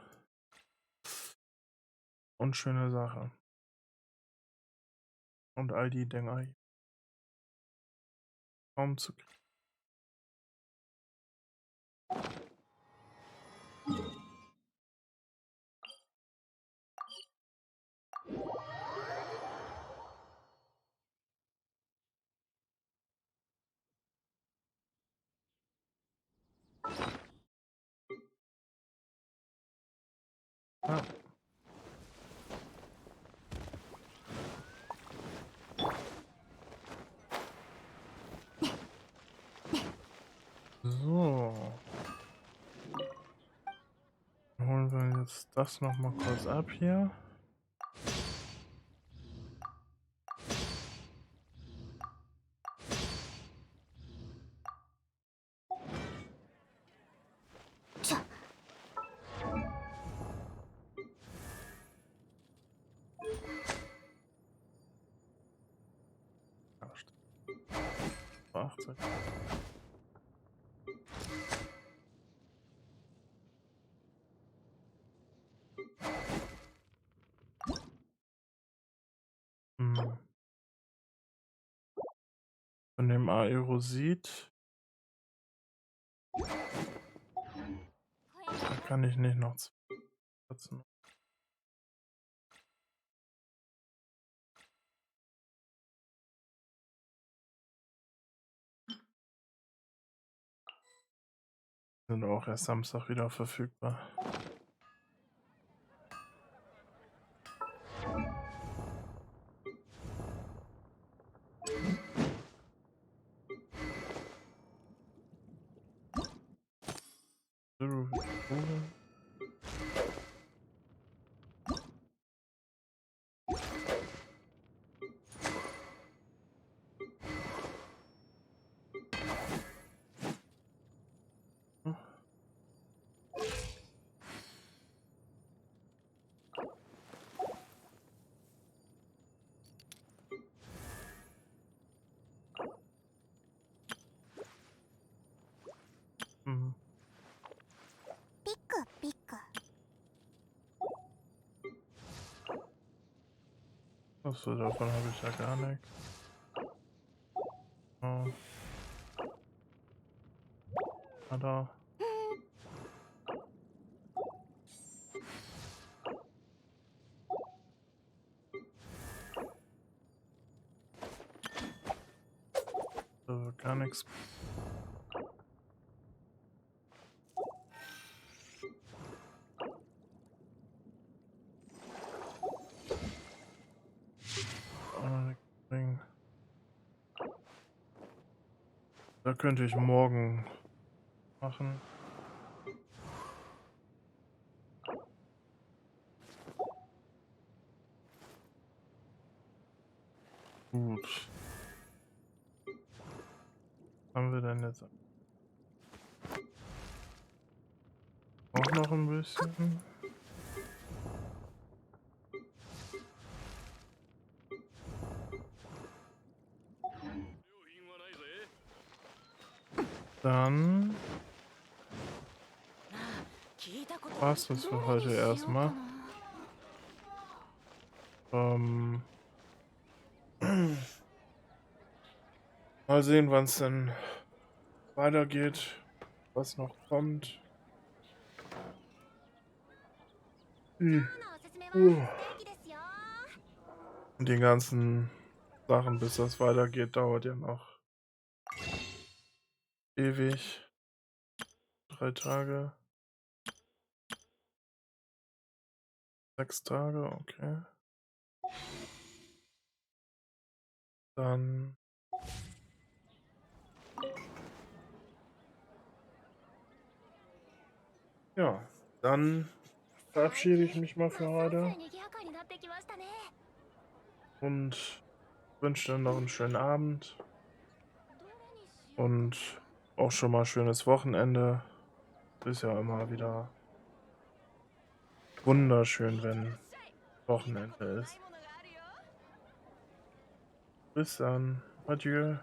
Unschöne Sache. Und all die Dinger hier. Kaum zu kriegen. Ja. So. Dann holen wir jetzt das noch mal kurz ab hier. Ja, 18. Von dem Aerosit. Da kann ich nicht noch setzen. Sind auch erst Samstag wieder verfügbar. Mhm. Pick, pick. Achso, davon habe ich ja gar nichts. Oh. Da. Gar nichts. Da könnte ich morgen machen. Gut. Was haben wir denn jetzt? Auch noch ein bisschen. Dann war's das für heute erstmal. Mal sehen, wann es denn weitergeht, was noch kommt. Und die ganzen Sachen, bis das weitergeht, dauert ja noch ewig. 3 Tage. 6 Tage, okay. Dann ja, dann verabschiede ich mich mal für heute und wünsche dann noch einen schönen Abend und auch schon mal schönes Wochenende. Ist ja immer wieder wunderschön, wenn Wochenende ist. Bis dann. Adieu.